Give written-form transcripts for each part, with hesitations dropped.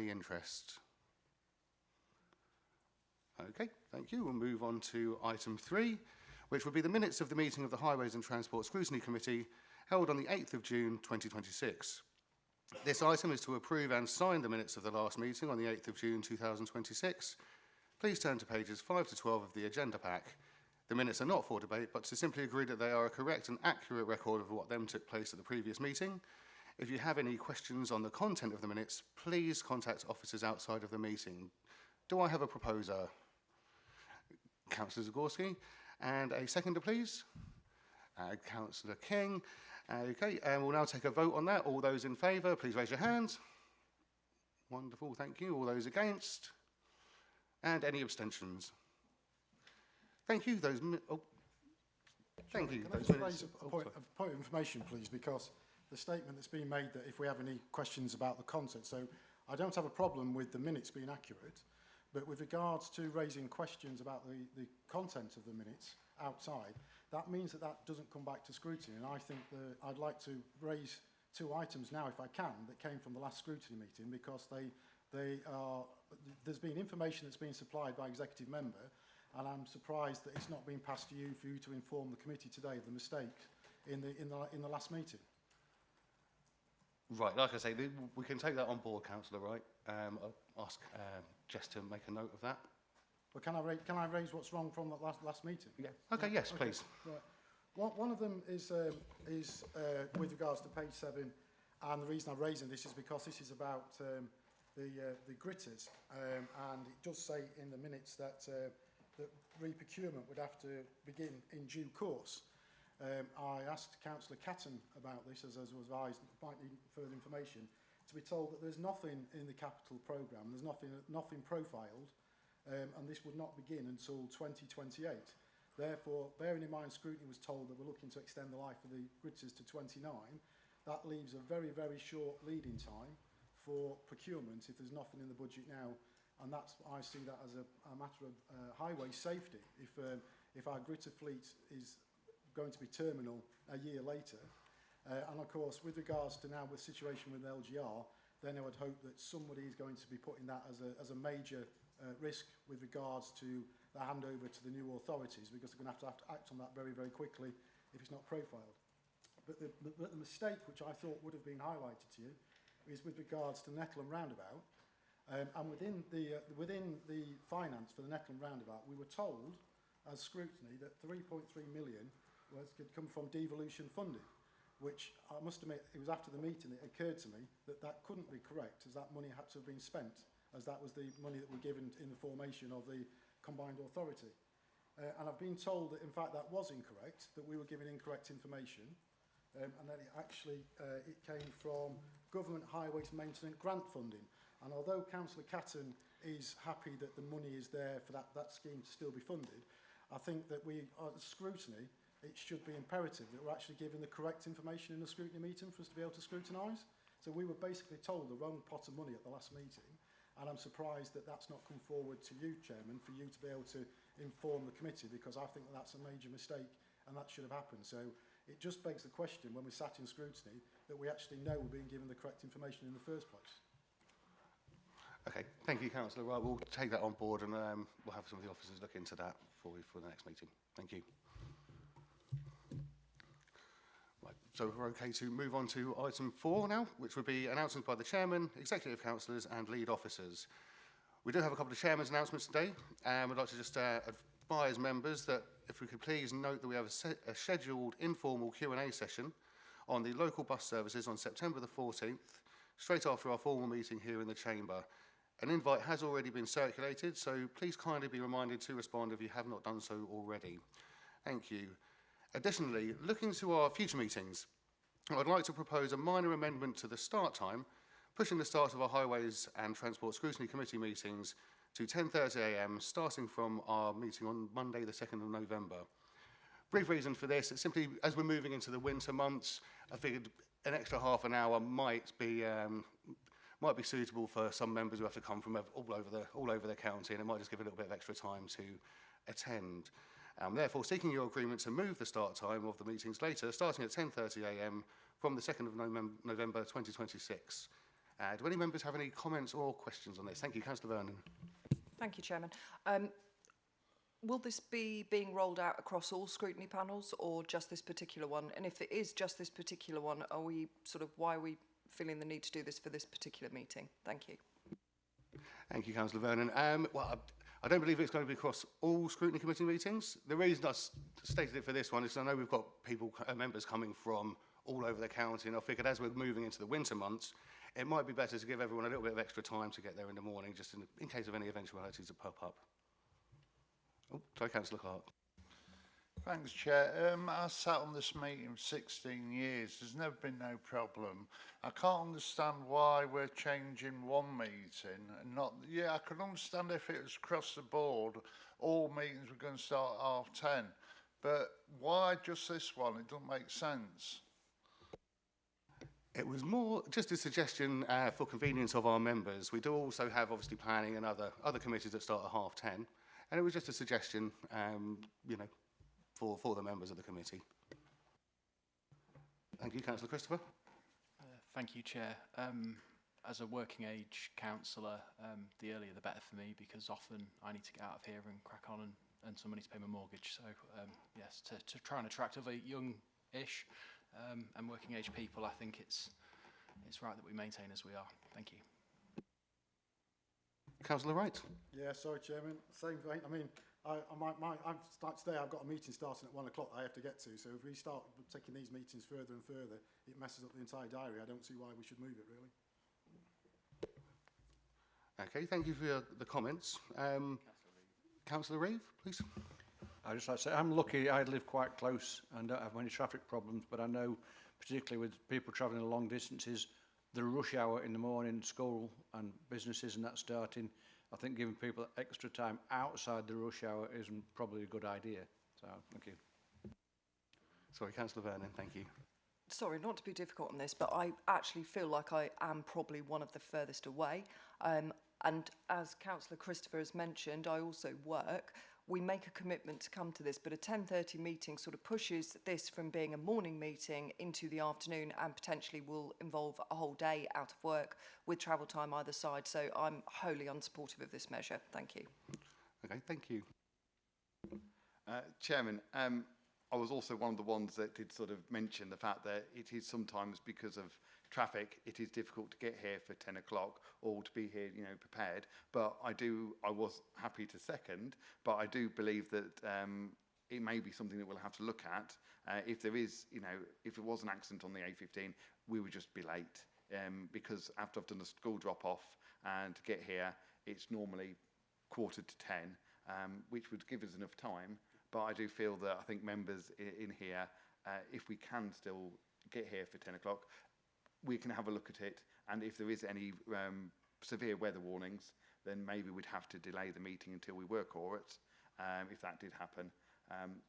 any interest? Okay, thank you. We'll move on to item 3, which will be the minutes of the meeting of the Highways and Transport Scrutiny Committee held on the 8th of June 2026. This item is to approve and sign the minutes of the last meeting on the 8th of June 2026. Please turn to pages 5 to 12 of the agenda pack. The minutes are not for debate, but to simply agree that they are a correct and accurate record of what then took place at the previous meeting. If you have any questions on the content of the minutes, please contact officers outside of the meeting. Do I have a proposer? Councillor Zagorski. And a seconder, please. Councillor King. Okay, and we'll now take a vote on that. All those in favour, please raise your hands. Wonderful, thank you. All those against? And any abstentions? Thank you. Thank you. Can I just raise a point of information, please, because the statement that's been made that if we have any questions about the content, so I don't have a problem with the minutes being accurate, but with regards to raising questions about the content of the minutes outside, that means that that doesn't come back to scrutiny. And I think that I'd like to raise 2 items now, if I can, that came from the last scrutiny meeting, because there's been information that's been supplied by executive member, and I'm surprised that it's not been passed to you for you to inform the committee today of the mistake in the last meeting. Right, like I say, we can take that on board, Councillor Wright. I'll ask Jess to make a note of that. But can I raise what's wrong from the last meeting? Yeah. Okay, yes, okay. Please. Right. One of them is with regards to page 7, and the reason I'm raising this is because this is about the gritters, and it does say in the minutes that re-procurement would have to begin in due course. I asked Councillor Catton about this, as was advised, might need further information, to be told that there's nothing in the capital programme, there's nothing profiled, and this would not begin until 2028. Therefore, bearing in mind Scrutiny was told that we're looking to extend the life of the gritters to 29, that leaves a very, very short lead-in time for procurement if there's nothing in the budget now, and I see that as a matter of highway safety. If our gritter fleet is going to be terminal a year later, and of course with regards to now the situation with LGR, then I would hope that somebody is going to be putting that as a major risk with regards to the handover to the new authorities, because they're going to have to act on that very, very quickly if it's not profiled. But the mistake which I thought would have been highlighted to you is with regards to Nettleham Roundabout, and within the finance for the Nettleham Roundabout, we were told as scrutiny that 3.3 million could come from devolution funding, which I must admit, it was after the meeting it occurred to me that couldn't be correct, as that money had to have been spent, as that was the money that were given in the formation of the combined authority. And I've been told that in fact that was incorrect, that we were given incorrect information, and that it came from government highways maintenance grant funding. And although Councillor Catton is happy that the money is there for that scheme to still be funded, I think that we, as scrutiny, it should be imperative that we're actually given the correct information in the scrutiny meeting for us to be able to scrutinise. So we were basically told the wrong pot of money at the last meeting, and I'm surprised that that's not come forward to you, Chairman, for you to be able to inform the committee, because I think that that's a major mistake and that should have happened. So it just begs the question, when we sat in scrutiny, that we actually know we're being given the correct information in the first place. Okay, thank you, Councillor Wright. We'll take that on board, and we'll have some of the officers look into that for you for the next meeting. Thank you. Right, so we're okay to move on to item 4 now, which would be announcements by the Chairman, Executive Councillors and Lead Officers. We do have a couple of Chairman's announcements today, and we'd like to just advise members that if we could please note that we have a scheduled informal Q&A session on the local bus services on September the 14th, straight after our formal meeting here in the Chamber. An invite has already been circulated, so please kindly be reminded to respond if you have not done so already. Thank you. Additionally, looking to our future meetings, I'd like to propose a minor amendment to the start time, pushing the start of our Highways and Transport Scrutiny Committee meetings to 10:30 a.m, starting from our meeting on Monday the 2nd of November. Brief reason for this, it's simply as we're moving into the winter months, I figured an extra half an hour might be suitable for some members who have to come from all over the county, and it might just give a little bit of extra time to attend. Therefore, seeking your agreement to move the start time of the meetings later, starting at 10:30 a.m. from the 2nd of November 2026. Do any members have any comments or questions on this? Thank you, Councillor Vernon. Thank you, Chairman. Will this be being rolled out across all scrutiny panels or just this particular one? And if it is just this particular one, why are we feeling the need to do this for this particular meeting? Thank you. Thank you, Councillor Vernon. I don't believe it's going to be across all scrutiny committee meetings. The reason I stated it for this one is I know we've got members coming from all over the county, and I figured as we're moving into the winter months, it might be better to give everyone a little bit of extra time to get there in the morning, just in case of any eventualities that pop up. Oh, sorry, Councillor Clark. Thanks, Chair. I sat on this meeting for 16 years. There's never been no problem. I can't understand why we're changing one meeting and not... Yeah, I could understand if it was across the board, all meetings were going to start at 10:30. But why just this one? It doesn't make sense. It was more just a suggestion for convenience of our members. We do also have, obviously, planning and other committees that start at 10:30. And it was just a suggestion, for the members of the committee. Thank you, Councillor Christopher. Thank you, Chair. As a working age councillor, the earlier the better for me, because often I need to get out of here and crack on and some money to pay my mortgage. So yes, to try and attract other young-ish and working age people, I think it's right that we maintain as we are. Thank you. Councillor Wright. Yeah, sorry, Chairman. Same vein. I mean, today I've got a meeting starting at 1 o'clock that I have to get to. So if we start taking these meetings further and further, it messes up the entire diary. I don't see why we should move it, really. Okay, thank you for the comments. Councillor Reeve, please. I'd just like to say I'm lucky. I live quite close and don't have many traffic problems, but I know, particularly with people travelling long distances, the rush hour in the morning, school and businesses and that starting, I think giving people extra time outside the rush hour isn't probably a good idea. So, thank you. Sorry, Councillor Vernon, thank you. Sorry, not to be difficult on this, but I actually feel like I am probably one of the furthest away. And as Councillor Christopher has mentioned, I also work. We make a commitment to come to this, but a 10:30 meeting sort of pushes this from being a morning meeting into the afternoon and potentially will involve a whole day out of work with travel time either side. So I'm wholly unsupportive of this measure. Thank you. Okay, thank you. Chairman, I was also one of the ones that did sort of mention the fact that it is sometimes because of traffic, it is difficult to get here for 10 o'clock or to be here, prepared. But I was happy to second, but I do believe that it may be something that we'll have to look at. If there is, if it was an accident on the A15, we would just be late because after I've done the school drop off and to get here, it's normally 9:45 to 10, which would give us enough time. But I do feel that I think members in here, if we can still get here for 10 o'clock, we can have a look at it. And if there is any severe weather warnings, then maybe we'd have to delay the meeting until we were quorate, if that did happen.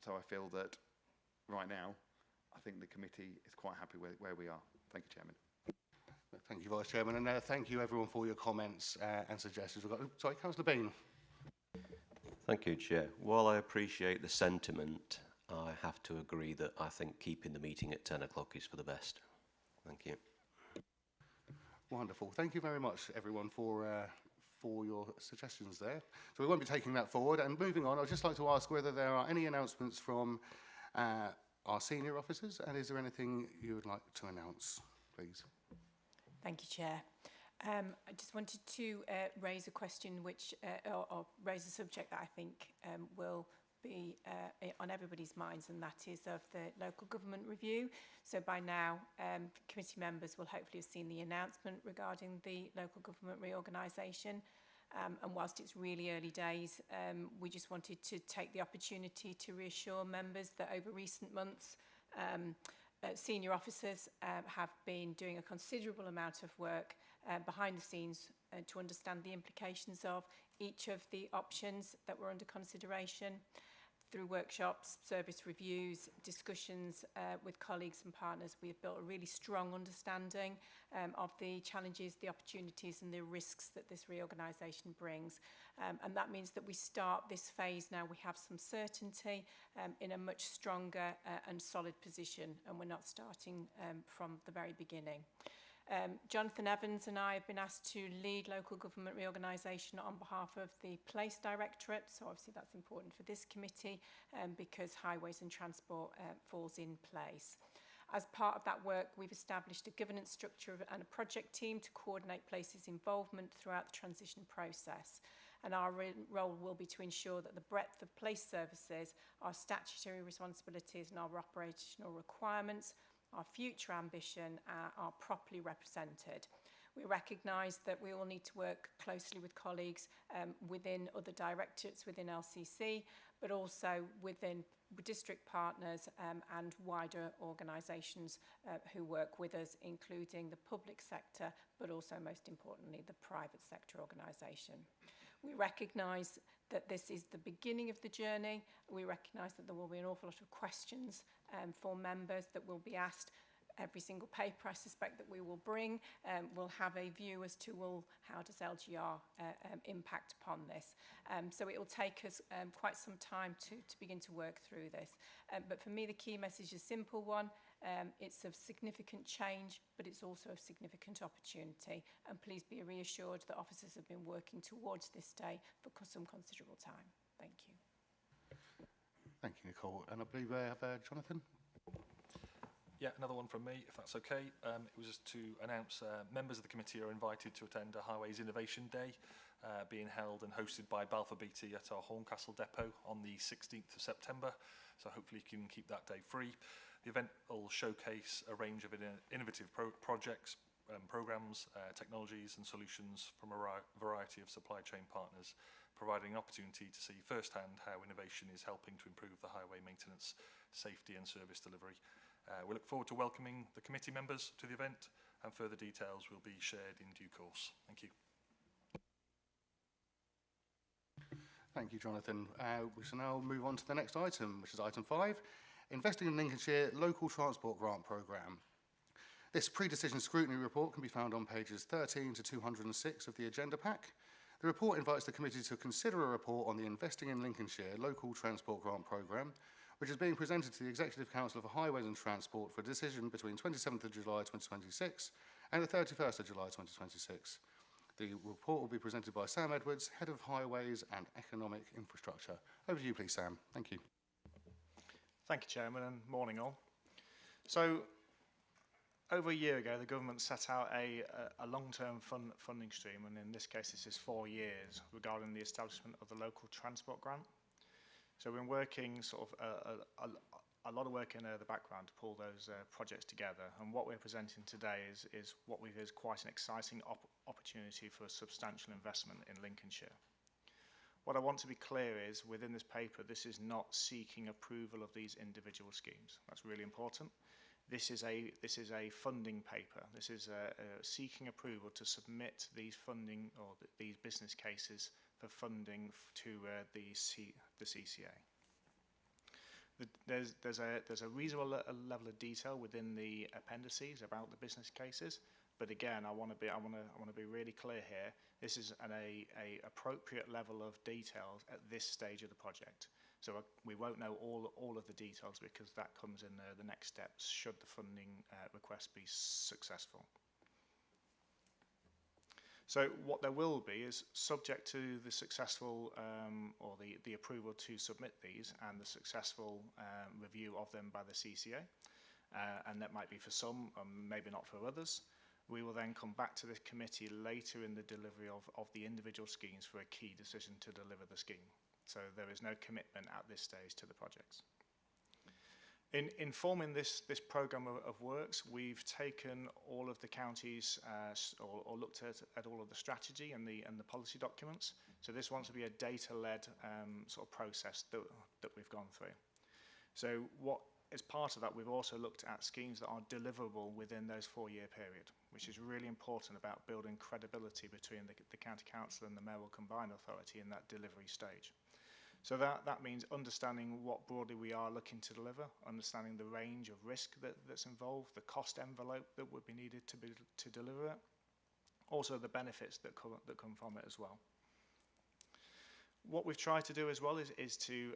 So I feel that right now, I think the committee is quite happy where we are. Thank you, Chairman. Thank you, Vice Chairman, and thank you everyone for your comments and suggestions. Sorry, Councillor Bean. Thank you, Chair. While I appreciate the sentiment, I have to agree that I think keeping the meeting at 10 o'clock is for the best. Thank you. Wonderful. Thank you very much, everyone, for your suggestions there. So we won't be taking that forward. And moving on, I'd just like to ask whether there are any announcements from our senior officers, and is there anything you would like to announce, please? Thank you, Chair. I just wanted to raise a question or raise a subject that I think will be on everybody's minds, and that is of the local government review. So by now, committee members will hopefully have seen the announcement regarding the local government reorganisation. And whilst it's really early days, we just wanted to take the opportunity to reassure members that over recent months, senior officers have been doing a considerable amount of work behind the scenes to understand the implications of each of the options that were under consideration through workshops, service reviews, discussions with colleagues and partners. We have built a really strong understanding of the challenges, the opportunities and the risks that this reorganisation brings. And that means that we start this phase now, we have some certainty in a much stronger and solid position, and we're not starting from the very beginning. Jonathan Evans and I have been asked to lead local government reorganisation on behalf of the Place Directorate, so obviously that's important for this committee because highways and transport falls in place. As part of that work, we've established a governance structure and a project team to coordinate Place's involvement throughout the transition process. And our role will be to ensure that the breadth of Place services, our statutory responsibilities and our operational requirements, our future ambition are properly represented. We recognise that we all need to work closely with colleagues within other directorates within LCC, but also within district partners and wider organisations who work with us, including the public sector, but also most importantly, the private sector organisation. We recognise that this is the beginning of the journey. We recognise that there will be an awful lot of questions for members that will be asked. Every single paper I suspect that we will bring will have a view as to, well, how does LGR impact upon this? So it will take us quite some time to begin to work through this. But for me, the key message is a simple one. It's of significant change, but it's also of significant opportunity. And please be reassured that officers have been working towards this day for some considerable time. Thank you. Thank you, Nicole. And I believe we have Jonathan. Yeah, another one from me, if that's okay. It was just to announce members of the committee are invited to attend a Highways Innovation Day being held and hosted by Balfour Beatty at our Horncastle depot on the 16th of September. So hopefully you can keep that day free. The event will showcase a range of innovative projects, programmes, technologies and solutions from a variety of supply chain partners, providing an opportunity to see firsthand how innovation is helping to improve the highway maintenance, safety and service delivery. We look forward to welcoming the committee members to the event, and further details will be shared in due course. Thank you. Thank you, Jonathan. We shall now move on to the next item, which is item 5, Investing in Lincolnshire Local Transport Grant Programme. This pre-decision scrutiny report can be found on pages 13 to 206 of the agenda pack. The report invites the committee to consider a report on the Investing in Lincolnshire Local Transport Grant Programme, which is being presented to the Executive Council for Highways and Transport for a decision between 27th of July 2026 and the 31st of July 2026. The report will be presented by Sam Edwards, Head of Highways and Economic Infrastructure. Over to you, please, Sam. Thank you. Thank you, Chairman, and morning all. So, over a year ago, the government set out a long-term funding stream, and in this case, this is 4 years, regarding the establishment of the local transport grant. So we've been working a lot of work in the background to pull those projects together, and what we're presenting today is what we is quite an exciting opportunity for a substantial investment in Lincolnshire. What I want to be clear is, within this paper, this is not seeking approval of these individual schemes. That's really important. This is a funding paper. This is seeking approval to submit these funding or these business cases for funding to the CCA. There's a reasonable level of detail within the appendices about the business cases, but again, I want to be really clear here. This is a appropriate level of details at this stage of the project. So we won't know all of the details because that comes in the next steps should the funding request be successful. So what there will be is, subject to the successful or the approval to submit these and the successful review of them by the CCA, and that might be for some, maybe not for others, we will then come back to the committee later in the delivery of the individual schemes for a key decision to deliver the scheme. So there is no commitment at this stage to the projects. In forming this programme of works, we've taken all of the counties or looked at all of the strategy and the policy documents. So this wants to be a data-led sort of process that we've gone through. So as part of that, we've also looked at schemes that are deliverable within those 4-year period, which is really important about building credibility between the County Council and the Mayoral Combined Authority in that delivery stage. So that means understanding what broadly we are looking to deliver, understanding the range of risk that's involved, the cost envelope that would be needed to deliver it, also the benefits that come from it as well. What we've tried to do as well is to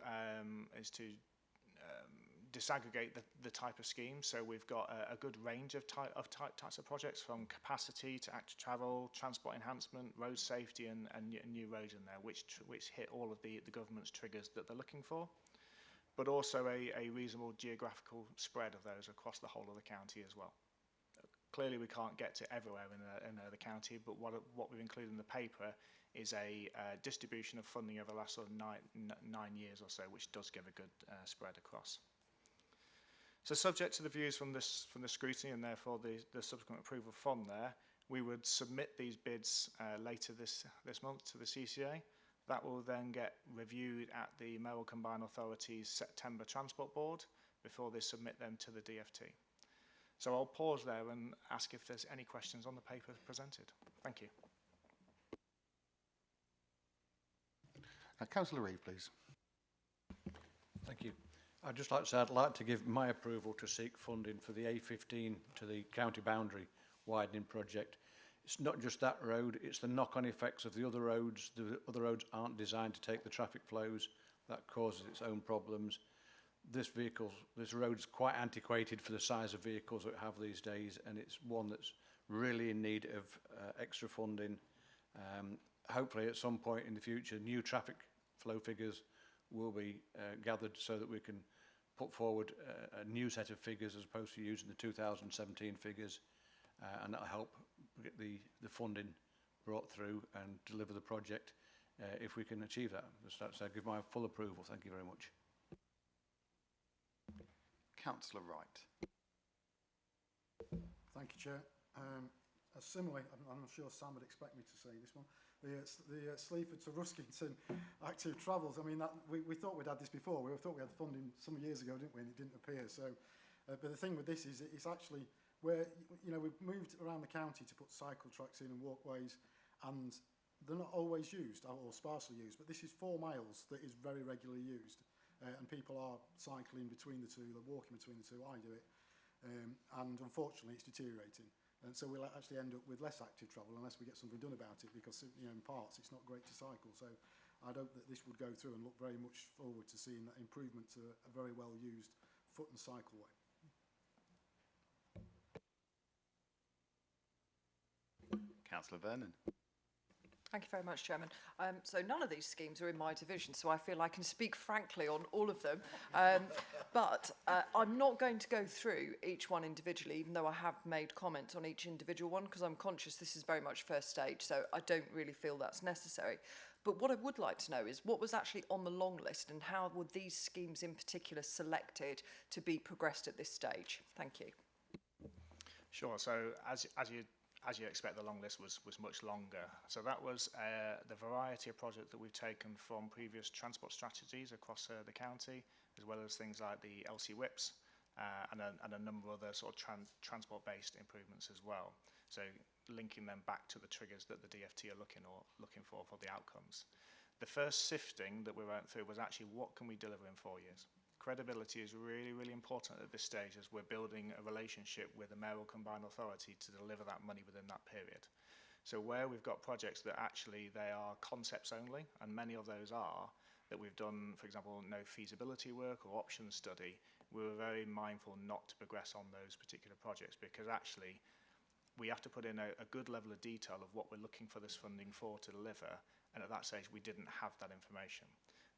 disaggregate the type of scheme. So we've got a good range of types of projects, from capacity to active travel, transport enhancement, road safety, and new roads in there, which hit all of the government's triggers that they're looking for, but also a reasonable geographical spread of those across the whole of the county as well. Clearly, we can't get to everywhere in the county, but what we've included in the paper is a distribution of funding over the last sort of nine years or so, which does give a good spread across. So, subject to the views from the scrutiny and therefore the subsequent approval from there, we would submit these bids later this month to the CCA. That will then get reviewed at the Mayoral Combined Authority's September Transport Board before they submit them to the DFT. So I'll pause there and ask if there's any questions on the paper presented. Thank you. Councillor Reeve, please. Thank you. I'd just like to say I'd like to give my approval to seek funding for the A15 to the county boundary widening project. It's not just that road, it's the knock-on effects of the other roads. The other roads aren't designed to take the traffic flows. That causes its own problems. This road's quite antiquated for the size of vehicles that we have these days, and it's one that's really in need of extra funding. Hopefully at some point in the future, new traffic flow figures will be gathered so that we can put forward a new set of figures as opposed to using the 2017 figures, and that'll help get the funding brought through and deliver the project if we can achieve that. So I give my full approval. Thank you very much. Councillor Wright. Thank you, Chair. Similarly, I'm sure Sam would expect me to say this one. The Sleaford to Ruskington active travels. I mean, we thought we'd had this before. We thought we had funding some years ago, didn't we? And it didn't appear. So, but the thing with this is it's actually where, you know, we've moved around the county to put cycle tracks in and walkways, and they're not always used or sparsely used. But this is 4 miles that is very regularly used. And people are cycling between the two, they're walking between the two. I do it, and unfortunately it's deteriorating, and so we'll actually end up with less active travel unless we get something done about it, because, you know, in parts it's not great to cycle. So I'd hope that this would go through and look very much forward to seeing that improvement to a very well used foot and cycle way. Councillor Vernon. Thank you very much, Chairman. So none of these schemes are in my division, so I feel I can speak frankly on all of them. But I'm not going to go through each one individually, even though I have made comments on each individual one, because I'm conscious this is very much first stage, so I don't really feel that's necessary. But what I would like to know is what was actually on the long list, and how were these schemes in particular selected to be progressed at this stage? Thank you. Sure. So as you expect, the long list was much longer. So that was the variety of projects that we've taken from previous transport strategies across the county, as well as things like the LC whips and a number of other sort of transport-based improvements as well. So linking them back to the triggers that the DFT are looking for the outcomes. The first sifting that we went through was actually what can we deliver in 4 years. Credibility is really, really important at this stage as we're building a relationship with the Mayoral Combined Authority to deliver that money within that period. So where we've got projects that actually they are concepts only, and many of those are, that we've done, for example, no feasibility work or option study, we were very mindful not to progress on those particular projects, because actually we have to put in a good level of detail of what we're looking for this funding for to deliver, and at that stage we didn't have that information.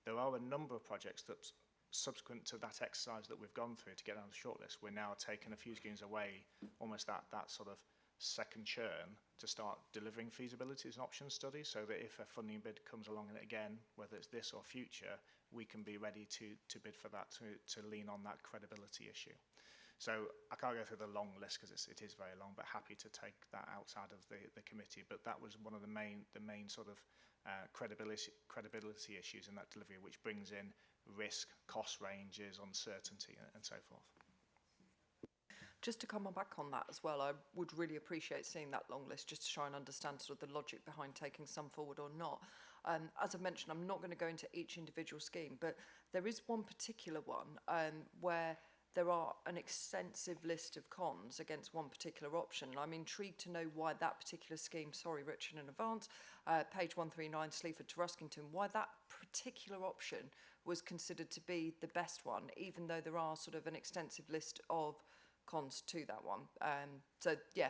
There are a number of projects that subsequent to that exercise that we've gone through to get on the shortlist, we're now taking a few schemes away, almost that sort of second churn to start delivering feasibilities and option studies, so that if a funding bid comes along and again, whether it's this or future, we can be ready to bid for that, to lean on that credibility issue. So I can't go through the long list because it is very long, but happy to take that outside of the committee. But that was one of the main sort of credibility issues in that delivery, which brings in risk, cost ranges, uncertainty, and so forth. Just to come back on that as well, I would really appreciate seeing that long list, just to try and understand sort of the logic behind taking some forward or not. As I mentioned, I'm not going to go into each individual scheme, but there is one particular one where there are an extensive list of cons against one particular option. I'm intrigued to know why that particular scheme, sorry Richard in advance, page 139 Sleaford to Ruskington, why that particular option was considered to be the best one, even though there are sort of an extensive list of cons to that one. So yeah,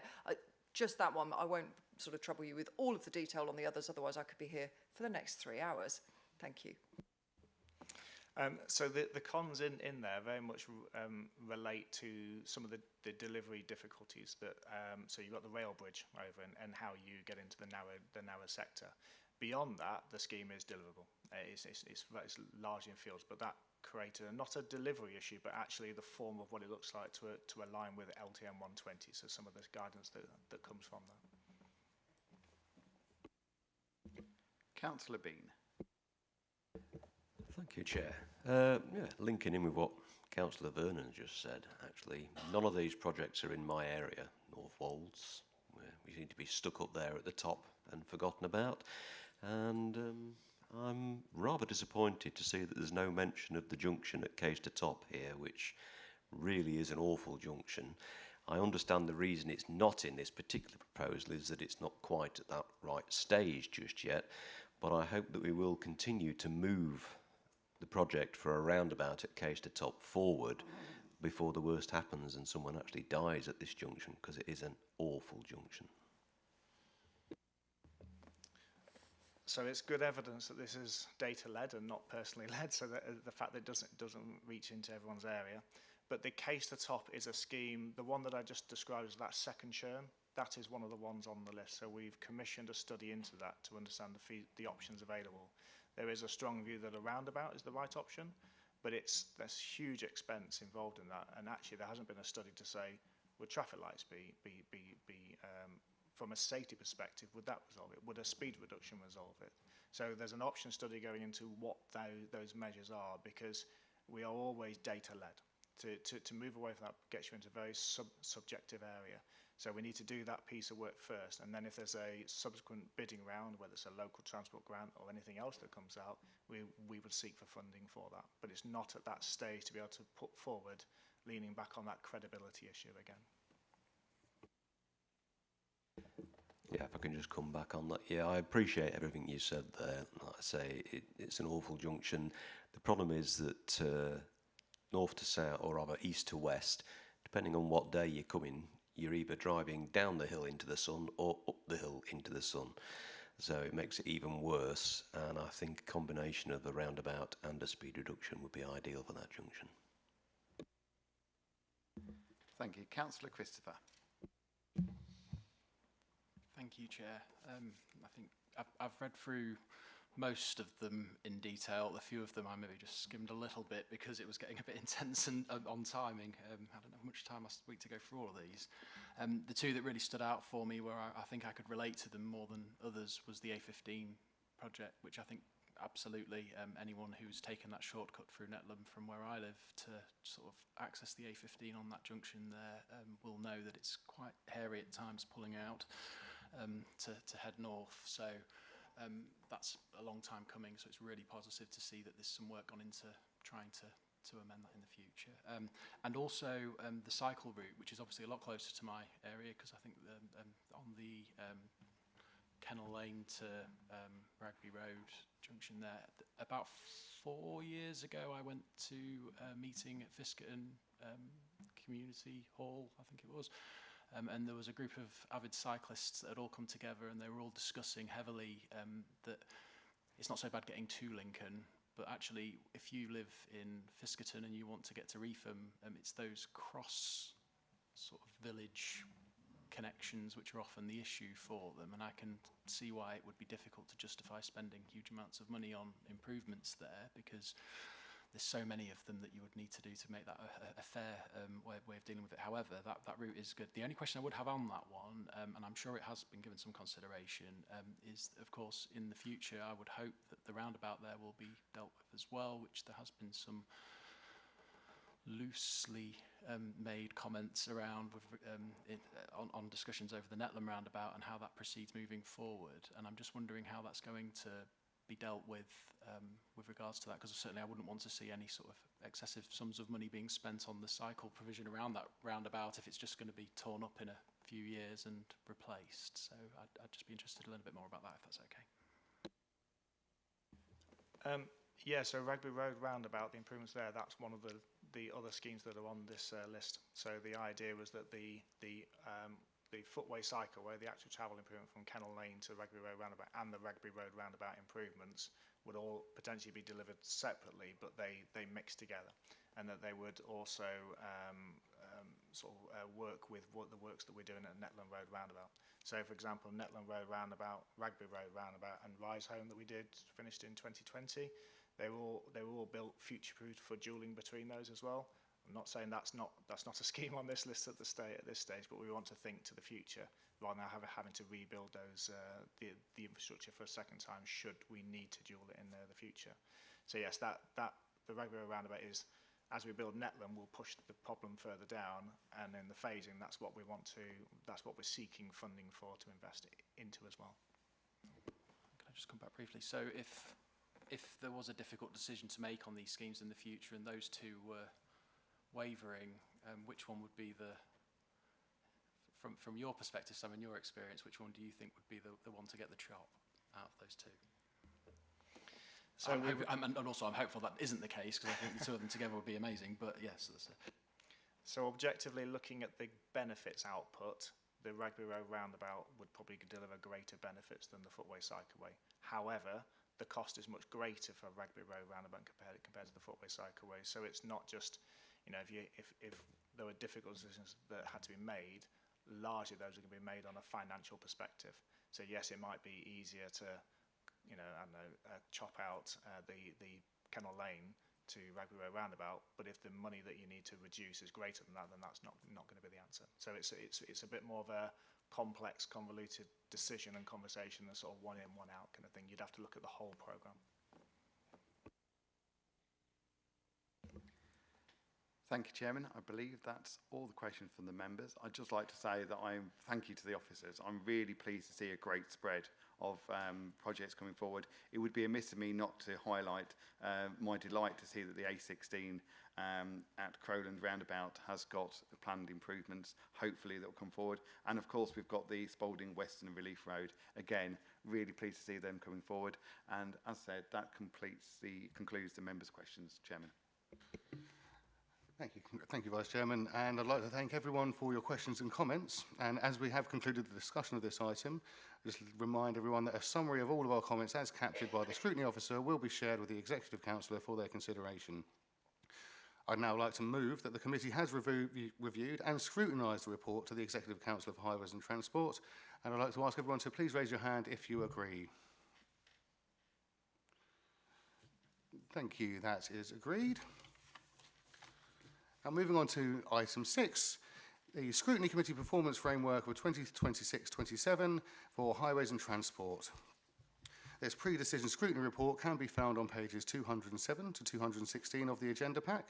just that one. I won't sort of trouble you with all of the detail on the others, otherwise I could be here for the next 3 hours. Thank you. So the cons in there very much relate to some of the delivery difficulties that, so you've got the rail bridge over and how you get into the narrow sector. Beyond that, the scheme is deliverable. It's large in fields, but that created not a delivery issue, but actually the form of what it looks like to align with LTM 120. So some of the guidance that comes from that. Councillor Bean. Thank you, Chair. Yeah, linking in with what Councillor Vernon just said, actually, none of these projects are in my area, North Wolds, where we seem to be stuck up there at the top and forgotten about. And I'm rather disappointed to see that there's no mention of the junction at Caister Top here, which really is an awful junction. I understand the reason it's not in this particular proposal is that it's not quite at that right stage just yet, but I hope that we will continue to move the project for a roundabout at Caister Top forward before the worst happens and someone actually dies at this junction, because it is an awful junction. So it's good evidence that this is data-led and not personally led, so that the fact that it doesn't reach into everyone's area. But the Caister Top is a scheme, the one that I just described as that second churn, that is one of the ones on the list. So we've commissioned a study into that to understand the options available. There is a strong view that a roundabout is the right option, but there's huge expense involved in that. And actually, there hasn't been a study to say, would traffic lights be from a safety perspective, would that resolve it? Would a speed reduction resolve it? So there's an option study going into what those measures are, because we are always data-led. To move away from that gets you into a very subjective area. So we need to do that piece of work first, and then if there's a subsequent bidding round, whether it's a local transport grant or anything else that comes out, we would seek for funding for that. But it's not at that stage to be able to put forward, leaning back on that credibility issue again. Yeah, if I can just come back on that. Yeah, I appreciate everything you said there. Like I say, it's an awful junction. The problem is that north to south, or rather east to west, depending on what day you're coming, you're either driving down the hill into the sun or up the hill into the sun. So it makes it even worse, and I think a combination of a roundabout and a speed reduction would be ideal for that junction. Thank you. Councillor Christopher. Thank you, Chair. I think I've read through most of them in detail. A few of them I maybe just skimmed a little bit because it was getting a bit intense and on timing. I don't have much time last week to go through all of these. The two that really stood out for me, where I think I could relate to them more than others, was the A15 project, which I think absolutely anyone who's taken that shortcut through Netlham from where I live to sort of access the A15 on that junction there will know that it's quite hairy at times pulling out to head north. So that's a long time coming, so it's really positive to see that there's some work gone into trying to amend that in the future. And also the cycle route, which is obviously a lot closer to my area, because I think on the Kennel Lane to Rugby Road junction there, about 4 years ago I went to a meeting at Fiskerton Community Hall, I think it was, and there was a group of avid cyclists that had all come together, and they were all discussing heavily that it's not so bad getting to Lincoln, but actually if you live in Fiskerton and you want to get to Reetham, it's those cross sort of village connections which are often the issue for them, and I can see why it would be difficult to justify spending huge amounts of money on improvements there, because there's so many of them that you would need to do to make that a fair way of dealing with it. However, that route is good. The only question I would have on that one, and I'm sure it has been given some consideration, is of course in the future I would hope that the roundabout there will be dealt with as well, which there has been some loosely made comments around with, on discussions over the Netlham roundabout and how that proceeds moving forward. And I'm just wondering how that's going to be dealt with regards to that? Because certainly I wouldn't want to see any sort of excessive sums of money being spent on the cycle provision around that roundabout if it's just going to be torn up in a few years and replaced. So I'd just be interested to learn a bit more about that, if that's okay. Yeah, so Rugby Road roundabout, the improvements there, that's one of the other schemes that are on this list. So the idea was that the footway cycleway, the actual travel improvement from Kennel Lane to Rugby Road roundabout, and the Rugby Road roundabout improvements would all potentially be delivered separately, but they mix together, and that they would also work with the works that we're doing at Netland Road roundabout. So, for example, Netland Road roundabout, Rugby Road roundabout, and Rise Home that we did finished in 2020. They were all built future-proof for dualling between those as well. I'm not saying that's not a scheme on this list at this stage, but we want to think to the future rather than having to rebuild those the infrastructure for a second time should we need to dual it in the future. So yes, that the Rugby Road roundabout is, as we build Netland, we'll push the problem further down, and in the phasing, that's what we're seeking funding for to invest into as well. Can I just come back briefly? So if there was a difficult decision to make on these schemes in the future and those two were wavering, which one would be from your perspective, Sam, in your experience, which one do you think would be the one to get the chop out of those two? So and also I'm hopeful that isn't the case, because I think the two of them together would be amazing, but yes. So objectively looking at the benefits output, the Rugby Road roundabout would probably deliver greater benefits than the footway cycleway. However, the cost is much greater for Rugby Road roundabout compared to the footway cycleway. So it's not just, if there were difficult decisions that had to be made, largely those are going to be made on a financial perspective. So yes, it might be easier to, chop out the Kennel Lane to Rugby Road roundabout, but if the money that you need to reduce is greater than that, then that's not going to be the answer. So it's a bit more of a complex, convoluted decision and conversation than sort of one in, one out kind of thing. You'd have to look at the whole programme. Thank you, Chairman. I believe that's all the questions from the members. I'd just like to say that thank you to the officers. I'm really pleased to see a great spread of projects coming forward. It would be amiss of me not to highlight my delight to see that the A16 at Crowland roundabout has got planned improvements, hopefully that will come forward. And of course, we've got the Spalding Western Relief Road. Again, really pleased to see them coming forward. And as said, that concludes the members' questions, Chairman. Thank you, Vice Chairman, and I'd like to thank everyone for your questions and comments. And as we have concluded the discussion of this item, just remind everyone that a summary of all of our comments as captured by the Scrutiny Officer will be shared with the Executive Councillor for their consideration. I'd now like to move that the committee has reviewed and scrutinised the report to the Executive Councillor for Highways and Transport, and I'd like to ask everyone to please raise your hand if you agree. Thank you, that is agreed. Now, moving on to item 6, the Scrutiny Committee Performance Framework of 2026-27 for Highways and Transport. This pre-decision scrutiny report can be found on pages 207 to 216 of the agenda pack.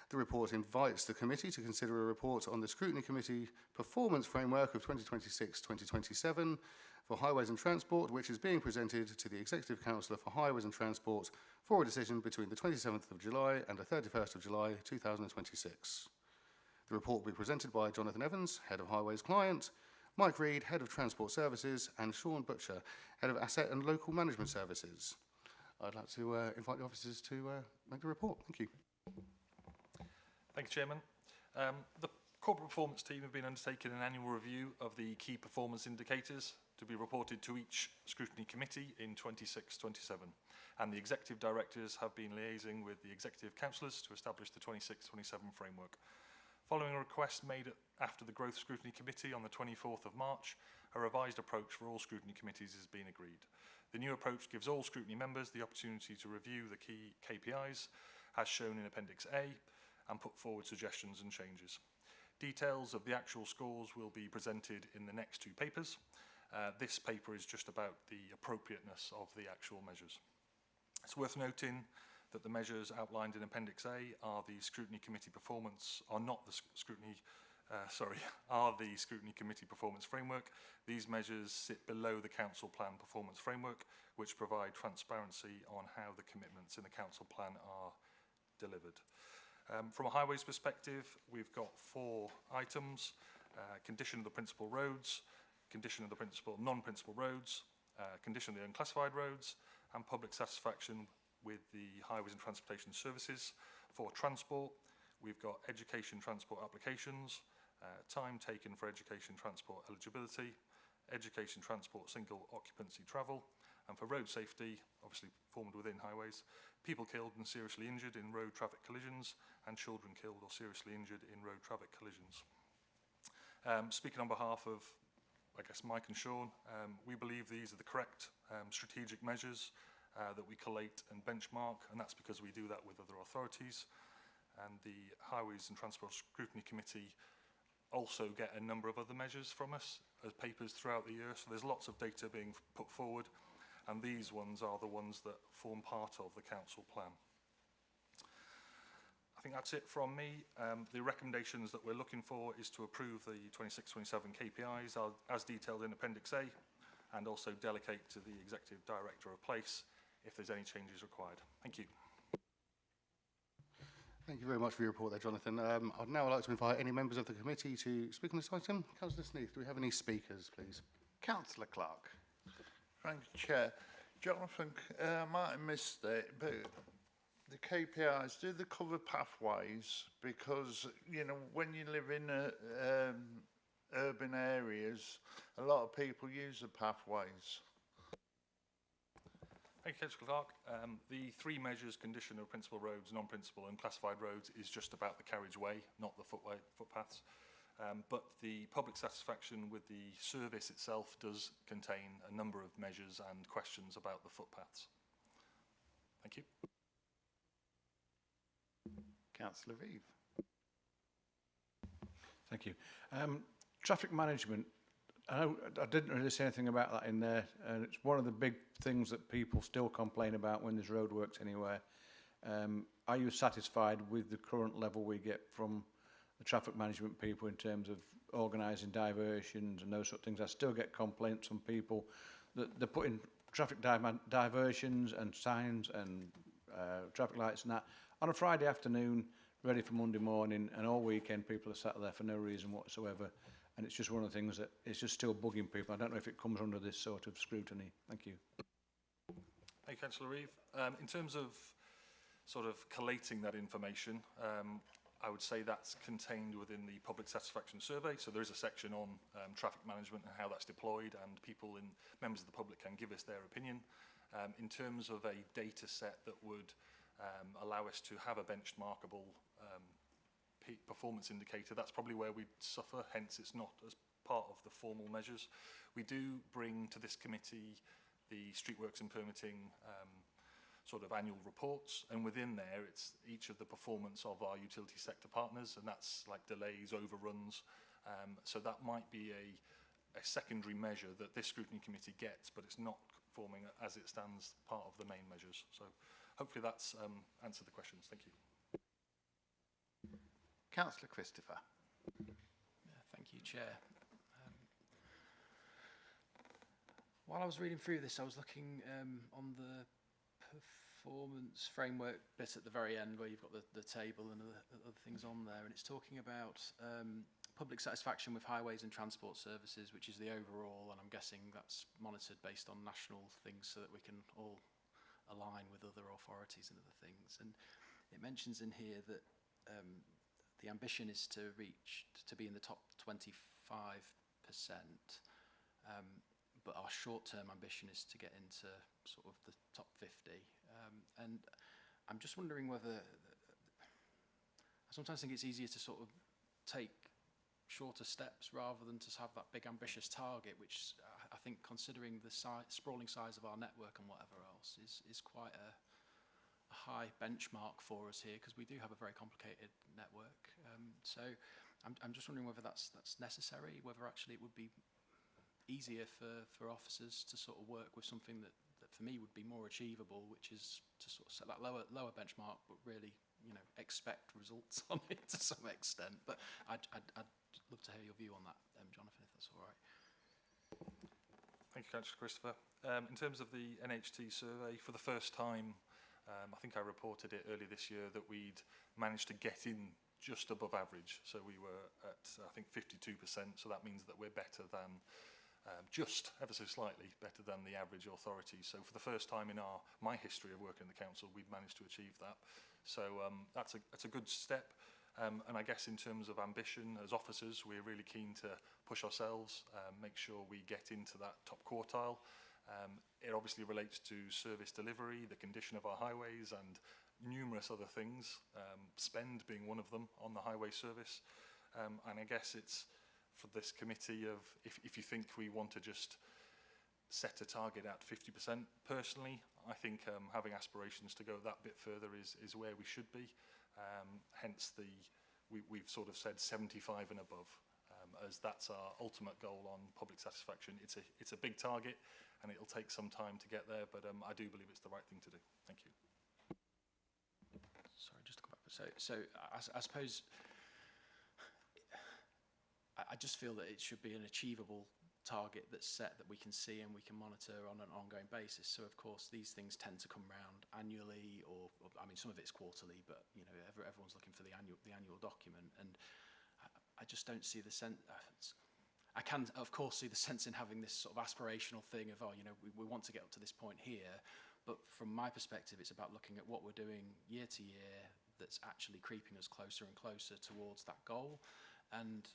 The report invites the committee to consider a report on the Scrutiny Committee Performance Framework of 2026-2027 for Highways and Transport, which is being presented to the Executive Councillor for Highways and Transport for a decision between the 27th of July and the 31st of July 2026. The report will be presented by Jonathan Evans, Head of Highways Client, Mike Reid, Head of Transport Services, and Sean Butcher, Head of Asset and Local Management Services. I'd like to invite the officers to make the report. Thank you. Thank you, Chairman. The Corporate Performance team have been undertaking an annual review of the key performance indicators to be reported to each scrutiny committee in 26-27. And the executive directors have been liaising with the executive councillors to establish the 26-27 framework. Following a request made after the Growth Scrutiny Committee on the 24th of March, a revised approach for all scrutiny committees has been agreed. The new approach gives all scrutiny members the opportunity to review the key KPIs, as shown in Appendix A, and put forward suggestions and changes. Details of the actual scores will be presented in the next two papers. This paper is just about the appropriateness of the actual measures. It's worth noting that the measures outlined in Appendix A are the Scrutiny Committee performance, are not the Scrutiny are the Scrutiny Committee Performance Framework. These measures sit below the Council Plan Performance Framework, which provide transparency on how the commitments in the Council Plan are delivered. From a highways perspective, we've got 4 items: condition of the principal roads, condition of the non-principal roads, condition of the unclassified roads, and public satisfaction with the highways and transportation services. For transport, we've got education transport applications, time taken for education transport eligibility, education transport single occupancy travel, and for road safety, obviously formed within highways, people killed and seriously injured in road traffic collisions, and children killed or seriously injured in road traffic collisions. Speaking on behalf of, I guess, Mike and Sean, we believe these are the correct strategic measures that we collate and benchmark, and that's because we do that with other authorities. And the Highways and Transport Scrutiny Committee also get a number of other measures from us as papers throughout the year, so there's lots of data being put forward, and these ones are the ones that form part of the council plan. I think that's it from me. The recommendations that we're looking for is to approve the 26-27 KPIs as detailed in Appendix A, and also delegate to the Executive Director of Place if there's any changes required. Thank you. Thank you very much for your report there, Jonathan. I'd now like to invite any members of the committee to speak on this item. Councillor Sneath, do we have any speakers, please? Councillor Clark. Thank you, Chair. Jonathan, I might have missed it, but the KPIs, do they cover pathways? Because, you know, when you live in urban areas, a lot of people use the pathways. Thank you, Councillor Clark. The 3 measures, condition of principal roads, non-principal and classified roads, is just about the carriageway, not the footpaths. But the public satisfaction with the service itself does contain a number of measures and questions about the footpaths. Thank you. Councillor Reeve. Thank you. Traffic management, I didn't really say anything about that in there, and it's one of the big things that people still complain about when there's roadworks anywhere. Are you satisfied with the current level we get from the traffic management people in terms of organising diversions and those sort of things? I still get complaints from people that they're putting traffic diversions and signs and traffic lights and that on a Friday afternoon, ready for Monday morning, and all weekend people are sat there for no reason whatsoever. And it's just one of the things that it's just still bugging people. I don't know if it comes under this sort of scrutiny. Thank you. Thank you, Councillor Reeve. In terms of sort of collating that information, I would say that's contained within the public satisfaction survey. So there is a section on traffic management and how that's deployed, and people and members of the public can give us their opinion. In terms of a data set that would allow us to have a benchmarkable peak performance indicator, that's probably where we'd suffer, hence it's not as part of the formal measures. We do bring to this committee the streetworks and permitting sort of annual reports, and within there it's each of the performance of our utility sector partners, and that's like delays, overruns, so that might be a secondary measure that this scrutiny committee gets, but it's not forming as it stands part of the main measures. So hopefully that's answered the questions. Thank you. Councillor Christopher. Yeah, thank you, Chair. While I was reading through this, I was looking on the performance framework bit at the very end where you've got the table and other things on there, and it's talking about public satisfaction with highways and transport services, which is the overall, and I'm guessing that's monitored based on national things so that we can all align with other authorities and other things. And it mentions in here that the ambition is to be in the top 25%, but our short-term ambition is to get into sort of the top 50. And I'm just wondering whether, I sometimes think it's easier to sort of take shorter steps rather than to have that big ambitious target, which I think, considering the sprawling size of our network and whatever else, is quite a high benchmark for us here, because we do have a very complicated network. So I'm just wondering whether that's necessary, whether actually it would be easier for officers to sort of work with something that for me would be more achievable, which is to sort of set that lower benchmark, but really, you know, expect results on it to some extent. But I'd love to hear your view on that, Jonathan, if that's all right. Thank you, Councillor Christopher. In terms of the NHT survey, for the first time, I think I reported it earlier this year that we'd managed to get in just above average. So we were at, I think, 52%. So that means that we're better than, just ever so slightly better than the average authority. So for the first time in my history of working in the council, we've managed to achieve that. So that's a good step. And I guess in terms of ambition as officers, we're really keen to push ourselves, make sure we get into that top quartile. It obviously relates to service delivery, the condition of our highways and numerous other things, spend being one of them on the highway service. And I guess it's for this committee of, if you think we want to just set a target at 50%, personally, I think having aspirations to go that bit further is where we should be. Hence we've sort of said 75 and above, as that's our ultimate goal on public satisfaction. It's a big target and it'll take some time to get there, but I do believe it's the right thing to do. Thank you. Sorry, just to come back. So I suppose I just feel that it should be an achievable target that's set that we can see and we can monitor on an ongoing basis. So of course these things tend to come round annually, or I mean some of it's quarterly, but you know everyone's looking for the annual document, and I just don't see the sense. I can of course see the sense in having this sort of aspirational thing of, oh, you know, we want to get up to this point here, but from my perspective it's about looking at what we're doing year to year that's actually creeping us closer and closer towards that goal, and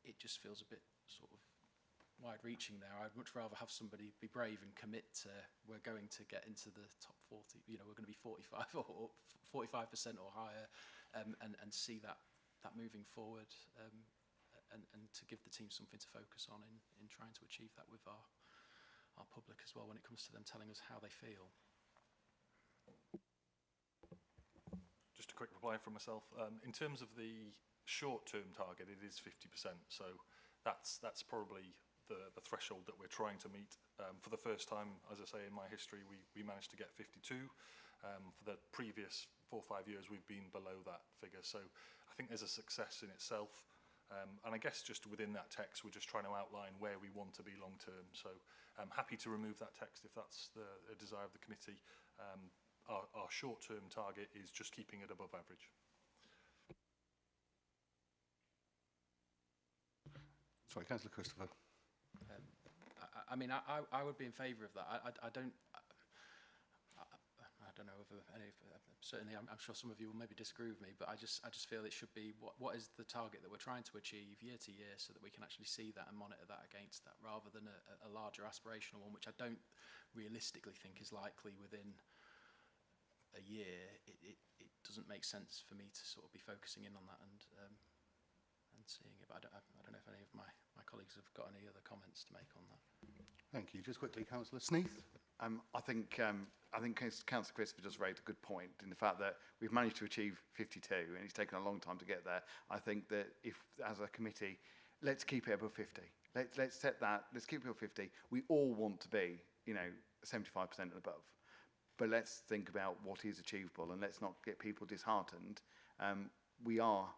it just feels a bit sort of wide-reaching there. I'd much rather have somebody be brave and commit to, we're going to get into the top 40, you know, we're going to be 45 or 45% or higher, and see that moving forward, and to give the team something to focus on in trying to achieve that with our public as well, when it comes to them telling us how they feel. Just a quick reply from myself. In terms of the short-term target, it is 50%. So that's probably the threshold that we're trying to meet. For the first time, as I say, in my history, we managed to get 52. For the previous 4 or 5 years, we've been below that figure. So I think there's a success in itself. And I guess just within that text, we're just trying to outline where we want to be long term. So I'm happy to remove that text if that's the desire of the committee. Our short-term target is just keeping it above average. Sorry, Councillor Christopher. I mean, I would be in favour of that. I don't know whether any. Certainly, I'm sure some of you will maybe disagree with me, but I just feel it should be what is the target that we're trying to achieve year to year, so that we can actually see that and monitor that against that, rather than a larger aspirational one, which I don't realistically think is likely within a year. It doesn't make sense for me to sort of be focusing in on that and seeing it. But I don't know if any of my colleagues have got any other comments to make on that. Thank you. Just quickly, Councillor Sneath. I think Councillor Christopher just raised a good point in the fact that we've managed to achieve 52 and it's taken a long time to get there. I think that if, as a committee, let's keep it above 50. Let's set that, let's keep it above 50. We all want to be, you know, 75% and above. But let's think about what is achievable and let's not get people disheartened. We are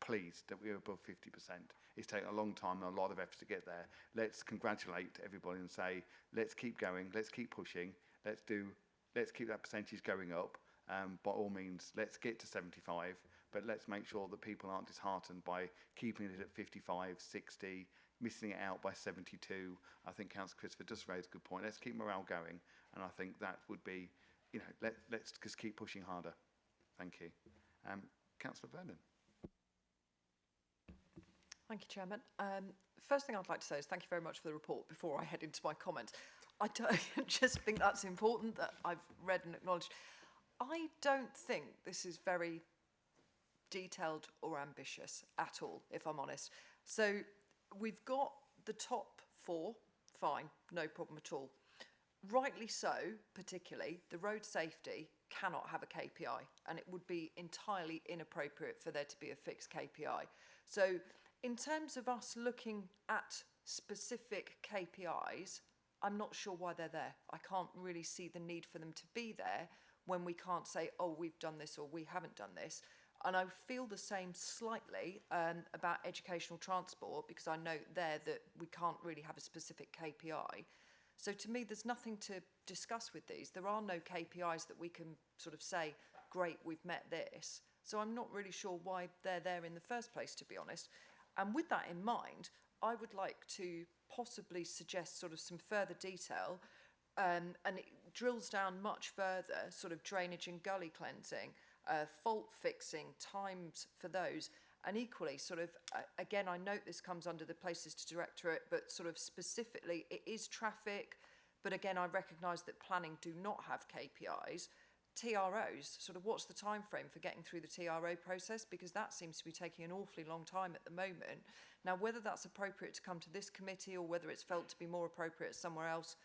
pleased that we're above 50%. It's taken a long time and a lot of effort to get there. Let's congratulate everybody and say, let's keep going, let's keep pushing, let's keep that percentage going up. By all means, let's get to 75, but let's make sure that people aren't disheartened by keeping it at 55, 60, missing it out by 72. I think Councillor Christopher just raised a good point. Let's keep morale going, and I think that would be, you know, let's just keep pushing harder. Thank you. Councillor Vernon. Thank you, Chairman. First thing I'd like to say is thank you very much for the report before I head into my comments. I just think that's important that I've read and acknowledged. I don't think this is very detailed or ambitious at all, if I'm honest. So we've got the top 4, fine, no problem at all. Rightly so, particularly, the road safety cannot have a KPI, and it would be entirely inappropriate for there to be a fixed KPI. So in terms of us looking at specific KPIs, I'm not sure why they're there. I can't really see the need for them to be there when we can't say, oh, we've done this or we haven't done this. And I feel the same slightly about educational transport, because I note there that we can't really have a specific KPI. So to me, there's nothing to discuss with these. There are no KPIs that we can sort of say, great, we've met this. So I'm not really sure why they're there in the first place, to be honest. And with that in mind, I would like to possibly suggest sort of some further detail, and it drills down much further, sort of drainage and gully cleansing, fault fixing, times for those. And equally, sort of, again, I note this comes under the Places to Directorate, but sort of specifically, it is traffic. But again, I recognise that planning do not have KPIs. TROs, sort of what's the time frame for getting through the TRO process? Because that seems to be taking an awfully long time at the moment. Now, whether that's appropriate to come to this committee or whether it's felt to be more appropriate somewhere else,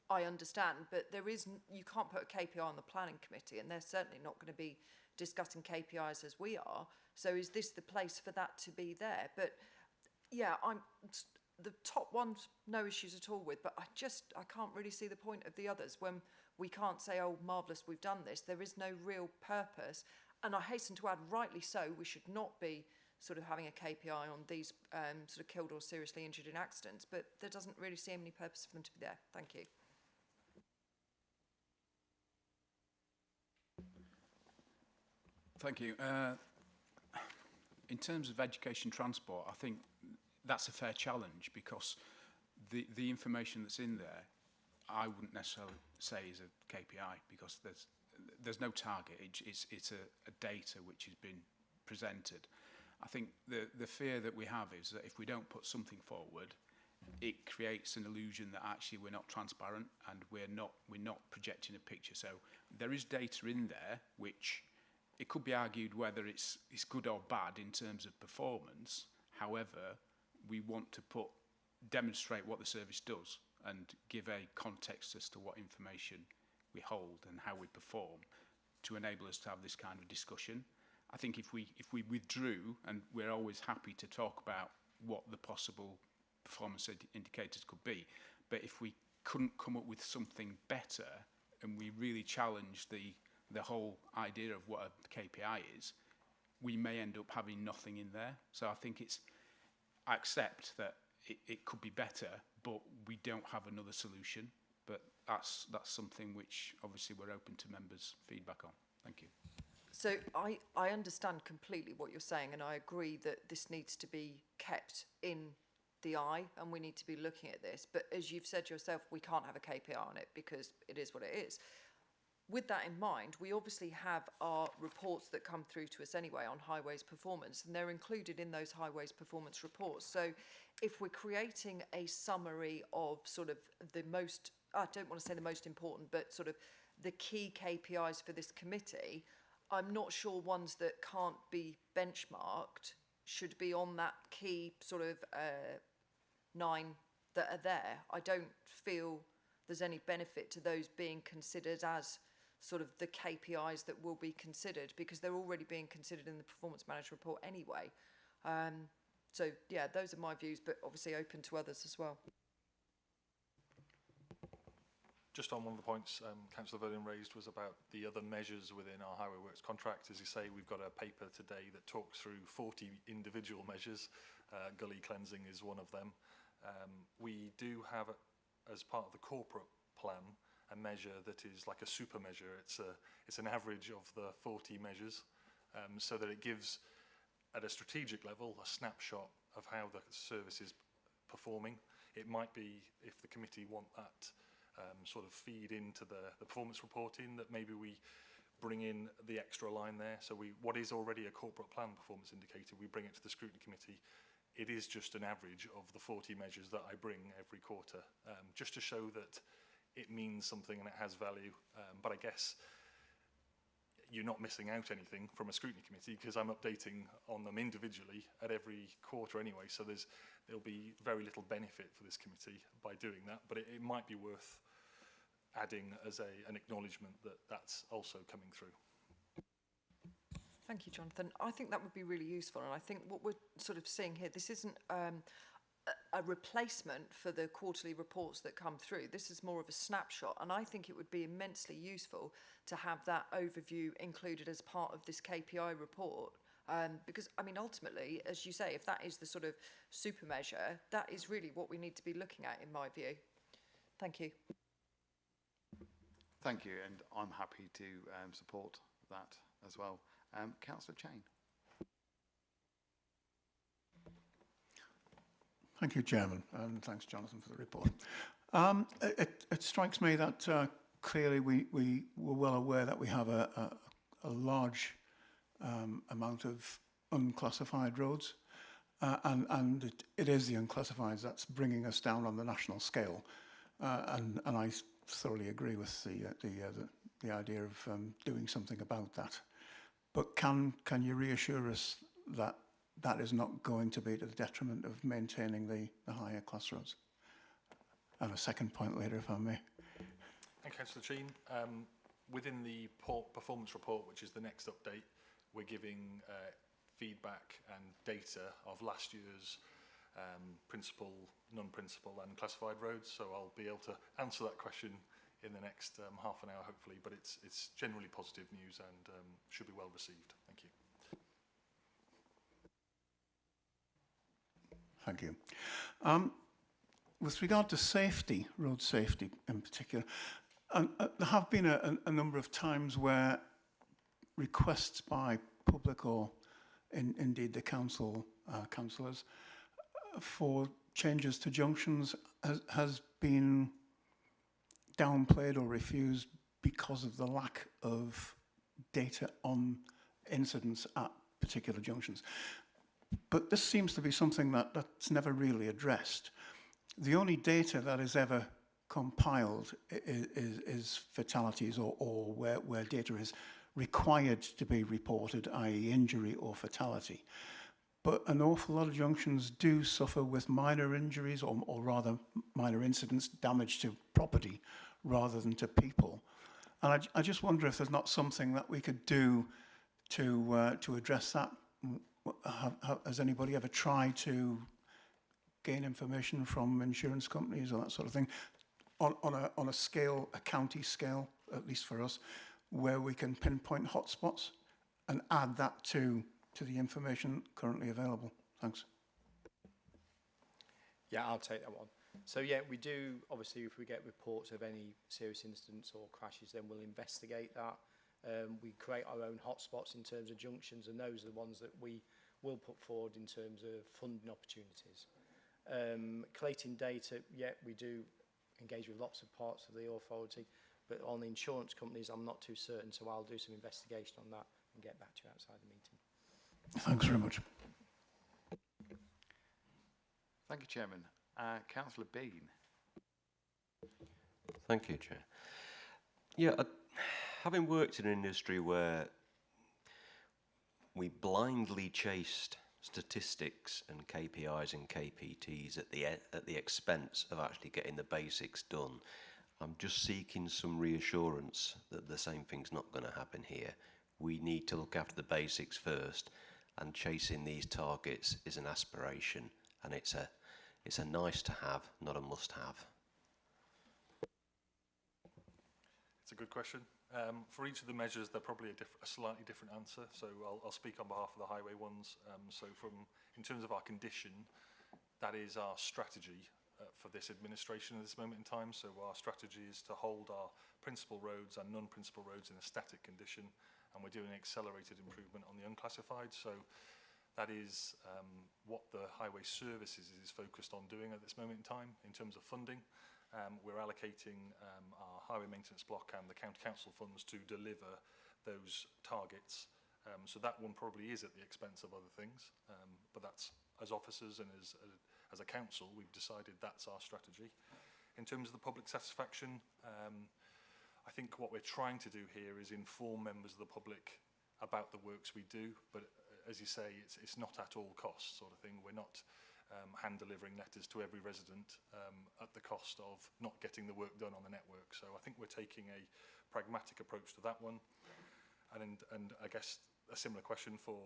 I understand. But you can't put a KPI on the planning committee, and they're certainly not going to be discussing KPIs as we are. So is this the place for that to be there? But yeah, the top ones, no issues at all with, but I can't really see the point of the others when we can't say, oh, marvellous, we've done this. There is no real purpose. And I hasten to add, rightly so, we should not be sort of having a KPI on these sort of killed or seriously injured in accidents, but there doesn't really seem any purpose for them to be there. Thank you. Thank you. In terms of education transport, I think that's a fair challenge, because the information that's in there, I wouldn't necessarily say is a KPI, because there's no target. It's a data which has been presented. I think the fear that we have is that if we don't put something forward, it creates an illusion that actually we're not transparent and we're not projecting a picture. So there is data in there which it could be argued whether it's good or bad in terms of performance. However, we want to demonstrate what the service does and give a context as to what information we hold and how we perform to enable us to have this kind of discussion. I think if we withdrew, and we're always happy to talk about what the possible performance indicators could be, but if we couldn't come up with something better and we really challenge the whole idea of what a KPI is, we may end up having nothing in there. So I think I accept that it could be better, but we don't have another solution. But that's something which obviously we're open to members' feedback on. Thank you. So I understand completely what you're saying, and I agree that this needs to be kept in the eye and we need to be looking at this. But as you've said yourself, we can't have a KPI on it because it is what it is. With that in mind, we obviously have our reports that come through to us anyway on highways performance, and they're included in those highways performance reports. So if we're creating a summary of sort of the most, I don't want to say the most important, but sort of the key KPIs for this committee, I'm not sure ones that can't be benchmarked should be on that key sort of 9 that are there. I don't feel there's any benefit to those being considered as sort of the KPIs that will be considered, because they're already being considered in the performance manager report anyway. So yeah, those are my views, but obviously open to others as well. Just on one of the points Councillor Vernon raised was about the other measures within our Highway Works contract. As you say, we've got a paper today that talks through 40 individual measures. Gully cleansing is one of them. We do have, as part of the corporate plan, a measure that is like a super measure. It's an average of the 40 measures, so that it gives, at a strategic level, a snapshot of how the service is performing. It might be, if the committee want that sort of feed into the performance reporting, that maybe we bring in the extra line there. So what is already a corporate plan performance indicator, we bring it to the scrutiny committee. It is just an average of the 40 measures that I bring every quarter, just to show that it means something and it has value. But I guess you're not missing out anything from a scrutiny committee, because I'm updating on them individually at every quarter anyway. So there'll be very little benefit for this committee by doing that, but it might be worth adding as an acknowledgement that that's also coming through. Thank you, Jonathan. I think that would be really useful, and I think what we're sort of seeing here, this isn't a replacement for the quarterly reports that come through. This is more of a snapshot, and I think it would be immensely useful to have that overview included as part of this KPI report. Because, I mean, ultimately, as you say, if that is the sort of super measure, that is really what we need to be looking at, in my view. Thank you. Thank you, and I'm happy to support that as well. Councillor Chain. Thank you, Chairman, and thanks, Jonathan, for the report. It strikes me that clearly we were well aware that we have a large amount of unclassified roads, and it is the unclassifieds that's bringing us down on the national scale, and I thoroughly agree with the idea of doing something about that. But can you reassure us that that is not going to be to the detriment of maintaining the higher class roads? And a second point later, if I may. Thank you, Councillor Cheen. Within the performance report, which is the next update, we're giving feedback and data of last year's principal, non-principal and classified roads. So I'll be able to answer that question in the next half an hour, hopefully. But it's generally positive news and should be well received. Thank you. Thank you. With regard to safety, road safety in particular, there have been a number of times where requests by public or indeed the councillors for changes to junctions has been downplayed or refused because of the lack of data on incidents at particular junctions. But this seems to be something that's never really addressed. The only data that is ever compiled is fatalities or where data is required to be reported, i.e. injury or fatality. But an awful lot of junctions do suffer with minor injuries or rather minor incidents, damage to property rather than to people. And I just wonder if there's not something that we could do to address that. Has anybody ever tried to gain information from insurance companies or that sort of thing on a scale, a county scale, at least for us, where we can pinpoint hotspots and add that to the information currently available? Thanks. Yeah, I'll take that one. So yeah, we do, obviously, if we get reports of any serious incidents or crashes, then we'll investigate that. We create our own hotspots in terms of junctions, and those are the ones that we will put forward in terms of funding opportunities. Collating data, yeah, we do engage with lots of parts of the authority, but on the insurance companies, I'm not too certain, so I'll do some investigation on that and get back to you outside the meeting. Thanks very much. Thank you, Chairman. Councillor Bean. Thank you, Chair. Yeah, having worked in an industry where we blindly chased statistics and KPIs and KPTs at the expense of actually getting the basics done, I'm just seeking some reassurance that the same thing's not going to happen here. We need to look after the basics first, and chasing these targets is an aspiration, and it's a nice to have, not a must have. It's a good question. For each of the measures, they're probably a slightly different answer. So I'll speak on behalf of the highway ones. So in terms of our condition, that is our strategy for this administration at this moment in time. So our strategy is to hold our principal roads and non-principal roads in a static condition, and we're doing accelerated improvement on the unclassified. So that is what the highway services is focused on doing at this moment in time in terms of funding. We're allocating our highway maintenance block and the county council funds to deliver those targets. So that one probably is at the expense of other things, but that's, as officers and as a council, we've decided that's our strategy. In terms of the public satisfaction, I think what we're trying to do here is inform members of the public about the works we do, but as you say, it's not at all costs sort of thing. We're not hand-delivering letters to every resident at the cost of not getting the work done on the network. So I think we're taking a pragmatic approach to that one. And I guess a similar question for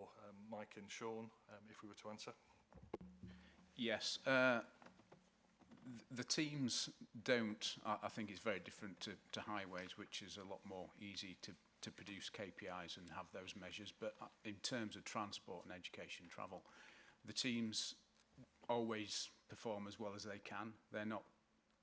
Mike and Sean, if we were to answer. Yes. The teams don't, I think it's very different to highways, which is a lot more easy to produce KPIs and have those measures. But in terms of transport and education travel, the teams always perform as well as they can. They're not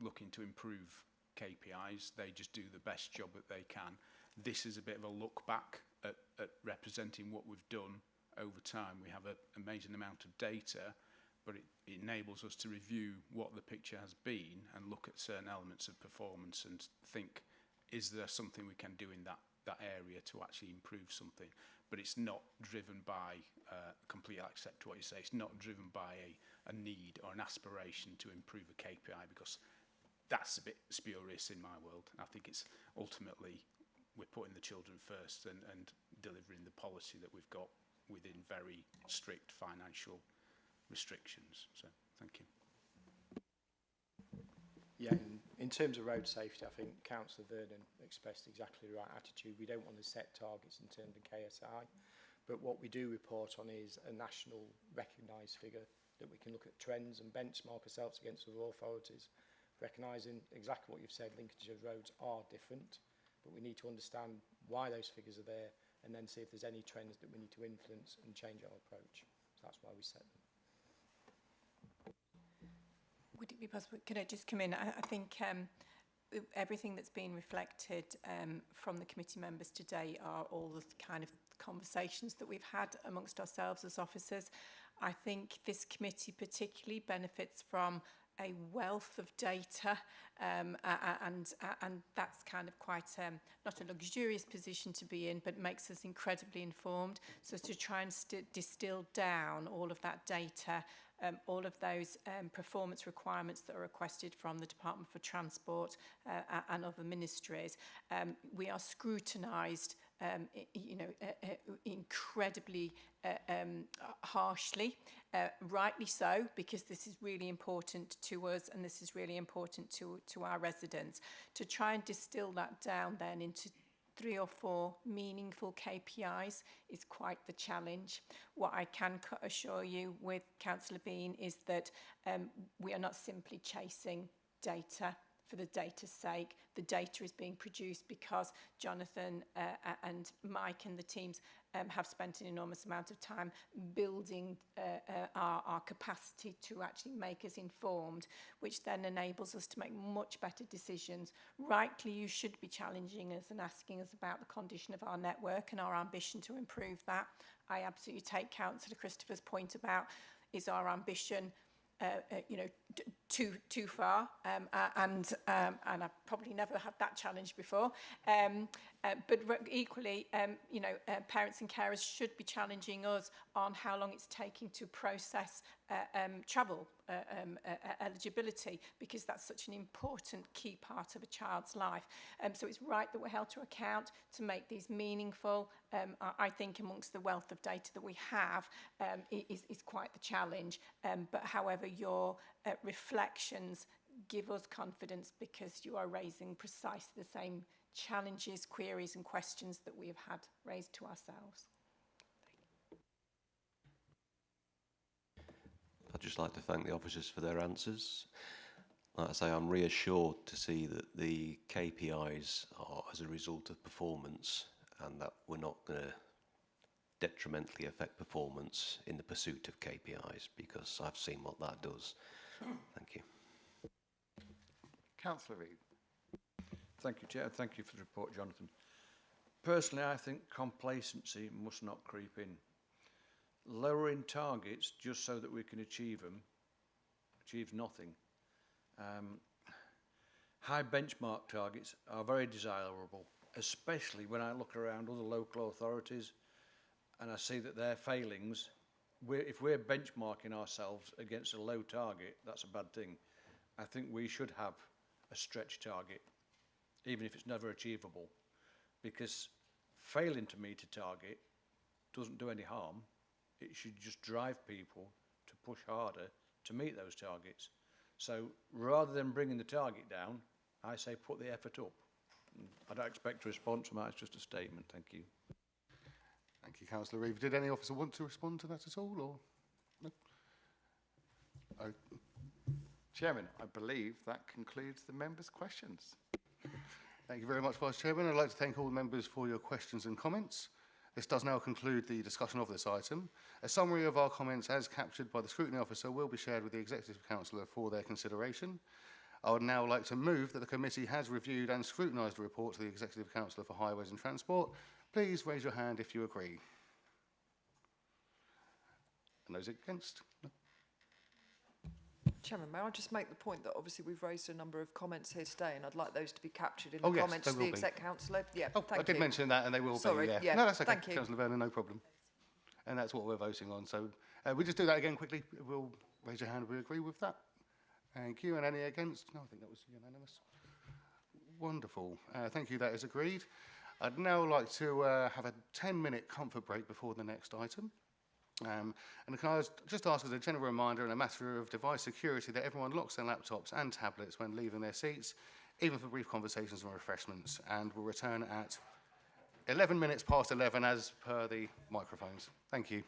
looking to improve KPIs. They just do the best job that they can. This is a bit of a look back at representing what we've done over time. We have an amazing amount of data, but it enables us to review what the picture has been and look at certain elements of performance and think, is there something we can do in that area to actually improve something? But it's not driven by, completely accept what you say, it's not driven by a need or an aspiration to improve a KPI, because that's a bit spurious in my world. I think it's ultimately, we're putting the children first and delivering the policy that we've got within very strict financial restrictions. So, thank you. Yeah, in terms of road safety, I think Councillor Vernon expressed exactly the right attitude. We don't want to set targets in terms of KSI, but what we do report on is a national recognised figure that we can look at trends and benchmark ourselves against other authorities, recognising exactly what you've said, Lincolnshire's roads are different, but we need to understand why those figures are there and then see if there's any trends that we need to influence and change our approach. So that's why we set them. Would it be possible, could I just come in? I think everything that's been reflected from the committee members today are all the kind of conversations that we've had amongst ourselves as officers. I think this committee particularly benefits from a wealth of data, and that's kind of quite not a luxurious position to be in, but makes us incredibly informed. So to try and distill down all of that data, all of those performance requirements that are requested from the Department for Transport and other ministries, we are scrutinised incredibly harshly, rightly so, because this is really important to us and this is really important to our residents. To try and distill that down then into 3 or 4 meaningful KPIs is quite the challenge. What I can assure you with Councillor Bean is that we are not simply chasing data for the data's sake. The data is being produced because Jonathan and Mike and the teams have spent an enormous amount of time building our capacity to actually make us informed, which then enables us to make much better decisions. Rightly, you should be challenging us and asking us about the condition of our network and our ambition to improve that. I absolutely take Councillor Christopher's point about, is our ambition too far, and I've probably never had that challenge before. But equally, parents and carers should be challenging us on how long it's taking to process travel eligibility, because that's such an important key part of a child's life. So it's right that we're held to account to make these meaningful. I think amongst the wealth of data that we have is quite the challenge. But however, your reflections give us confidence, because you are raising precisely the same challenges, queries and questions that we have had raised to ourselves. I'd just like to thank the officers for their answers. Like I say, I'm reassured to see that the KPIs are as a result of performance, and that we're not going to detrimentally affect performance in the pursuit of KPIs, because I've seen what that does. Thank you. Councillor Reid. Thank you, Chair. Thank you for the report, Jonathan. Personally, I think complacency must not creep in. Lowering targets just so that we can achieve them achieves nothing. High benchmark targets are very desirable, especially when I look around other local authorities and I see that their failings, if we're benchmarking ourselves against a low target, that's a bad thing. I think we should have a stretch target, even if it's never achievable, because failing to meet a target doesn't do any harm. It should just drive people to push harder to meet those targets. So rather than bringing the target down, I say put the effort up. I don't expect a response from that, it's just a statement. Thank you. Thank you, Councillor Reeve. Did any officer want to respond to that at all, or no? Oh, Chairman, I believe that concludes the members' questions. thank you very much, Vice Chairman. I'd like to thank all the members for your questions and comments. This does now conclude the discussion of this item. A summary of our comments as captured by the Scrutiny Officer will be shared with the Executive Councillor for their consideration. I would now like to move that the committee has reviewed and scrutinised the report to the Executive Councillor for Highways and Transport. Please raise your hand if you agree. And those against? No. Chairman, may I just make the point that obviously we've raised a number of comments here today, and I'd like those to be captured in Oh, the yes, comments they to the will be. Exec Councillor. Yeah, Oh, thank I did you. mention that, and they will Sorry, be. yeah, No, that's okay, thank you. Councillor Vernon, no problem. And that's what we're voting on. So we just do that again quickly. We'll raise your hand if we agree with that. Thank you. And any against? No, I think that was unanimous. Wonderful. Thank you. That is agreed. I'd now like to have a 10-minute comfort break before the next item. And can I just ask as a general reminder and a matter of device security that everyone locks their laptops and tablets when leaving their seats, even for brief conversations and refreshments. And we'll return at 11 minutes past 11 as per the microphones. Thank you.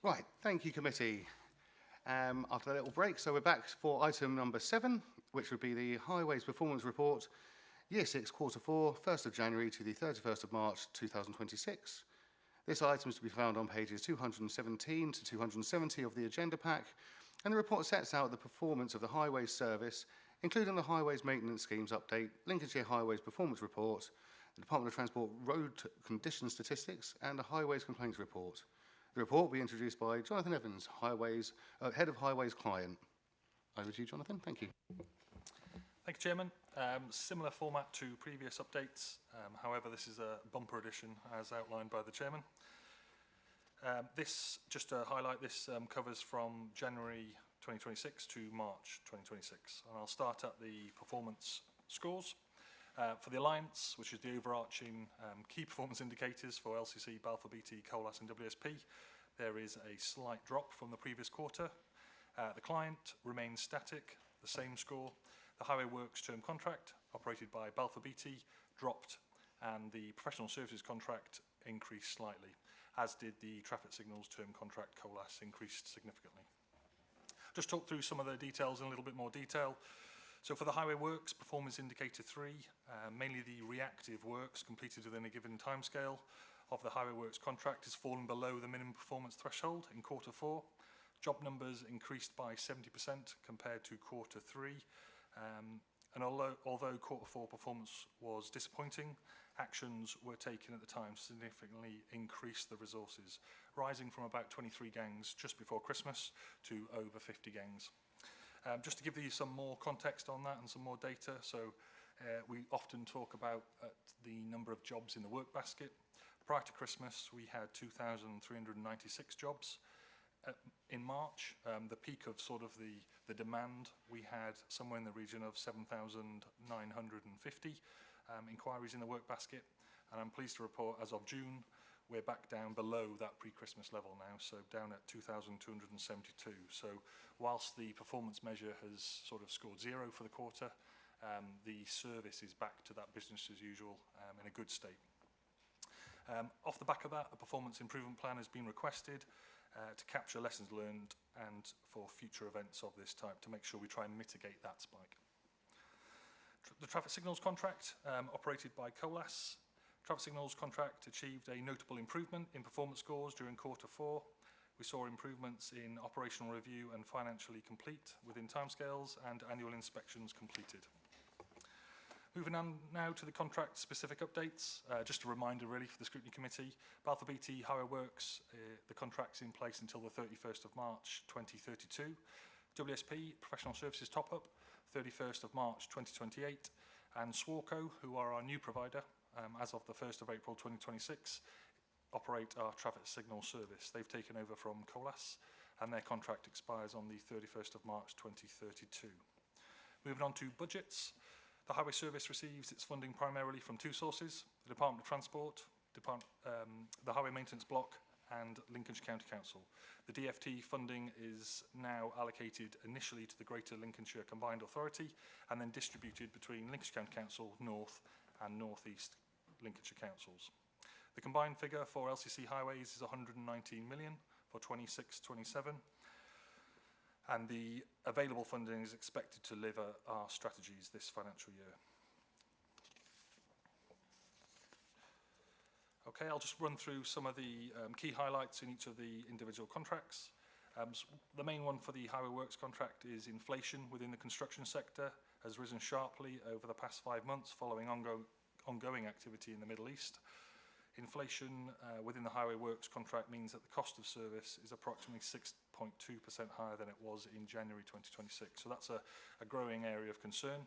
Right, thank you, committee. After a little break, so we're back for item number 7, which would be the Highways Performance Report, Year 6, Quarter 4, 1st of January to the 31st of March 2026. This item is to be found on pages 217 to 270 of the agenda pack, and the report sets out the performance of the Highways Service, including the Highways Maintenance Schemes Update, Lincolnshire Highways Performance Report, the Department of Transport Road Condition Statistics, and the Highways Complaints Report. The report will be introduced by Jonathan Evans, Head of Highways Client. Over to you, Jonathan. Thank you. Thank you, Chairman. Similar format to previous updates. However, this is a bumper edition as outlined by the Chairman. Just to highlight, this covers from January 2026 to March 2026. And I'll start at the performance scores. For the Alliance, which is the overarching key performance indicators for LCC, Balfour Beatty, Colas and WSP, there is a slight drop from the previous quarter. The Client remains static, the same score. The Highway Works term contract, operated by Balfour Beatty, dropped, and the Professional Services contract increased slightly, as did the Traffic Signals term contract, Colas, increased significantly. Just talk through some of the details in a little bit more detail. So for the Highway Works Performance Indicator 3, mainly the reactive works completed within a given timescale of the Highway Works contract has fallen below the minimum performance threshold in quarter 4. Job numbers increased by 70% compared to quarter 3. And although quarter 4 performance was disappointing, actions were taken at the time to significantly increase the resources, rising from about 23 gangs just before Christmas to over 50 gangs. Just to give you some more context on that and some more data, so we often talk about the number of jobs in the work basket. Prior to Christmas, we had 2,396 jobs. In March, the peak of sort of the demand, we had somewhere in the region of 7,950 inquiries in the work basket. And I'm pleased to report, as of June, we're back down below that pre-Christmas level now, so down at 2,272. So whilst the performance measure has sort of scored 0 for the quarter, the service is back to that business as usual in a good state. Off the back of that, a performance improvement plan has been requested to capture lessons learned and for future events of this type to make sure we try and mitigate that spike. The Traffic Signals contract, operated by Colas. Traffic Signals contract achieved a notable improvement in performance scores during quarter 4. We saw improvements in operational review and financially complete within timescales and annual inspections completed. Moving on now to the contract specific updates. Just a reminder really for the Scrutiny Committee, Balfour Beatty Highway Works, the contract's in place until the 31st of March 2032. WSP Professional Services top up, 31st of March 2028. And Swarco, who are our new provider, as of the 1st of April 2026, operate our traffic signal service. They've taken over from Colas and their contract expires on the 31st of March 2032. Moving on to budgets. The Highway Service receives its funding primarily from 2 sources, the Department of Transport, the Highway Maintenance Block and Lincolnshire County Council. The DFT funding is now allocated initially to the Greater Lincolnshire Combined Authority and then distributed between Lincolnshire County Council, North and North East Lincolnshire Councils. The combined figure for LCC Highways is 119 million for 26-27. And the available funding is expected to deliver our strategies this financial year. Okay, I'll just run through some of the key highlights in each of the individual contracts. So the main one for the Highway Works contract is inflation within the construction sector has risen sharply over the past 5 months following ongoing activity in the Middle East. Inflation within the Highway Works contract means that the cost of service is approximately 6.2% higher than it was in January 2026. So that's a growing area of concern.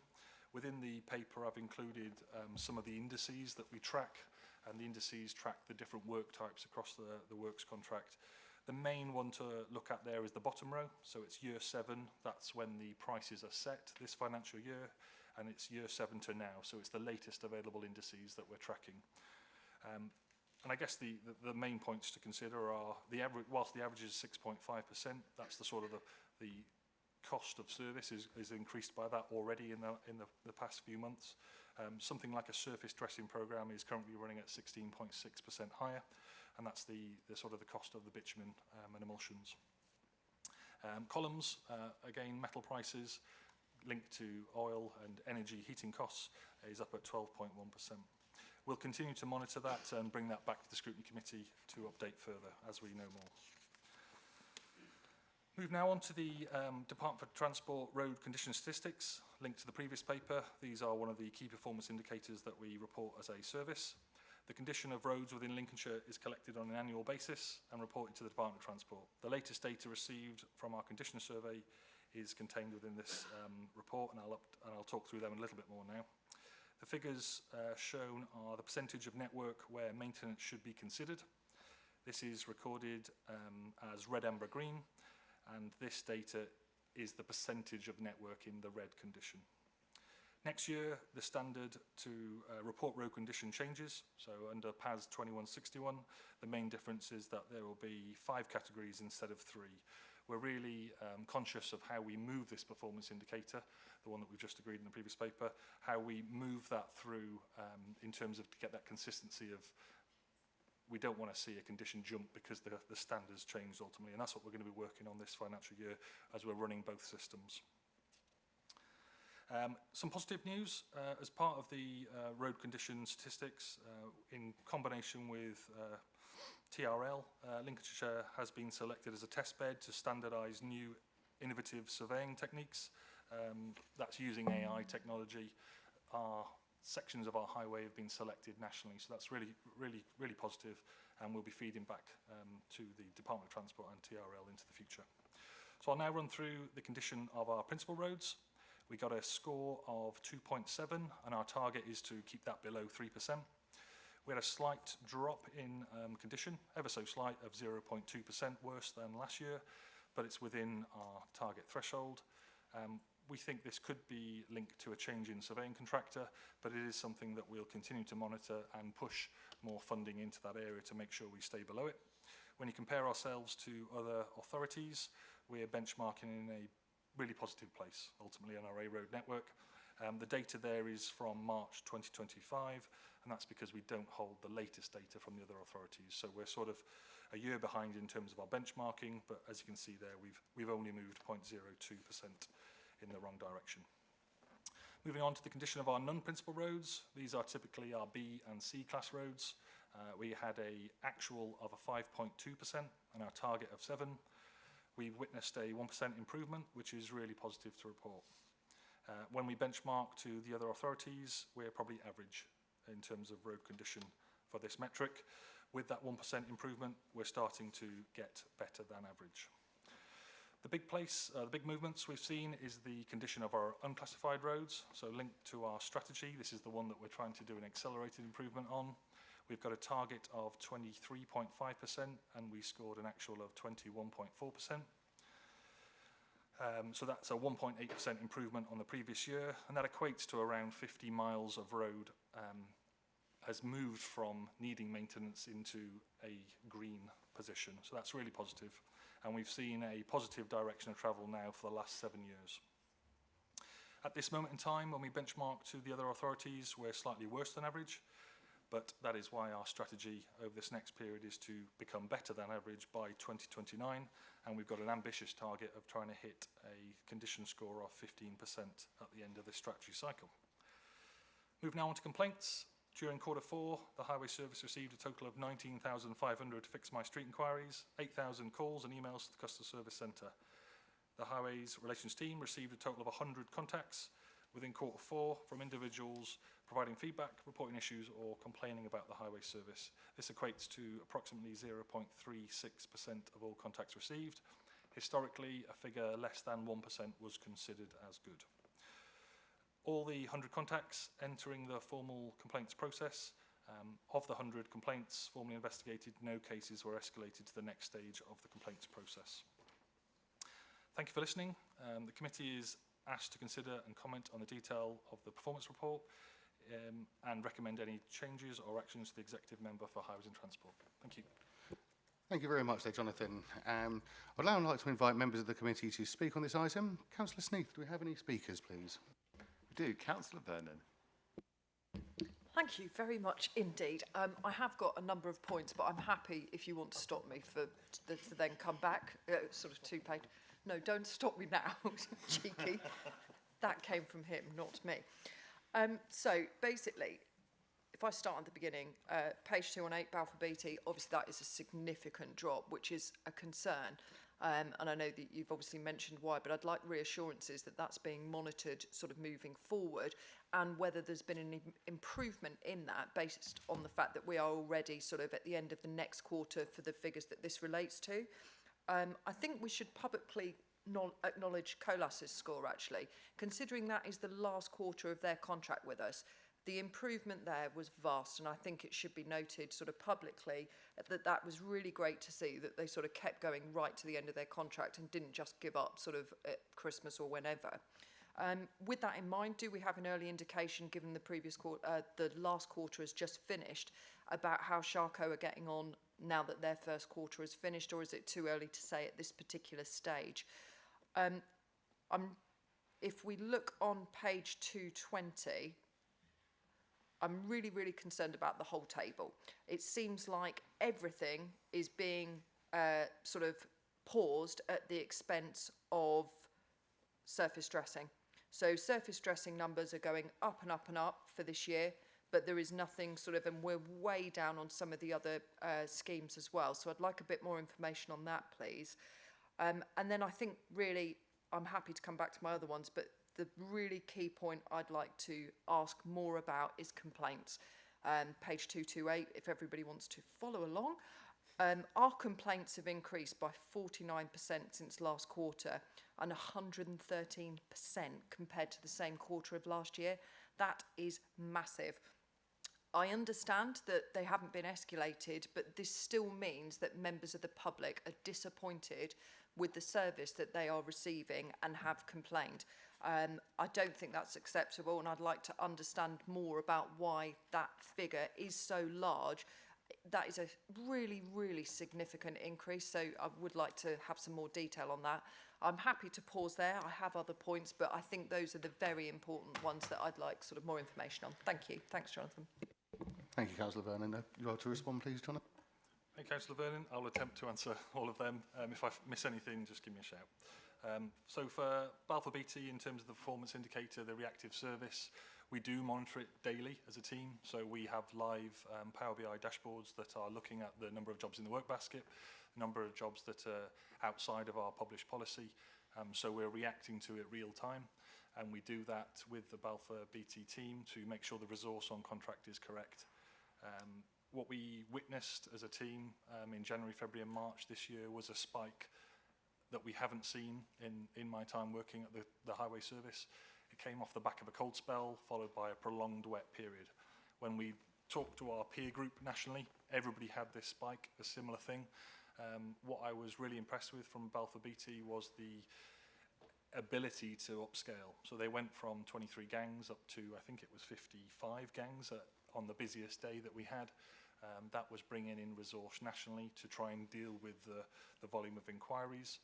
Within the paper, I've included some of the indices that we track, and the indices track the different work types across the works contract. The main one to look at there is the bottom row. So it's year 7. That's when the prices are set this financial year, and it's year 7 to now. So it's the latest available indices that we're tracking. And I guess the main points to consider are the average. Whilst the average is 6.5%, that's the sort of the cost of service is increased by that already in the past few months. Something like a surface dressing program is currently running at 16.6% higher. and that's the sort of the cost of the bitumen and emulsions. Columns, again, metal prices linked to oil and energy heating costs is up at 12.1%. We'll continue to monitor that and bring that back to the Scrutiny Committee to update further as we know more. Move now on to the Department for Transport Road Condition Statistics linked to the previous paper. These are one of the key performance indicators that we report as a service. The condition of roads within Lincolnshire is collected on an annual basis and reported to the Department of Transport. The latest data received from our condition survey is contained within this report, and I'll talk through them a little bit more now. The figures shown are the percentage of network where maintenance should be considered. This is recorded as red, amber, green, and this data is the percentage of network in the red condition. Next year, the standard to report road condition changes. So under PAS 2161, the main difference is that there will be 5 categories instead of 3. We're really conscious of how we move this performance indicator, the one that we've just agreed in the previous paper, how we move that through in terms of to get that consistency of, we don't want to see a condition jump because the standards changed ultimately, and that's what we're going to be working on this financial year as we're running both systems. Some positive news, as part of the road condition statistics, in combination with TRL, Lincolnshire has been selected as a test bed to standardise new innovative surveying techniques. That's using AI technology. Our sections of our highway have been selected nationally, so that's really positive, and we'll be feeding back to the Department of Transport and TRL into the future. So I'll now run through the condition of our principal roads. We got a score of 2.7, and our target is to keep that below 3%. We had a slight drop in condition, ever so slight, of 0.2% worse than last year, but it's within our target threshold. We think this could be linked to a change in surveying contractor, but it is something that we'll continue to monitor and push more funding into that area to make sure we stay below it. When you compare ourselves to other authorities, we're benchmarking in a really positive place, ultimately, on our A road network. The data there is from March 2025, and that's because we don't hold the latest data from the other authorities. So we're sort of a year behind in terms of our benchmarking, but as you can see there, we've only moved 0.02% in the wrong direction. Moving on to the condition of our non-principal roads, these are typically our B and C class roads. We had an actual of a 5.2% and our target of 7%. We've witnessed a 1% improvement, which is really positive to report. When we benchmark to the other authorities, we're probably average in terms of road condition for this metric. With that 1% improvement, we're starting to get better than average. The big movements we've seen is the condition of our unclassified roads. So linked to our strategy, this is the one that we're trying to do an accelerated improvement on. We've got a target of 23.5%, and we scored an actual of 21.4%. So that's a 1.8% improvement on the previous year, and that equates to around 50 miles of road has moved from needing maintenance into a green position. So that's really positive, and we've seen a positive direction of travel now for the last 7 years. At this moment in time, when we benchmark to the other authorities, we're slightly worse than average, but that is why our strategy over this next period is to become better than average by 2029, and we've got an ambitious target of trying to hit a condition score of 15% at the end of this strategy cycle. Move now on to complaints. During Q4, the Highway Service received a total of 19,500 Fix My Street inquiries, 8,000 calls and emails to the Customer Service Centre. The Highways Relations team received a total of 100 contacts within Q4 from individuals providing feedback, reporting issues or complaining about the Highway Service. This equates to approximately 0.36% of all contacts received. Historically, a figure less than 1% was considered as good. All the 100 contacts entering the formal complaints process, of the 100 complaints formally investigated, no cases were escalated to the next stage of the complaints process. Thank you for listening. The committee is asked to consider and comment on the detail of the performance report and recommend any changes or actions to the executive member for Highways and Transport. Thank you. Thank you very much there, Jonathan. I'd now like to invite members of the committee to speak on this item. Councillor Sneath, do we have any speakers, please? We do. Councillor Vernon. Thank you very much indeed. I have got a number of points, but I'm happy if you want to stop me to then come back, sort of two-page. No, don't stop me now, cheeky. That came from him, not me. So basically, if I start at the beginning, page 218, Balfour Beatty, obviously that is a significant drop, which is a concern. And I know that you've obviously mentioned why, but I'd like reassurances that that's being monitored sort of moving forward, and whether there's been an improvement in that based on the fact that we are already sort of at the end of the next quarter for the figures that this relates to. I think we should publicly acknowledge Colas's score, actually, considering that is the last quarter of their contract with us. The improvement there was vast, and I think it should be noted sort of publicly that that was really great to see, that they sort of kept going right to the end of their contract and didn't just give up sort of at Christmas or whenever. With that in mind, do we have an early indication, given the previous quarter, the last quarter has just finished, about how Charco are getting on now that their first quarter is finished, or is it too early to say at this particular stage? If we look on page 220, I'm really, really concerned about the whole table. It seems like everything is being sort of paused at the expense of surface dressing. So surface dressing numbers are going up and up and up for this year, but there is nothing sort of, and we're way down on some of the other schemes as well. So I'd like a bit more information on that, please. And then I think really, I'm happy to come back to my other ones, but the really key point I'd like to ask more about is complaints. Page 228, if everybody wants to follow along. Our complaints have increased by 49% since last quarter and 113% compared to the same quarter of last year. That is massive. I understand that they haven't been escalated, but this still means that members of the public are disappointed with the service that they are receiving and have complained. I don't think that's acceptable, and I'd like to understand more about why that figure is so large. That is a really, really significant increase, so I would like to have some more detail on that. I'm happy to pause there. I have other points, but I think those are the very important ones that I'd like sort of more information on. Thank you. Thanks, Jonathan. Thank you, Councillor Vernon. You are to respond, please, Jonathan. Hey, Councillor Vernon. I'll attempt to answer all of them. If I miss anything, just give me a shout. So for Balfour Beatty, in terms of the performance indicator, the reactive service, we do monitor it daily as a team. So we have live Power BI dashboards that are looking at the number of jobs in the work basket, the number of jobs that are outside of our published policy. So we're reacting to it real time. And we do that with the Balfour BT team to make sure the resource on contract is correct. What we witnessed as a team in January, February and March this year was a spike that we haven't seen in my time working at the highway service. It came off the back of a cold spell, followed by a prolonged wet period. When we talked to our peer group nationally, everybody had this spike, a similar thing. What I was really impressed with from Balfour BT was the ability to upscale. So they went from 23 gangs up to, I think it was 55 gangs on the busiest day that we had. That was bringing in resource nationally to try and deal with the volume of inquiries.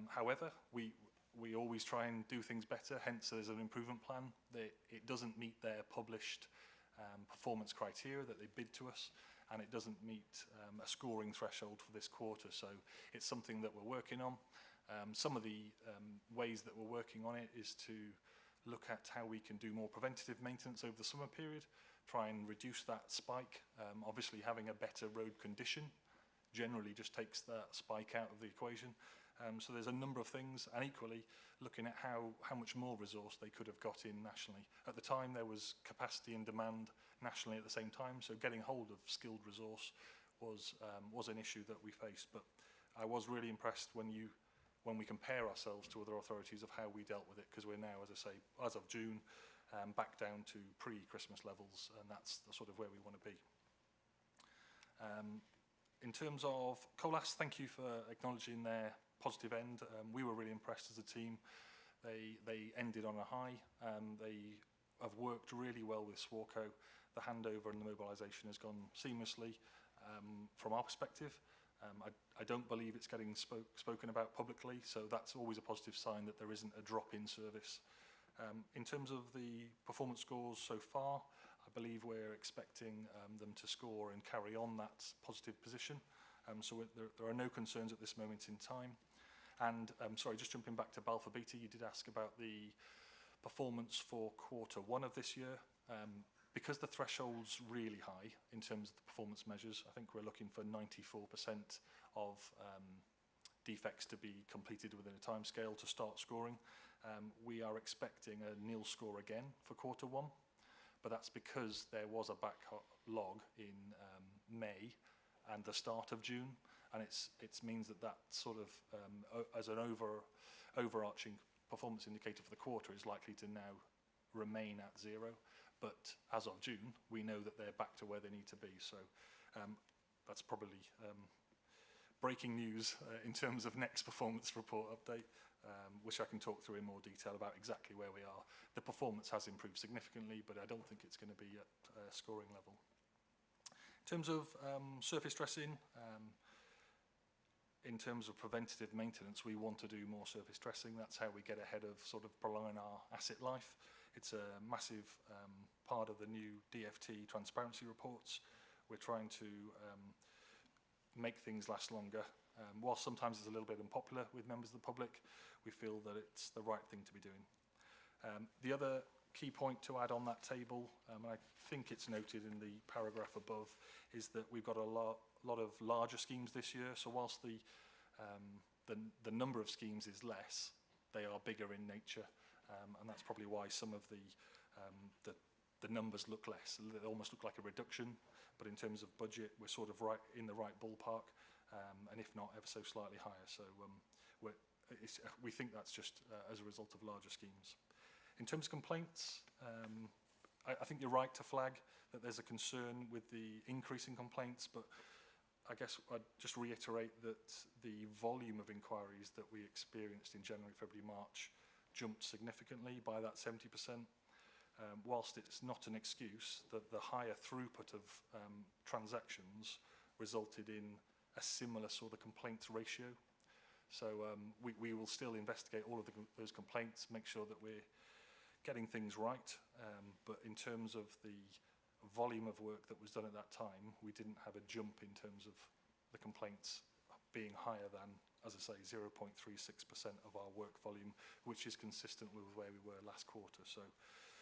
However, we always try and do things better, hence there's an improvement plan. It doesn't meet their published performance criteria that they bid to us, and it doesn't meet a scoring threshold for this quarter. So it's something that we're working on. Some of the ways that we're working on it is to look at how we can do more preventative maintenance over the summer period, try and reduce that spike. Obviously having a better road condition generally just takes that spike out of the equation. So there's a number of things, and equally looking at how much more resource they could have got in nationally. At the time there was capacity and demand nationally at the same time, so getting hold of skilled resource was an issue that we faced. But I was really impressed when we compare ourselves to other authorities of how we dealt with it, because we're now, as I say, as of June, back down to pre-Christmas levels, and that's sort of where we want to be. In terms of Colas, thank you for acknowledging their positive end. We were really impressed as a team. They ended on a high. They have worked really well with Swarco. The handover and the mobilisation has gone seamlessly from our perspective. I don't believe it's getting spoken about publicly, so that's always a positive sign that there isn't a drop in service. In terms of the performance scores so far, I believe we're expecting them to score and carry on that positive position. So there are no concerns at this moment in time. And sorry, just jumping back to Balfour Beatty, you did ask about the performance for Q1 of this year. Because the threshold's really high in terms of the performance measures, I think we're looking for 94% of defects to be completed within a timescale to start scoring. We are expecting a nil score again for Q1, but that's because there was a backlog in May and the start of June, and it means that sort of as an overarching performance indicator for the quarter is likely to now remain at 0. But as of June, we know that they're back to where they need to be. So that's probably breaking news in terms of next performance report update, which I can talk through in more detail about exactly where we are. The performance has improved significantly, but I don't think it's going to be at scoring level. In terms of surface dressing, in terms of preventative maintenance, we want to do more surface dressing. That's how we get ahead of sort of prolonging our asset life. It's a massive part of the new DFT transparency reports. We're trying to make things last longer. While sometimes it's a little bit unpopular with members of the public, we feel that it's the right thing to be doing. The other key point to add on that table, and I think it's noted in the paragraph above, is that we've got a lot of larger schemes this year. So whilst the number of schemes is less, they are bigger in nature. And that's probably why some of the numbers look less. They almost look like a reduction, but in terms of budget, we're sort of right in the right ballpark, and if not, ever so slightly higher. So we think that's just as a result of larger schemes. In terms of complaints, I think you're right to flag that there's a concern with the increase in complaints, but I guess I'd just reiterate that the volume of inquiries that we experienced in January, February, March jumped significantly by that 70%. Whilst it's not an excuse, that the higher throughput of transactions resulted in a similar sort of complaints ratio. So we will still investigate all of those complaints, make sure that we're getting things right. But in terms of the volume of work that was done at that time, we didn't have a jump in terms of the complaints being higher than, as I say, 0.36% of our work volume, which is consistent with where we were last quarter. So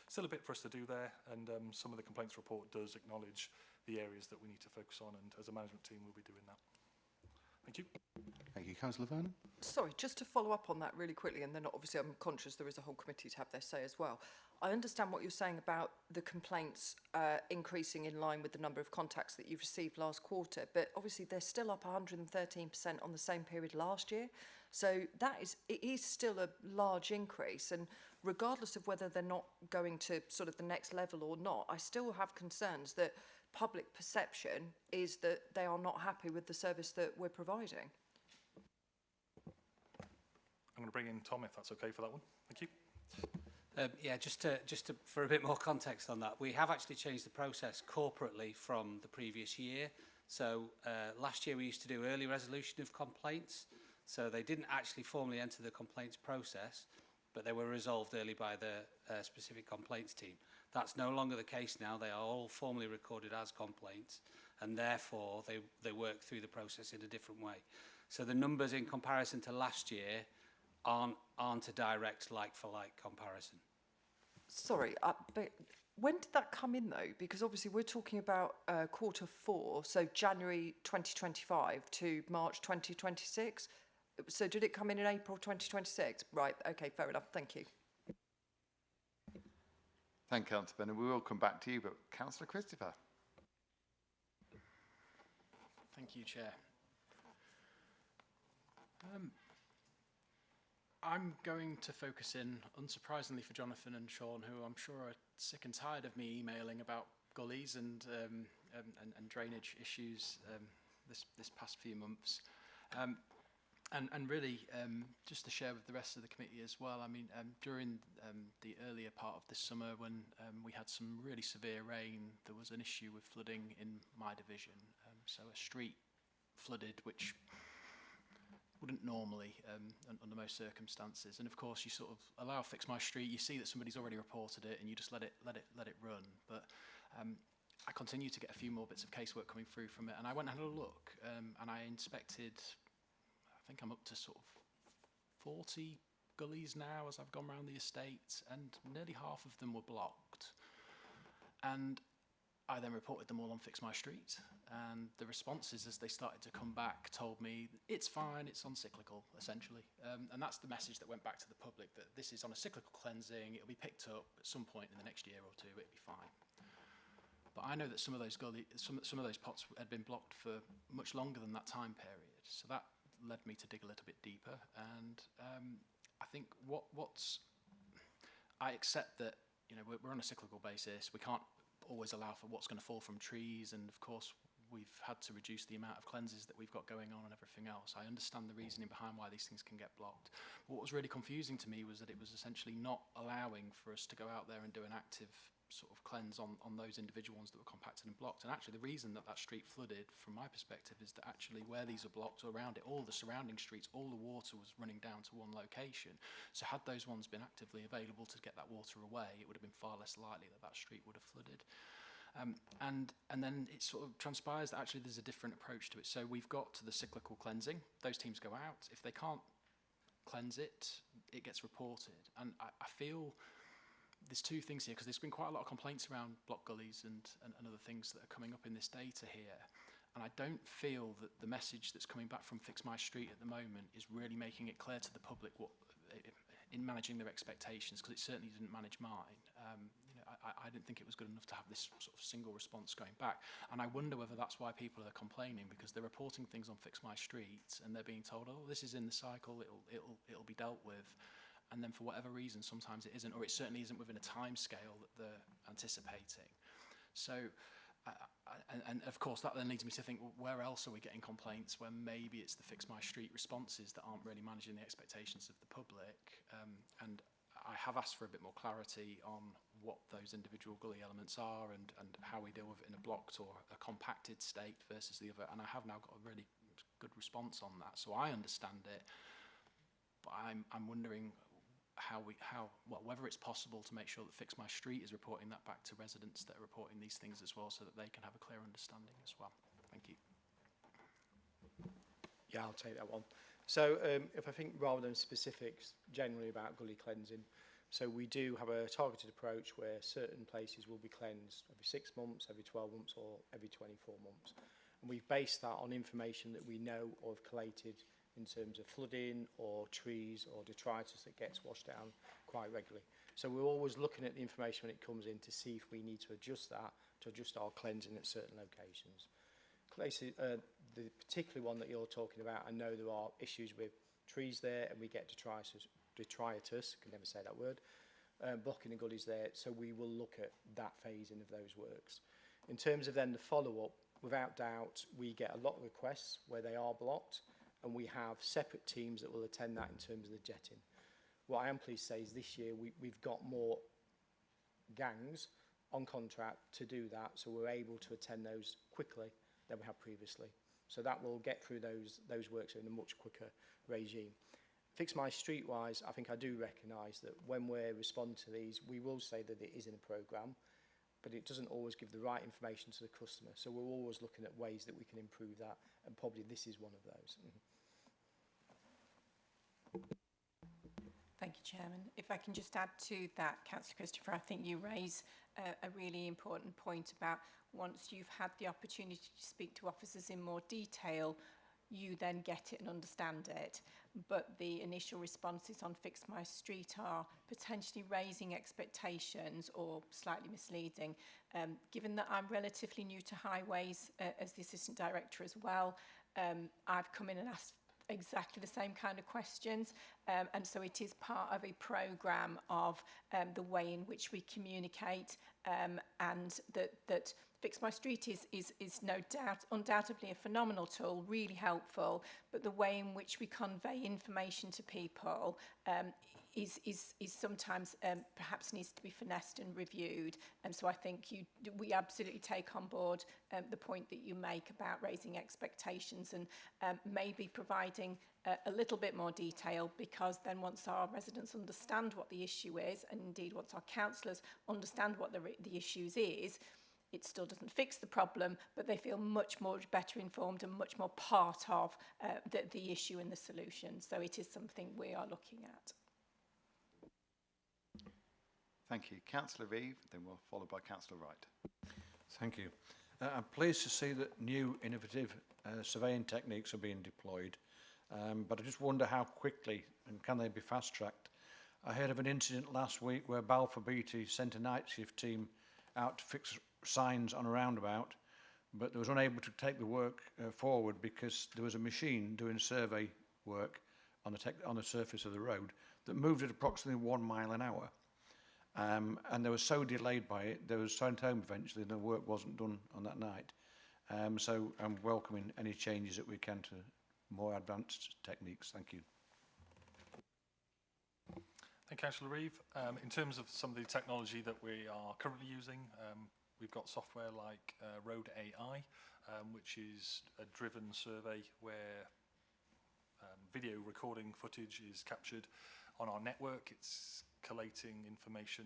still a bit for us to do there, and some of the complaints report does acknowledge the areas that we need to focus on, and as a management team we'll be doing that. Thank you. Thank you. Councillor Vernon? Sorry, just to follow up on that really quickly, and then obviously I'm conscious there is a whole committee to have their say as well. I understand what you're saying about the complaints increasing in line with the number of contacts that you've received last quarter, but obviously they're still up 113% on the same period last year. So it is still a large increase, and regardless of whether they're not going to sort of the next level or not, I still have concerns that public perception is that they are not happy with the service that we're providing. I'm going to bring in Tom, if that's okay for that one. Thank you. Yeah, just to for a bit more context on that, we have actually changed the process corporately from the previous year. So last year we used to do early resolution of complaints. So they didn't actually formally enter the complaints process, but they were resolved early by the specific complaints team. That's no longer the case now. They are all formally recorded as complaints, and therefore they work through the process in a different way. So the numbers in comparison to last year aren't a direct like-for-like comparison. Sorry, but when did that come in though? Because obviously we're talking about Q4, so January 2025 to March 2026. So did it come in April 2026? Right, okay, fair enough, thank you. Thank you, Councillor Bennett. We will come back to you, but Councillor Christopher. Thank you, Chair. I'm going to focus in, unsurprisingly for Jonathan and Sean, who I'm sure are sick and tired of me emailing about gullies and drainage issues this past few months. And really, just to share with the rest of the committee as well, I mean, during the earlier part of this summer when we had some really severe rain, there was an issue with flooding in my division. So a street flooded, which wouldn't normally under most circumstances. And of course, you sort of allow Fix My Street, you see that somebody's already reported it, and you just let it run. But I continue to get a few more bits of casework coming through from it, and I went and had a look, and I inspected, I think I'm up to sort of 40 gullies now as I've gone around the estate, and nearly half of them were blocked. And I then reported them all on Fix My Street, and the responses as they started to come back told me it's fine, it's on cyclical, essentially. And that's the message that went back to the public, that this is on a cyclical cleansing, it'll be picked up at some point in the next year or two, it'll be fine. But I know that some of those some of those pots had been blocked for much longer than that time period. So that led me to dig a little bit deeper. And I think I accept that, you know, we're on a cyclical basis. We can't always allow for what's going to fall from trees, and of course we've had to reduce the amount of cleanses that we've got going on and everything else. I understand the reasoning behind why these things can get blocked. But what was really confusing to me was that it was essentially not allowing for us to go out there and do an active sort of cleanse on those individual ones that were compacted and blocked. And actually the reason that street flooded, from my perspective, is that actually where these are blocked around it, all the surrounding streets, all the water was running down to one location. So had those ones been actively available to get that water away, it would have been far less likely that street would have flooded. And then it sort of transpires that actually there's a different approach to it. So we've got to the cyclical cleansing. Those teams go out. If they can't cleanse it, it gets reported. And I feel there's two things here, because there's been quite a lot of complaints around block gullies and other things that are coming up in this data here. And I don't feel that the message that's coming back from Fix My Street at the moment is really making it clear to the public what, in managing their expectations, because it certainly didn't manage mine. You know, I didn't think it was good enough to have this sort of single response going back. And I wonder whether that's why people are complaining, because they're reporting things on Fix My Street and they're being told, oh, this is in the cycle, it'll be dealt with. And then for whatever reason, sometimes it isn't, or it certainly isn't within a time scale that they're anticipating. So, and of course, that then leads me to think, well, where else are we getting complaints where maybe it's the Fix My Street responses that aren't really managing the expectations of the public? And I have asked for a bit more clarity on what those individual gully elements are and how we deal with it in a blocked or a compacted state versus the other. And I have now got a really good response on that. So I understand it, but I'm wondering whether it's possible to make sure that Fix My Street is reporting that back to residents that are reporting these things as well, so that they can have a clear understanding as well. Thank you. Yeah, I'll take that one. So if I think rather than specifics generally about gully cleansing, so we do have a targeted approach where certain places will be cleansed every 6 months, every 12 months or every 24 months. And we've based that on information that we know or have collated in terms of flooding or trees or detritus that gets washed down quite regularly. So we're always looking at the information when it comes in to see if we need to adjust that, to adjust our cleansing at certain locations. The particular one that you're talking about, I know there are issues with trees there and we get detritus, I can never say that word, blocking the gullies there, so we will look at that phasing of those works. In terms of then the follow-up, without doubt, we get a lot of requests where they are blocked, and we have separate teams that will attend that in terms of the jetting. What I am pleased to say is this year we've got more gangs on contract to do that, so we're able to attend those quickly than we have previously. So that will get through those works in a much quicker regime. Fix My Street wise, I think I do recognise that when we're responding to these, we will say that it is in a programme, but it doesn't always give the right information to the customer. So we're always looking at ways that we can improve that, and probably this is one of those. Thank you, Chairman. If I can just add to that, Councillor Christopher, I think you raise a really important point about once you've had the opportunity to speak to officers in more detail, you then get it and understand it. But the initial responses on Fix My Street are potentially raising expectations or slightly misleading. Given that I'm relatively new to highways as the Assistant Director as well, I've come in and asked exactly the same kind of questions, and so it is part of a programme of the way in which we communicate, and that Fix My Street is no doubt undoubtedly a phenomenal tool, really helpful, but the way in which we convey information to people is sometimes perhaps needs to be finessed and reviewed. And so I think we absolutely take on board the point that you make about raising expectations and maybe providing a little bit more detail, because then once our residents understand what the issue is, and indeed once our councillors understand what the issues is, It still doesn't fix the problem, but they feel much better informed and much more part of the issue and the solution. So it is something we are looking at. Thank you. Councillor Reeve, then we'll follow by Councillor Wright. Thank you. I'm pleased to see that new innovative surveying techniques are being deployed, but I just wonder how quickly and can they be fast-tracked. I heard of an incident last week where Balfour Beatty sent a night shift team out to fix signs on a roundabout, but they was unable to take the work forward because there was a machine doing survey work on the surface of the road that moved at approximately 1 mile an hour. And they were so delayed by it, they were sent home eventually, and the work wasn't done on that night. So I'm welcoming any changes that we can to more advanced techniques. Thank you. Thank you, Councillor Reeve. In terms of some of the technology that we are currently using, we've got software like Road AI, which is a driven survey where video recording footage is captured on our network. It's collating information,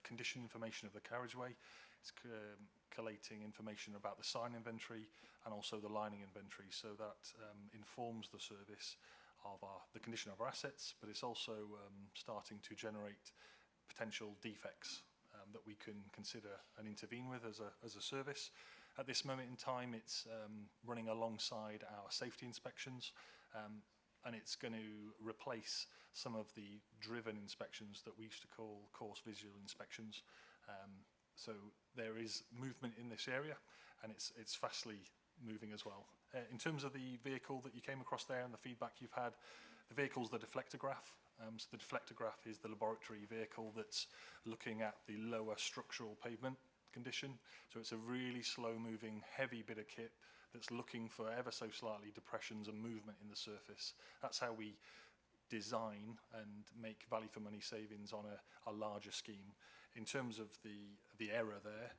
condition information of the carriageway. It's collating information about the sign inventory and also the lining inventory, so that informs the service of the condition of our assets, but it's also starting to generate potential defects that we can consider and intervene with as a service. At this moment in time, it's running alongside our safety inspections, and it's going to replace some of the driven inspections that we used to call coarse visual inspections. So there is movement in this area, and it's fastly moving as well. In terms of the vehicle that you came across there and the feedback you've had, the vehicle's the deflectograph. So the deflectograph is the laboratory vehicle that's looking at the lower structural pavement condition. So it's a really slow-moving, heavy bit of kit that's looking for ever so slightly depressions and movement in the surface. That's how we design and make value for money savings on a larger scheme. In terms of the error there,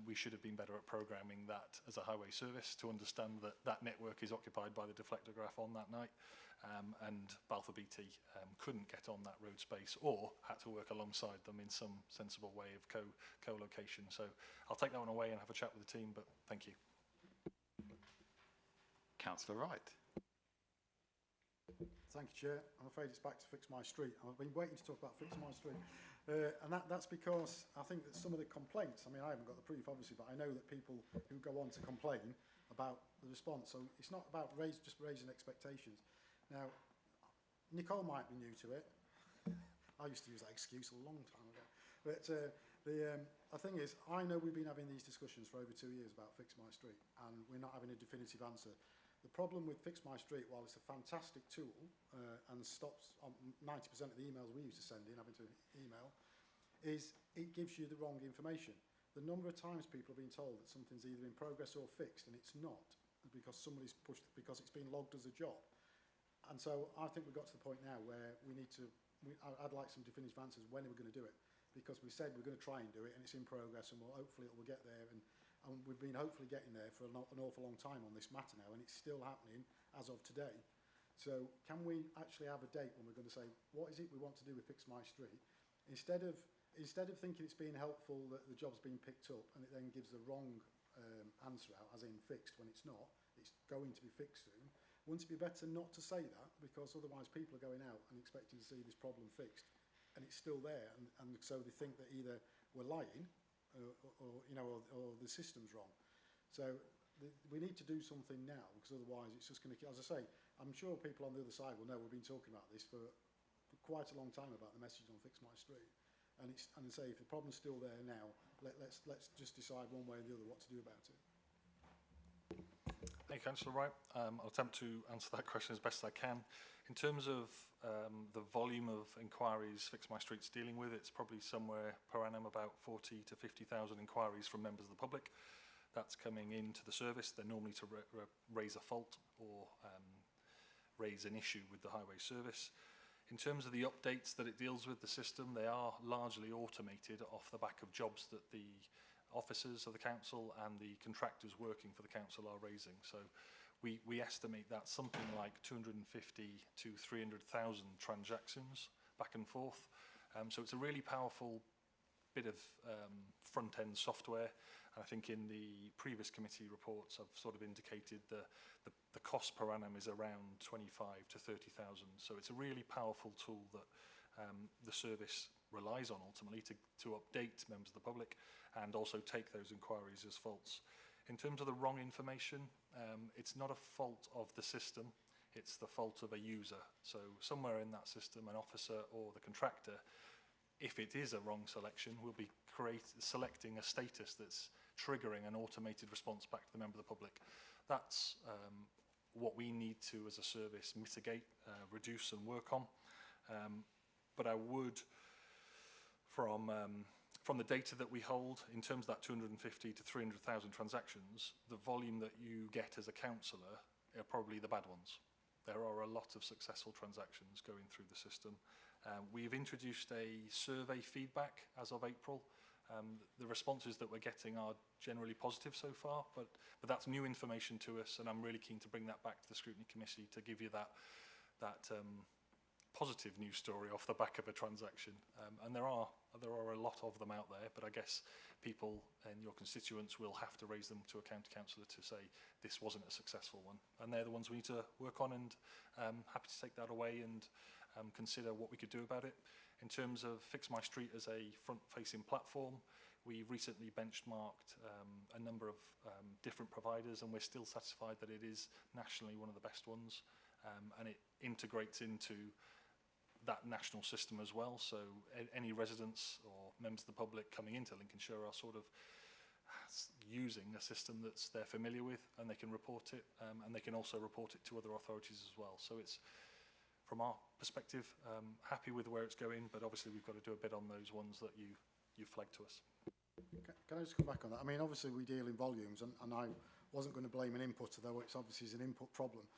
we should have been better at programming that as a highway service to understand that that network is occupied by the deflectograph on that night, and Balfour Beatty couldn't get on that road space or had to work alongside them in some sensible way of co-location. So I'll take that one away and have a chat with the team, but thank you. Councillor Wright. Thank you, Chair. I'm afraid it's back to Fix My Street. I've been waiting to talk about Fix My Street. And that's because I think that some of the complaints, I mean, I haven't got the proof, obviously, but I know that people who go on to complain about the response. So it's not about just raising expectations. Now, Nicole might be new to it. I used to use that excuse a long time ago. But the thing is, I know we've been having these discussions for over 2 years about Fix My Street, and we're not having a definitive answer. The problem with Fix My Street, while it's a fantastic tool and stops 90% of the emails we used to send in, having to email, is it gives you the wrong information. The number of times people have been told that something's either in progress or fixed, and it's not, because somebody's pushed, because it's been logged as a job. And so I think we've got to the point now where we need to, I'd like some definitive answers when we're going to do it, because we said we're going to try and do it, and it's in progress, and hopefully it will get there. And we've been hopefully getting there for an awful long time on this matter now, and it's still happening as of today. So can we actually have a date when we're going to say, what is it we want to do with Fix My Street? Instead of thinking it's being helpful that the job's been picked up and it then gives the wrong answer out, as in fixed, when it's not, it's going to be fixed soon. Wouldn't it be better not to say that, because otherwise people are going out and expecting to see this problem fixed, and it's still there, and so they think that either we're lying or the system's wrong. So we need to do something now, because otherwise it's just going to, as I say, I'm sure people on the other side will know we've been talking about this for quite a long time about the message on Fix My Street. And say, if the problem's still there now, let's just decide one way or the other what to do about it. Thank you, Councillor Wright. I'll attempt to answer that question as best I can. In terms of the volume of inquiries Fix My Street's dealing with, it's probably somewhere per annum about 40 to 50,000 inquiries from members of the public. That's coming into the service. They're normally to raise a fault or raise an issue with the highway service. In terms of the updates that it deals with the system, they are largely automated off the back of jobs that the officers of the council and the contractors working for the council are raising. So we estimate that something like 250 to 300,000 transactions back and forth. So it's a really powerful bit of front-end software. And I think in the previous committee reports, I've sort of indicated the cost per annum is around 25 to 30,000. So it's a really powerful tool that the service relies on ultimately to update members of the public and also take those inquiries as faults. In terms of the wrong information, it's not a fault of the system, it's the fault of a user. So somewhere in that system, an officer or the contractor, if it is a wrong selection, will be selecting a status that's triggering an automated response back to the member of the public. That's what we need to, as a service, mitigate, reduce and work on. But I would, from the data that we hold, in terms of that 250 to 300,000 transactions, the volume that you get as a councillor are probably the bad ones. There are a lot of successful transactions going through the system. We've introduced a survey feedback as of April. The responses that we're getting are generally positive so far, but that's new information to us, and I'm really keen to bring that back to the Scrutiny Committee to give you that positive news story off the back of a transaction. And there are a lot of them out there, but I guess people and your constituents will have to raise them to a county councillor to say this wasn't a successful one. And they're the ones we need to work on, and happy to take that away and consider what we could do about it. In terms of Fix My Street as a front-facing platform, we recently benchmarked a number of different providers, and we're still satisfied that it is nationally one of the best ones, and it integrates into that national system as well. So any residents or members of the public coming into Lincolnshire are sort of using a system that's they're familiar with, and they can report it, and they can also report it to other authorities as well. So it's, from our perspective, happy with where it's going, but obviously we've got to do a bit on those ones that you flagged to us. Can I just come back on that? I mean, obviously we deal in volumes, and I wasn't going to blame an inputter, though it's obviously is an input problem.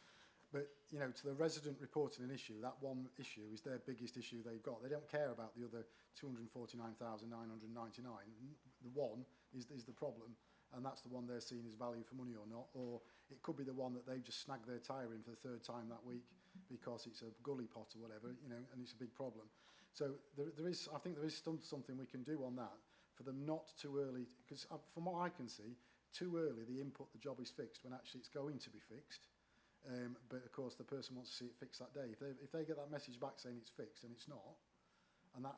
But, you know, to the resident reporting an issue, that one issue is their biggest issue they've got. They don't care about the other 249,999. The one is the problem, and that's the one they're seeing as value for money or not. Or it could be the one that they've just snagged their tyre in for the third time that week because it's a gully pot or whatever, you know, and it's a big problem. So I think there is something we can do on that for them not too early, because from what I can see, too early they input the job is fixed when actually it's going to be fixed. But of course the person wants to see it fixed that day. If they get that message back saying it's fixed and it's not, and that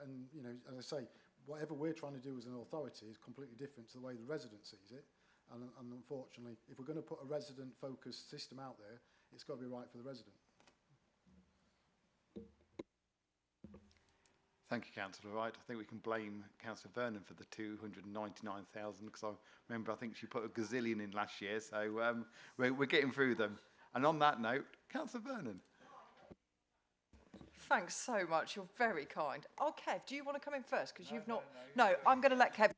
and you know, as I say, whatever we're trying to do as an authority is completely different to the way the resident sees it. And unfortunately, if we're going to put a resident-focused system out there, it's got to be right for the resident. Thank you, Councillor Wright. I think we can blame Councillor Vernon for the 299,000, because I remember I think she put a gazillion in last year, so we're getting through them. And on that note, Councillor Vernon. Thanks so much. You're very kind. Oh, Kev, do you want to come in first? Because you've not... No, I'm going to let Kev...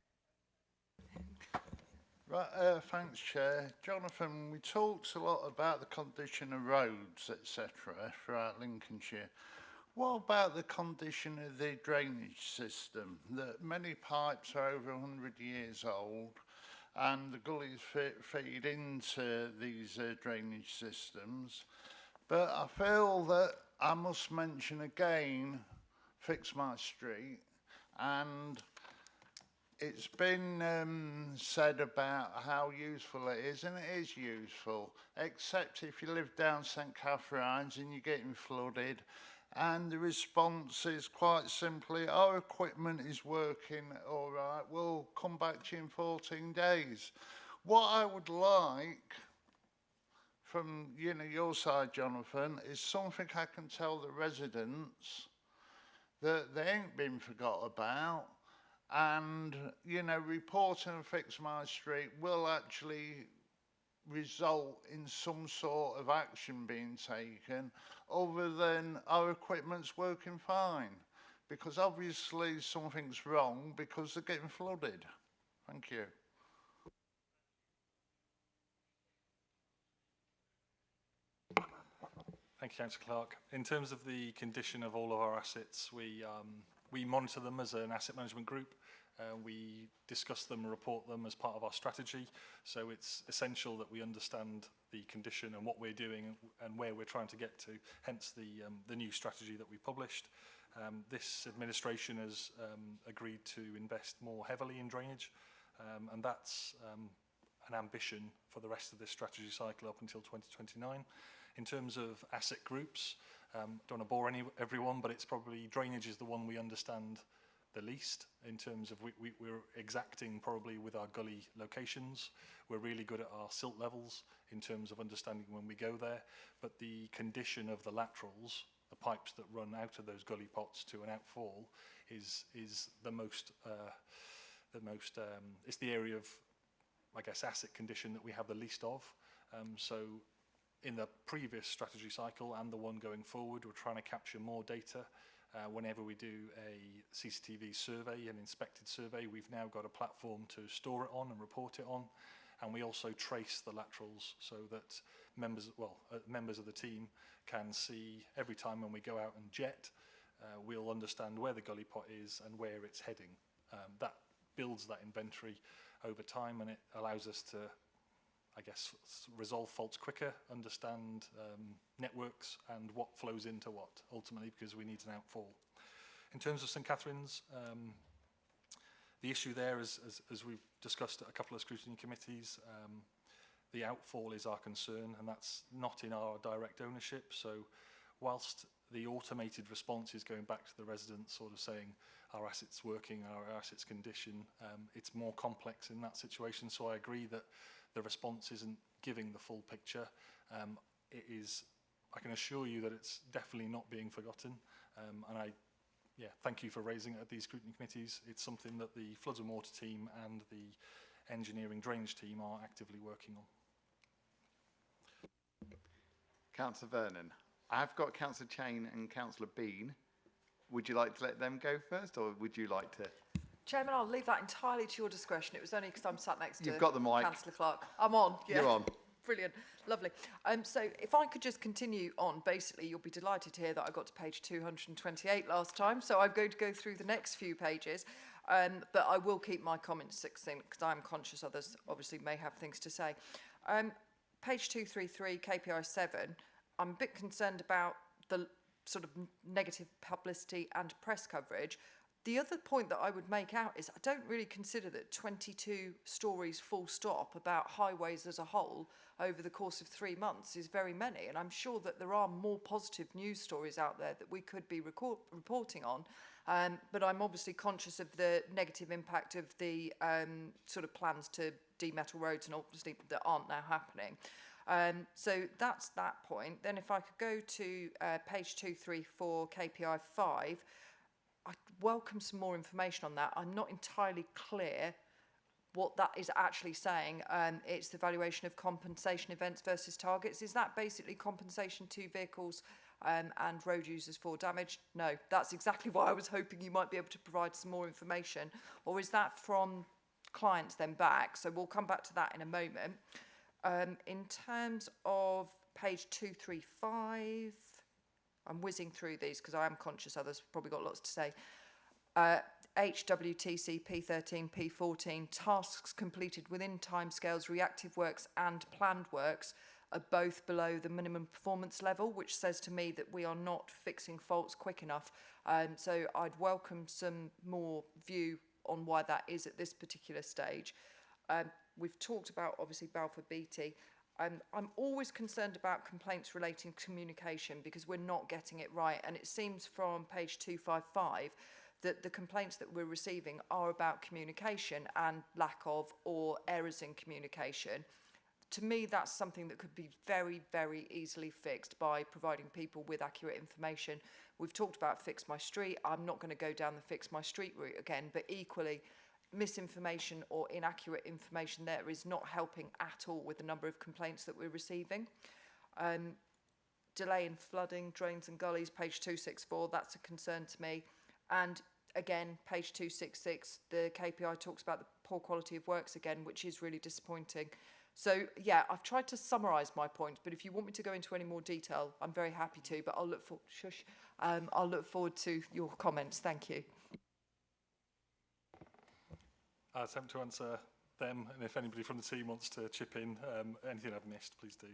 Right, thanks, Chair. Jonathan, we talked a lot about the condition of roads, etc., throughout Lincolnshire. What about the condition of the drainage system? That many pipes are over 100 years old, and the gullies feed into these drainage systems. But I feel that I must mention again Fix My Street, and it's been said about how useful it is, and it is useful, except if you live down St Catherine's and you're getting flooded, and the response is quite simply, our equipment is working all right, we'll come back to you in 14 days. What I would like from your side, Jonathan, is something I can tell the residents that they ain't been forgot about, and reporting and Fix My Street will actually result in some sort of action being taken other than our equipment's working fine, because obviously something's wrong because they're getting flooded. Thank you. Thank you, Councillor Clark. In terms of the condition of all of our assets, we monitor them as an asset management group. We discuss them and report them as part of our strategy. So it's essential that we understand the condition and what we're doing and where we're trying to get to, hence the new strategy that we published. This administration has agreed to invest more heavily in drainage, and that's an ambition for the rest of this strategy cycle up until 2029. In terms of asset groups, don't want to bore everyone, but it's probably drainage is the one we understand the least in terms of we're exacting probably with our gully locations. We're really good at our silt levels in terms of understanding when we go there, but the condition of the laterals, the pipes that run out of those gully pots to an outfall, is the most it's the area of, I guess, asset condition that we have the least of. So in the previous strategy cycle and the one going forward, we're trying to capture more data. Whenever we do a CCTV survey, an inspected survey, we've now got a platform to store it on and report it on. And we also trace the laterals so that members of the team can see every time when we go out and jet, we'll understand where the gully pot is and where it's heading. That builds that inventory over time, and it allows us to, I guess, resolve faults quicker, understand networks and what flows into what, ultimately, because we need an outfall. In terms of St Catherine's, the issue there is, as we've discussed at a couple of scrutiny committees, the outfall is our concern, and that's not in our direct ownership. So whilst the automated response is going back to the residents, sort of saying our assets working, our assets condition, it's more complex in that situation. So I agree that the response isn't giving the full picture. It is, I can assure you that it's definitely not being forgotten. And thank you for raising it at these scrutiny committees. It's something that the Floods and Water team and the engineering drainage team are actively working on. Councillor Vernon. I've got Councillor Chain and Councillor Bean. Would you like to let them go first, or would you like to? Chairman, I'll leave that entirely to your discretion. It was only because I'm sat next to You've got the mic. Councillor Clark. I'm on. Yeah. You're on. Brilliant. Lovely. So if I could just continue on, basically, you'll be delighted to hear that I got to page 228 last time. So I'm going to go through the next few pages. But I will keep my comments succinct because I'm conscious others obviously may have things to say. Page 233, KPI 7, I'm a bit concerned about the sort of negative publicity and press coverage. The other point that I would make out is I don't really consider that 22 stories full stop about highways as a whole over the course of 3 months is very many. And I'm sure that there are more positive news stories out there that we could be reporting on. But I'm obviously conscious of the negative impact of the sort of plans to demetal roads and obviously that aren't now happening. So that's that point. Then if I could go to page 234, KPI 5, I'd welcome some more information on that. I'm not entirely clear what that is actually saying. It's the valuation of compensation events versus targets. Is that basically compensation to vehicles and road users for damage? No, that's exactly why I was hoping you might be able to provide some more information. Or is that from clients then back? So we'll come back to that in a moment. In terms of page 235, I'm whizzing through these because I am conscious others have probably got lots to say. HWTC P13, P14, tasks completed within timescales, reactive works and planned works are both below the minimum performance level, which says to me that we are not fixing faults quick enough. So I'd welcome some more view on why that is at this particular stage. We've talked about, obviously, Balfour Beatty. I'm always concerned about complaints relating to communication because we're not getting it right. And it seems from page 255 that the complaints that we're receiving are about communication and lack of or errors in communication. To me, that's something that could be very, very easily fixed by providing people with accurate information. We've talked about Fix My Street. I'm not going to go down the Fix My Street route again, but equally, misinformation or inaccurate information there is not helping at all with the number of complaints that we're receiving. Delay in flooding, drains and gullies, page 264, that's a concern to me. And again, page 266, the KPI talks about the poor quality of works again, which is really disappointing. So yeah, I've tried to summarise my point, but if you want me to go into any more detail, I'm very happy to, but I'll look forward to your comments. Thank you. I'll attempt to answer them, and if anybody from the team wants to chip in, anything I've missed, please do.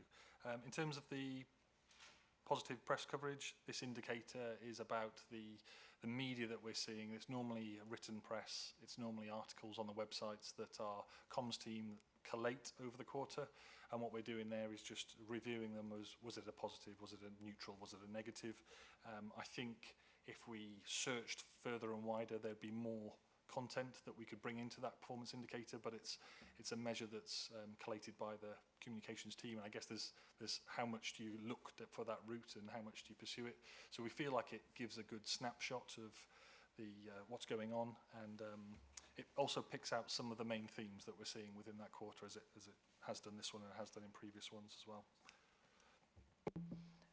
In terms of the positive press coverage. This indicator is about the media that we're seeing. It's normally written press, it's normally articles on the websites that our comms team collate over the quarter, and what we're doing there is just reviewing them as, was it a positive, was it a neutral, was it a negative? I think if we searched further and wider, there'd be more content that we could bring into that performance indicator, but it's a measure that's collated by the communications team, and I guess there's how much do you look for that route and how much do you pursue it. So we feel like it gives a good snapshot of the what's going on, and it also picks out some of the main themes that we're seeing within that quarter, as it has done this one and it has done in previous ones as well.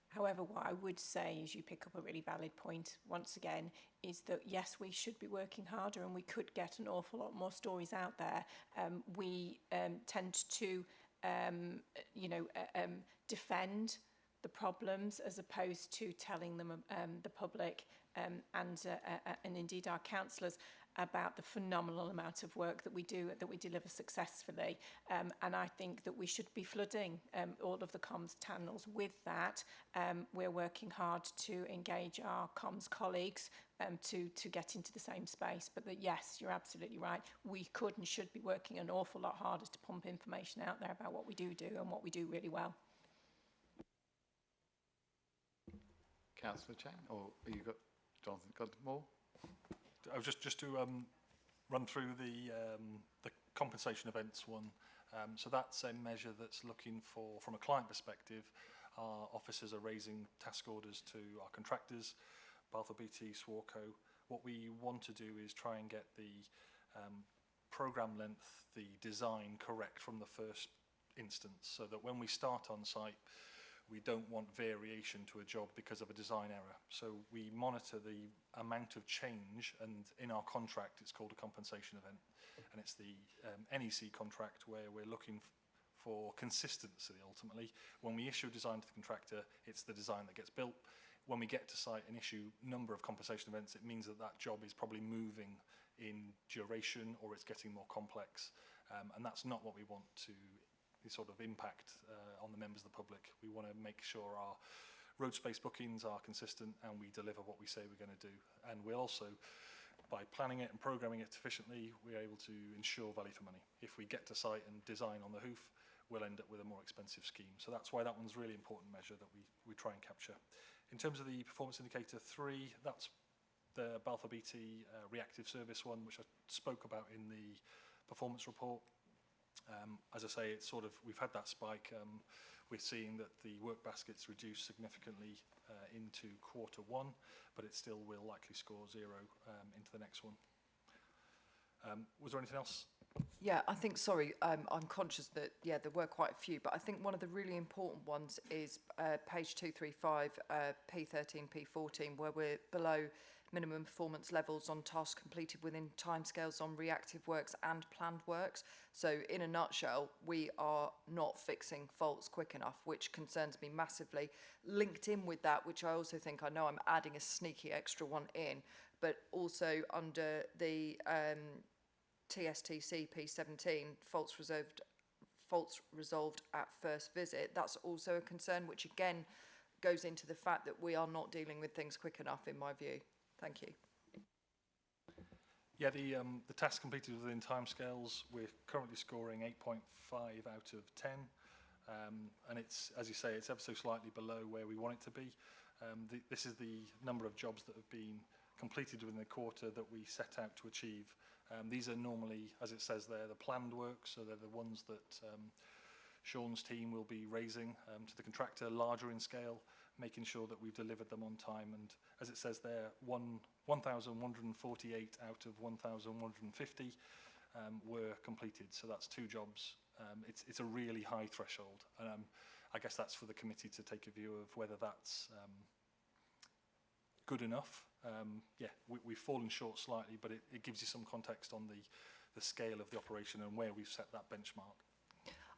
However, what I would say is you pick up a really valid point once again, is that yes, we should be working harder and we could get an awful lot more stories out there. We tend to, defend the problems as opposed to telling them, the public and indeed our councillors, about the phenomenal amount of work that we do, that we deliver successfully. And I think that we should be flooding all of the comms channels with that. We're working hard to engage our comms colleagues to get into the same space. But that, yes, you're absolutely right. We could and should be working an awful lot harder to pump information out there about what we do and what we do really well. Councillor Chan, or you got Jonathan got more? I was just to run through the compensation events one. So that's a measure that's looking for, from a client perspective, our officers are raising task orders to our contractors, Balfour BT, Swarco. What we want to do is try and get the programme length, the design correct from the first instance, so that when we start on site, we don't want variation to a job because of a design error. So we monitor the amount of change, and in our contract it's called a compensation event, and it's the NEC contract where we're looking for consistency ultimately. When we issue a design to the contractor, it's the design that gets built. When we get to site and issue a number of compensation events, it means that that job is probably moving in duration or it's getting more complex, and that's not what we want to sort of impact on the members of the public. We want to make sure our road space bookings are consistent and we deliver what we say we're going to do. And we also, by planning it and programming it efficiently, we're able to ensure value for money. If we get to site and design on the hoof, we'll end up with a more expensive scheme. So that's why that one's a really important measure that we try and capture. In terms of the performance indicator 3, that's the Balfour BT reactive service one, which I spoke about in the performance report. As I say, it's sort of, we've had that spike. We're seeing that the work basket's reduced significantly into Q1, but it still will likely score 0 into the next one. Was there anything else? Yeah, I think, sorry, I'm conscious that, yeah, there were quite a few, but I think one of the really important ones is page 235, P13, P14, where we're below minimum performance levels on tasks completed within timescales on reactive works and planned works. So in a nutshell, we are not fixing faults quick enough, which concerns me massively. Linked in with that, which I also think, I know I'm adding a sneaky extra one in, but also under the TSTC P17, faults resolved at first visit, that's also a concern, which again goes into the fact that we are not dealing with things quick enough, in my view. Thank you. Yeah, the tasks completed within timescales, we're currently scoring 8.5 out of 10, and it's, as you say, it's ever so slightly below where we want it to be. This is the number of jobs that have been completed within the quarter that we set out to achieve. These are normally, as it says there, the planned work, so they're the ones that Sean's team will be raising to the contractor, larger in scale, making sure that we've delivered them on time. And as it says there, 1,148 out of 1,150 were completed. So that's 2 jobs. It's a really high threshold. I guess that's for the committee to take a view of whether that's good enough. Yeah, we've fallen short slightly, but it gives you some context on the scale of the operation and where we've set that benchmark.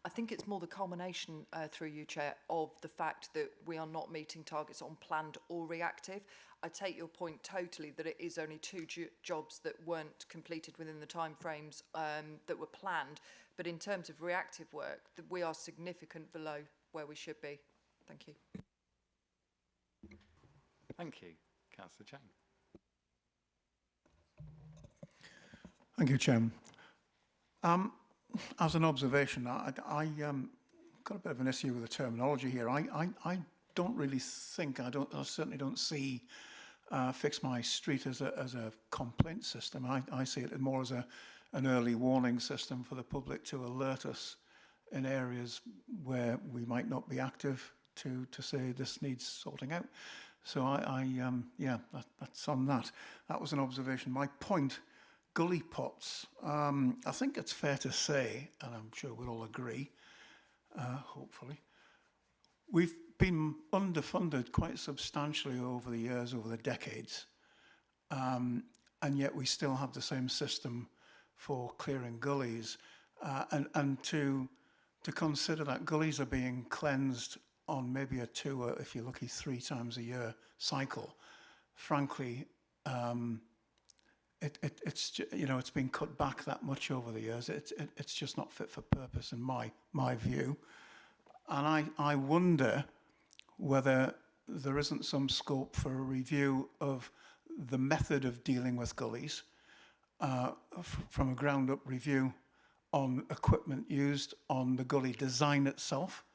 I think it's more the culmination, through you, Chair, of the fact that we are not meeting targets on planned or reactive. I take your point totally that it is only 2 jobs that weren't completed within the timeframes that were planned. But in terms of reactive work, we are significant below where we should be. Thank you. Thank you. Councillor Chang. Thank you, Chairman. As an observation, I got a bit of an issue with the terminology here. I don't really think, I certainly don't see Fix My Street as a complaint system. I see it more as an early warning system for the public to alert us in areas where we might not be active to say this needs sorting out. So yeah, that's on that. That was an observation. My point, gully pots. I think it's fair to say, and I'm sure we'll all agree, hopefully, we've been underfunded quite substantially over the years, over the decades, and yet we still have the same system for clearing gullies, and to consider that gullies are being cleansed on maybe a 2, or if you're lucky 3 times a year cycle. Frankly, it's been cut back that much over the years. It's just not fit for purpose in my view, and I wonder whether there isn't some scope for a review of the method of dealing with gullies, from a ground-up review on equipment used, on the gully design itself,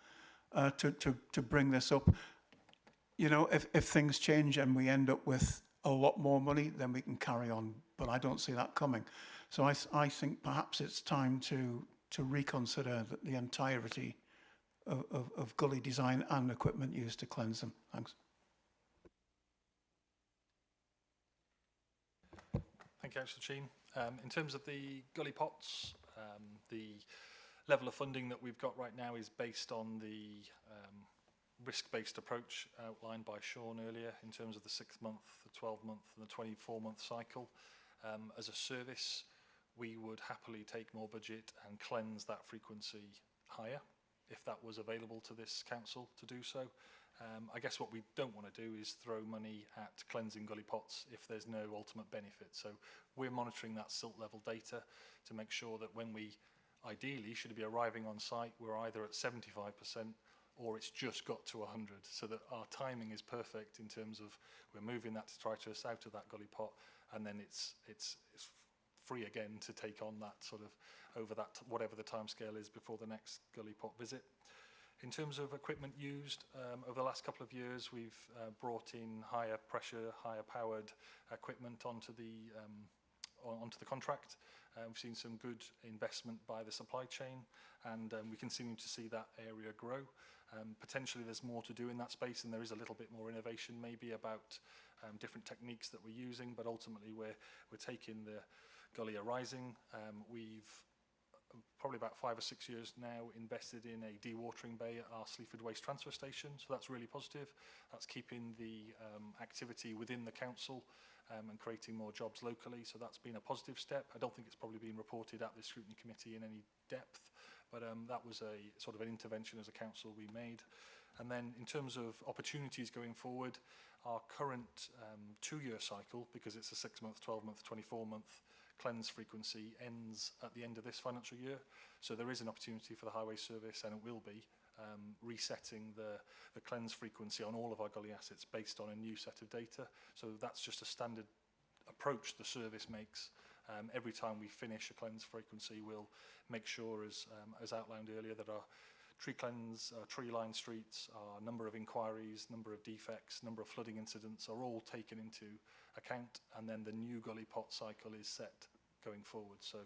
to bring this up. You know, if things change and we end up with a lot more money, then we can carry on, but I don't see that coming. So I think perhaps it's time to reconsider the entirety of gully design and equipment used to cleanse them. Thanks. Thank you, Councillor Sheen. In terms of the gully pots, the level of funding that we've got right now is based on the risk-based approach outlined by Sean earlier in terms of the 6-month, the 12-month and the 24-month cycle. As a service, we would happily take more budget and cleanse that frequency higher if that was available to this council to do so. I guess what we don't want to do is throw money at cleansing gully pots if there's no ultimate benefit. So we're monitoring that silt level data to make sure that when we ideally should be arriving on site, we're either at 75% or it's just got to 100, so that our timing is perfect in terms of we're moving that detritus out of that gully pot, and then it's free again to take on that sort of over that whatever the timescale is before the next gully pot visit. In terms of equipment used, over the last couple of years, we've brought in higher pressure, higher powered equipment onto the contract. We've seen some good investment by the supply chain, and we continue to see that area grow. Potentially there's more to do in that space, and there is a little bit more innovation maybe about different techniques that we're using, but ultimately we're taking the gully arising. We've probably about 5 or 6 years now invested in a dewatering bay at our Sleaford Waste Transfer Station, so that's really positive. That's keeping the activity within the council and creating more jobs locally, so that's been a positive step. I don't think it's probably been reported at the Scrutiny Committee in any depth, but that was a sort of an intervention as a council we made. And then in terms of opportunities going forward, our current 2-year cycle, because it's a 6-month, 12-month, 24-month cleanse frequency, ends at the end of this financial year. So there is an opportunity for the Highway Service, and it will be, resetting the cleanse frequency on all of our gully assets based on a new set of data. So that's just a standard approach the service makes. Every time we finish a cleanse frequency, we'll make sure, as outlined earlier, that our tree line streets, our number of inquiries, number of defects, number of flooding incidents are all taken into account, and then the new gully pot cycle is set going forward. So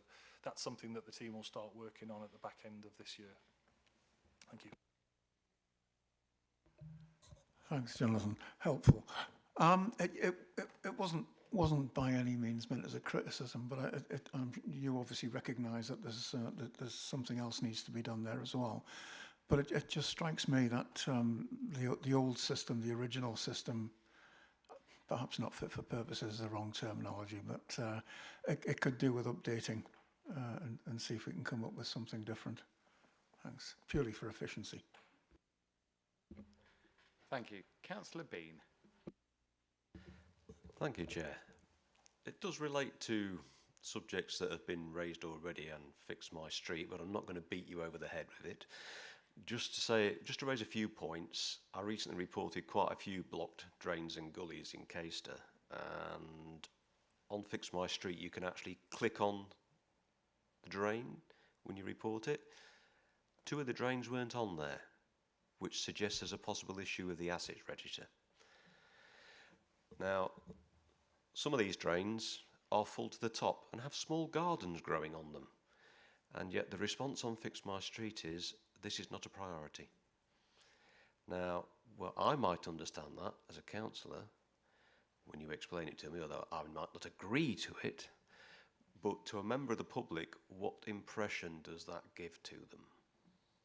that's something that the team will start working on at the back end of this year. Thank you. Thanks, Jonathan. Helpful. It wasn't by any means meant as a criticism, but you obviously recognise that there's something else needs to be done there as well. But it just strikes me that the old system, the original system, perhaps not fit for purpose is the wrong terminology, but it could do with updating and see if we can come up with something different. Thanks. Purely for efficiency. Thank you. Councillor Bean. Thank you, Chair. It does relate to subjects that have been raised already and Fix My Street, but I'm not going to beat you over the head with it. just to raise a few points, I recently reported quite a few blocked drains and gullies in Caister, and on Fix My Street you can actually click on the drain when you report it. 2 of the drains weren't on there, which suggests there's a possible issue with the assets register. Now, some of these drains are full to the top and have small gardens growing on them, and yet the response on Fix My Street is this is not a priority. Now, well, I might understand that as a councillor when you explain it to me, although I might not agree to it, but to a member of the public, what impression does that give to them?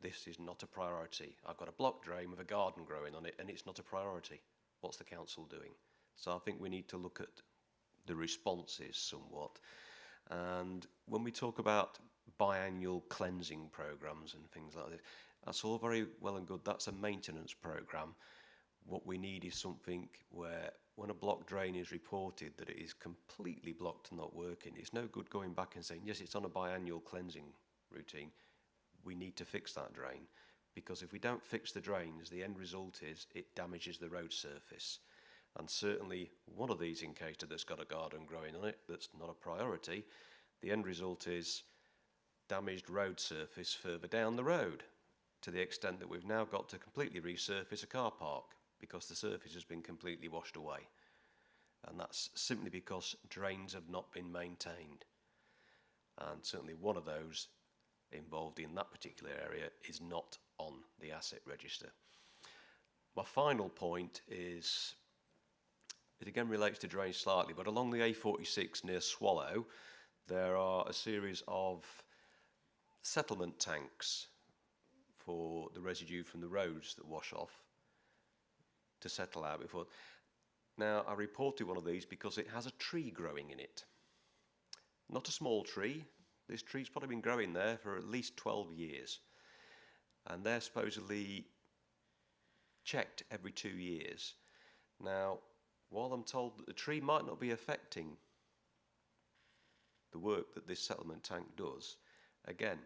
This is not a priority. I've got a block drain with a garden growing on it and it's not a priority. What's the council doing? So I think we need to look at the responses somewhat. And when we talk about biannual cleansing programs and things like this, that's all very well and good. That's a maintenance program. What we need is something where when a block drain is reported that it is completely blocked and not working, it's no good going back and saying, yes, it's on a biannual cleansing routine. We need to fix that drain, because if we don't fix the drains, the end result is it damages the road surface. And certainly one of these in Caister that's got a garden growing on it, that's not a priority, the end result is damaged road surface further down the road, to the extent that we've now got to completely resurface a car park because the surface has been completely washed away. And that's simply because drains have not been maintained. And certainly one of those involved in that particular area is not on the asset register. My final point is, it again relates to drainage slightly, but along the A46 near Swallow, there are a series of settlement tanks for the residue from the roads that wash off to settle out before. Now, I reported one of these because it has a tree growing in it. Not a small tree. This tree's probably been growing there for at least 12 years. And they're supposedly checked every 2 years. Now, while I'm told that the tree might not be affecting the work that this settlement tank does, again,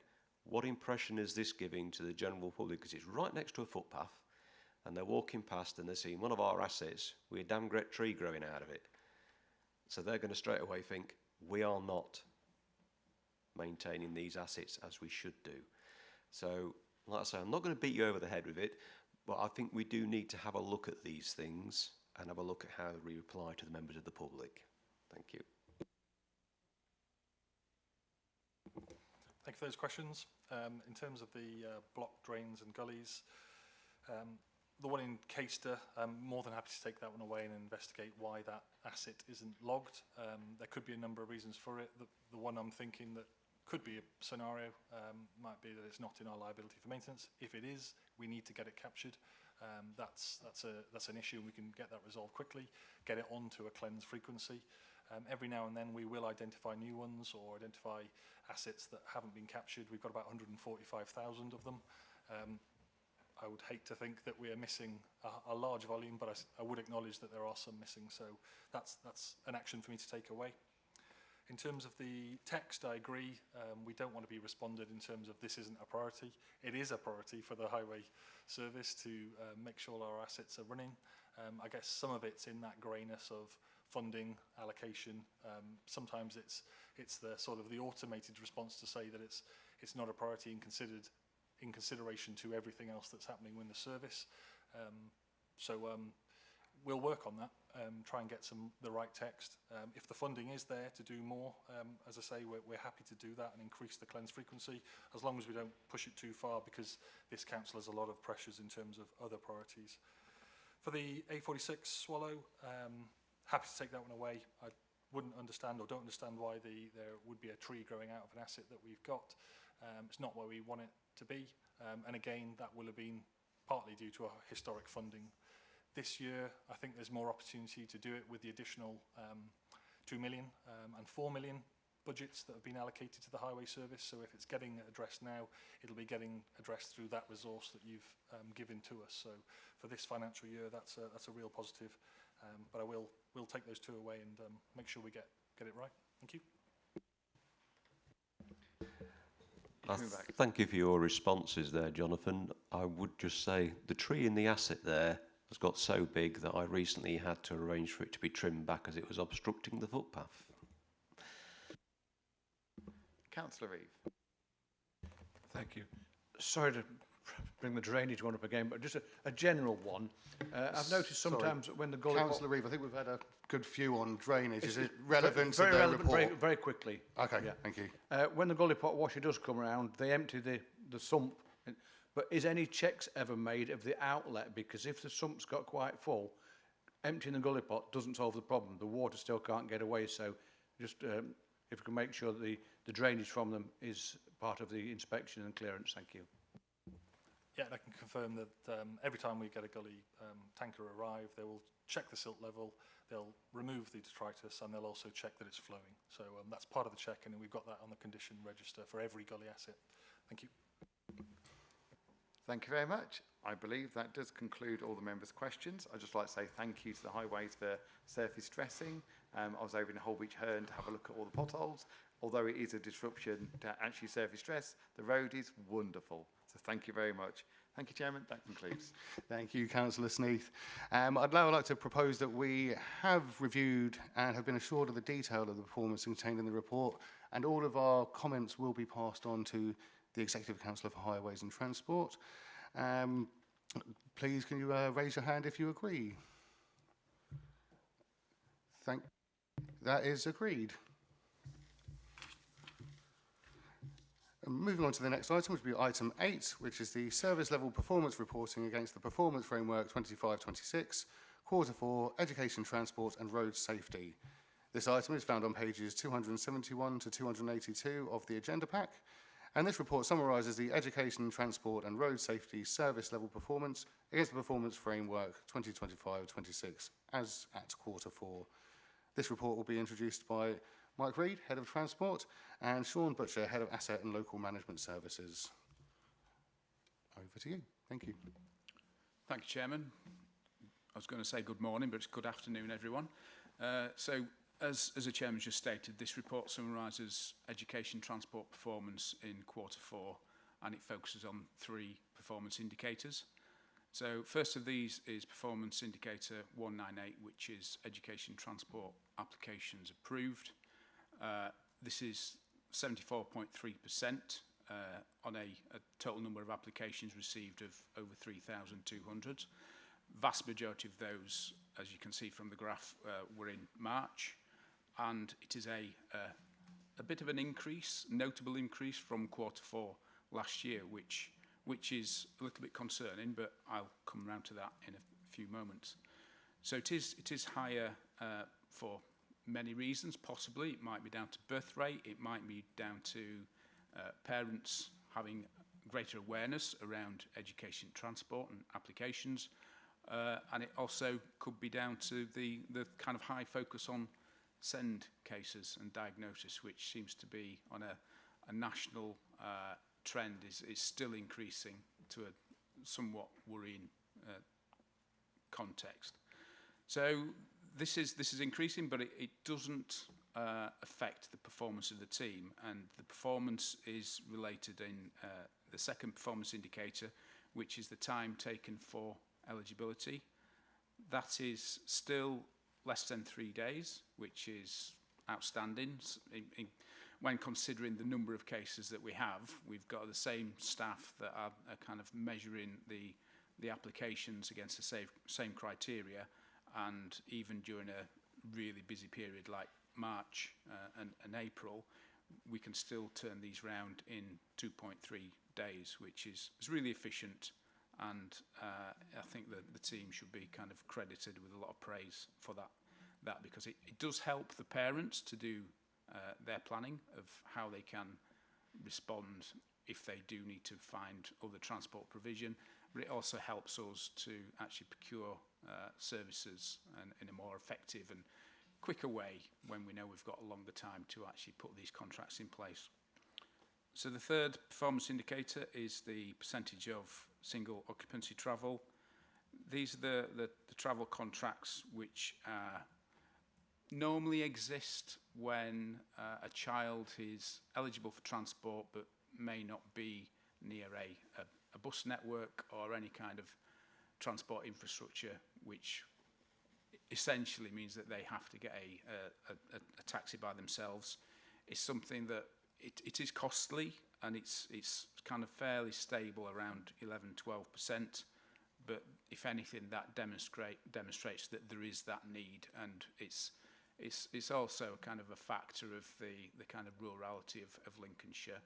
what impression is this giving to the general public? Because it's right next to a footpath, and they're walking past and they're seeing one of our assets with a damn great tree growing out of it. So they're going to straight away think, we are not maintaining these assets as we should do. So, like I say, I'm not going to beat you over the head with it, but I think we do need to have a look at these things and have a look at how we reply to the members of the public. Thank you. Thank you for those questions. In terms of the block drains and gullies, the one in Caister, I'm more than happy to take that one away and investigate why that asset isn't logged. There could be a number of reasons for it. The one I'm thinking that could be a scenario might be that it's not in our liability for maintenance. If it is, we need to get it captured. That's an issue, and we can get that resolved quickly, get it onto a cleanse frequency. Every now and then we will identify new ones or identify assets that haven't been captured. We've got about 145,000 of them. I would hate to think that we are missing a large volume, but I would acknowledge that there are some missing, so that's an action for me to take away. In terms of the text, I agree. We don't want to be responded in terms of this isn't a priority. It is a priority for the highway service to make sure our assets are running. I guess some of it's in that greyness of funding, allocation. Sometimes it's the sort of the automated response to say that it's not a priority in consideration to everything else that's happening in the service. We'll work on that, try and get the right text. If the funding is there to do more, as I say, we're happy to do that and increase the cleanse frequency, as long as we don't push it too far, because this council has a lot of pressures in terms of other priorities. For the A46 Swallow, happy to take that one away. I wouldn't understand or don't understand why there would be a tree growing out of an asset that we've got. It's not where we want it to be. And again, that will have been partly due to our historic funding. This year, I think there's more opportunity to do it with the additional 2 million and 4 million budgets that have been allocated to the highway service. So if it's getting addressed now, it'll be getting addressed through that resource that you've given to us. So for this financial year, that's a real positive. But we'll take those 2 away and make sure we get it right. Thank you. Coming back. Thank you for your responses there, Jonathan. I would just say the tree in the asset there has got so big that I recently had to arrange for it to be trimmed back as it was obstructing the footpath. Councillor Reeve. Thank you. Sorry to bring the drainage one up again, but just a general one. I've noticed sometimes when the gully... Councillor Reeve, I think we've had a good few on drainage. Is it It's relevant to very the relevant, report? very quickly. Okay, Yeah. thank you. When the gully pot washer does come around, they empty the sump. But is any checks ever made of the outlet? Because if the sump's got quite full, emptying the gully pot doesn't solve the problem. The water still can't get away. So just if we can make sure that the drainage from them is part of the inspection and clearance. Thank you. Yeah, and I can confirm that every time we get a gully tanker arrive, they will check the silt level, they'll remove the detritus, and they'll also check that it's flowing. So that's part of the check, and we've got that on the condition register for every gully asset. Thank you. Thank you very much. I believe that does conclude all the members' questions. I'd just like to say thank you to the Highways for surface dressing. I was over in Holbeach Herne to have a look at all the potholes. Although it is a disruption to actually surface dress, the road is wonderful. So thank you very much. Thank you, Chairman. That concludes. Thank you, Councillor Sneath. I'd now like to propose that we have reviewed and have been assured of the detail of the performance contained in the report, and all of our comments will be passed on to the Executive Councillor for Highways and Transport. Please, can you raise your hand if you agree? That is agreed. Moving on to the next item, which will be item 8, which is the service level performance reporting against the Performance Framework 25-26, Quarter 4, Education, Transport and Road Safety. This item is found on pages 271 to 282 of the agenda pack, and this report summarises the Education, Transport and Road Safety service level performance against the Performance Framework 2025-26 as at Quarter 4. This report will be introduced by Mike Reid, Head of Transport, and Sean Butcher, Head of Asset and Local Management Services. Over to you. Thank you. Thank you, Chairman. I was going to say good morning, but it's good afternoon, everyone. As the Chairman just stated, this report summarises education transport performance in Quarter 4, and it focuses on 3 performance indicators. So first of these is performance indicator 198, which is education transport applications approved. This is 74.3% on a total number of applications received of over 3,200. Vast majority of those, as you can see from the graph, were in March, and it is a bit of an increase, notable increase from Quarter 4 last year, which is a little bit concerning, but I'll come around to that in a few moments. So it is higher for many reasons. Possibly it might be down to birth rate, it might be down to parents having greater awareness around education, transport and applications, and it also could be down to the kind of high focus on SEND cases and diagnosis, which seems to be on a national trend is still increasing to a somewhat worrying context. So this is increasing, but it doesn't affect the performance of the team, and the performance is related in the second performance indicator, which is the time taken for eligibility. That is still less than 3 days, which is outstanding. When considering the number of cases that we have, we've got the same staff that are kind of measuring the applications against the same criteria, and even during a really busy period like March and April, we can still turn these round in 2.3 days, which is really efficient, and I think that the team should be kind of credited with a lot of praise for that because it does help the parents to do their planning of how they can respond if they do need to find other transport provision, but it also helps us to actually procure services in a more effective and quicker way when we know we've got a longer time to actually put these contracts in place. So the third performance indicator is the percentage of single occupancy travel. These are the travel contracts which normally exist when a child is eligible for transport but may not be near a bus network or any kind of transport infrastructure, which essentially means that they have to get a taxi by themselves. It's something that it is costly, and it's kind of fairly stable around 11-12%. But if anything, that demonstrates that there is that need, and it's also kind of a factor of the kind of rurality of Lincolnshire,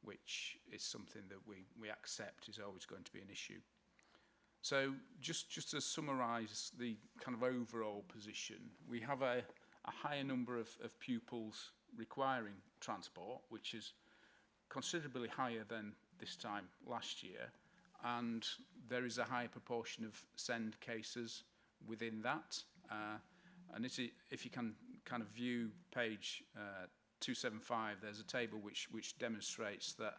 which is something that we accept is always going to be an issue. So just to summarise the kind of overall position, we have a higher number of pupils requiring transport, which is considerably higher than this time last year, and there is a higher proportion of SEND cases within that. And if you can kind of view page 275, there's a table which demonstrates that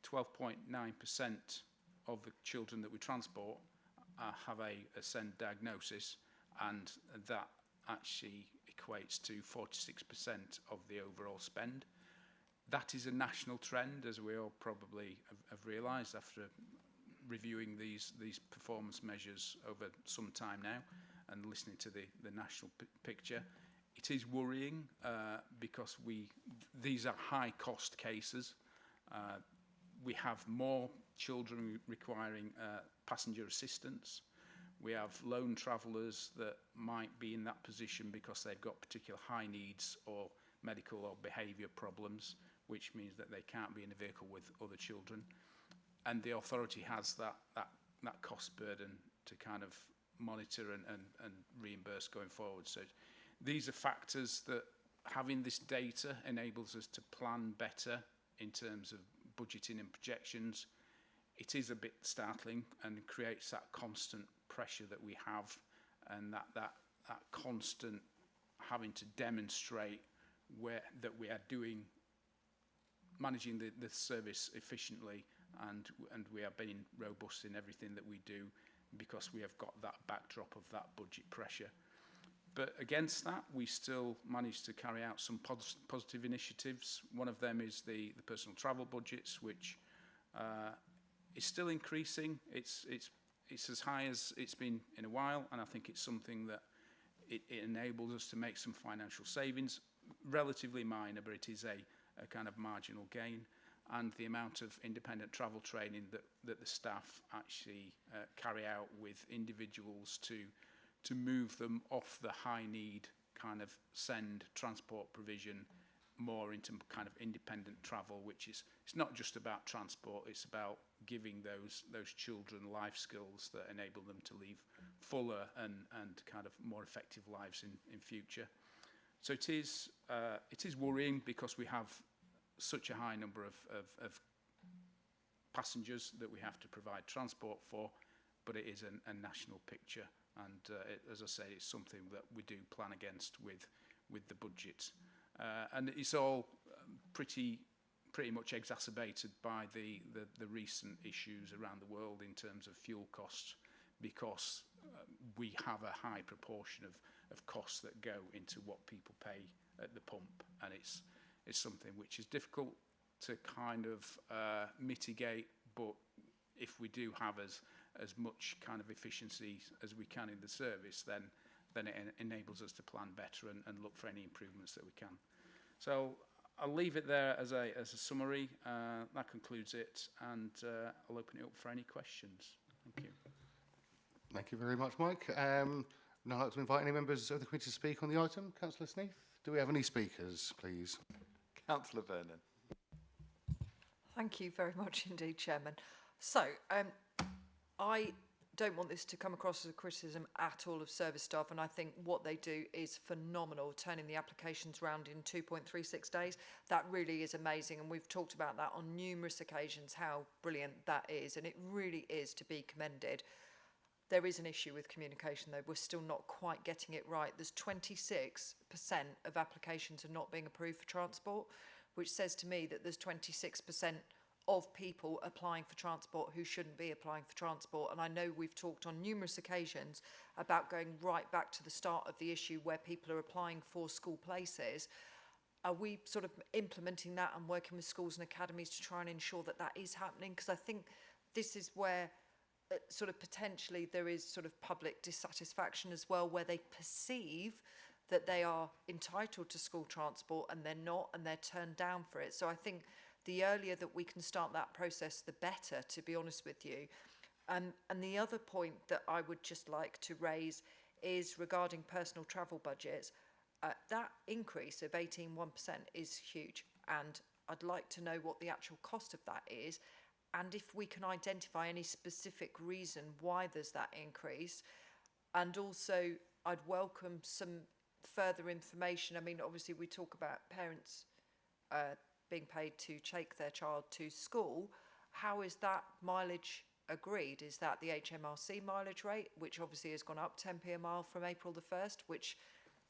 12.9% of the children that we transport have a SEND diagnosis, and that actually equates to 46% of the overall spend. That is a national trend, as we all probably have realised after reviewing these performance measures over some time now and listening to the national picture. It is worrying because these are high cost cases. We have more children requiring passenger assistance. We have lone travellers that might be in that position because they've got particular high needs or medical or behaviour problems, which means that they can't be in a vehicle with other children. And the authority has that cost burden to kind of monitor and reimburse going forward. So these are factors that having this data enables us to plan better in terms of budgeting and projections. It is a bit startling and creates that constant pressure that we have, and that constant having to demonstrate that we are managing the service efficiently, and we are being robust in everything that we do, because we have got that backdrop of that budget pressure. But against that, we still manage to carry out some positive initiatives. One of them is the personal travel budgets, which is still increasing. It's as high as it's been in a while, and I think it's something that it enables us to make some financial savings, relatively minor, but it is a kind of marginal gain. And the amount of independent travel training that the staff actually carry out with individuals to move them off the high need kind of SEND transport provision more into kind of independent travel, which is, it's not just about transport, it's about giving those children life skills that enable them to lead fuller and kind of more effective lives in future. So it is worrying because we have such a high number of passengers that we have to provide transport for, but it is a national picture, and as I say, it's something that we do plan against with the budget, and it's all pretty much exacerbated by the recent issues around the world in terms of fuel costs, because we have a high proportion of costs that go into what people pay at the pump, and it's something which is difficult to kind of mitigate, but if we do have as much kind of efficiency as we can in the service, then it enables us to plan better and look for any improvements that we can. So I'll leave it there as a summary. That concludes it, and I'll open it up for any questions. Thank you. Thank you very much, Mike. Now I'd like to invite any members of the committee to speak on the item. Councillor Sneath, do we have any speakers, please? Councillor Vernon. Thank you very much indeed, Chairman. So, I don't want this to come across as a criticism at all of service staff, and I think what they do is phenomenal, turning the applications round in 2.36 days. That really is amazing, and we've talked about that on numerous occasions, how brilliant that is, and it really is to be commended. There is an issue with communication, though. We're still not quite getting it right. There's 26% of applications are not being approved for transport, which says to me that there's 26% of people applying for transport who shouldn't be applying for transport. And I know we've talked on numerous occasions about going right back to the start of the issue where people are applying for school places. are we sort of implementing that and working with schools and academies to try and ensure that that is happening? Because I think this is where sort of potentially there is sort of public dissatisfaction as well, where they perceive that they are entitled to school transport and they're not, and they're turned down for it. So I think the earlier that we can start that process, the better, to be honest with you. And the other point that I would just like to raise is regarding personal travel budgets. That increase of 18.1% is huge, and I'd like to know what the actual cost of that is, and if we can identify any specific reason why there's that increase. And also, I'd welcome some further information. I mean, obviously, we talk about parents being paid to take their child to school. How is that mileage agreed? Is that the HMRC mileage rate, which obviously has gone up 10p a mile from April the 1st, which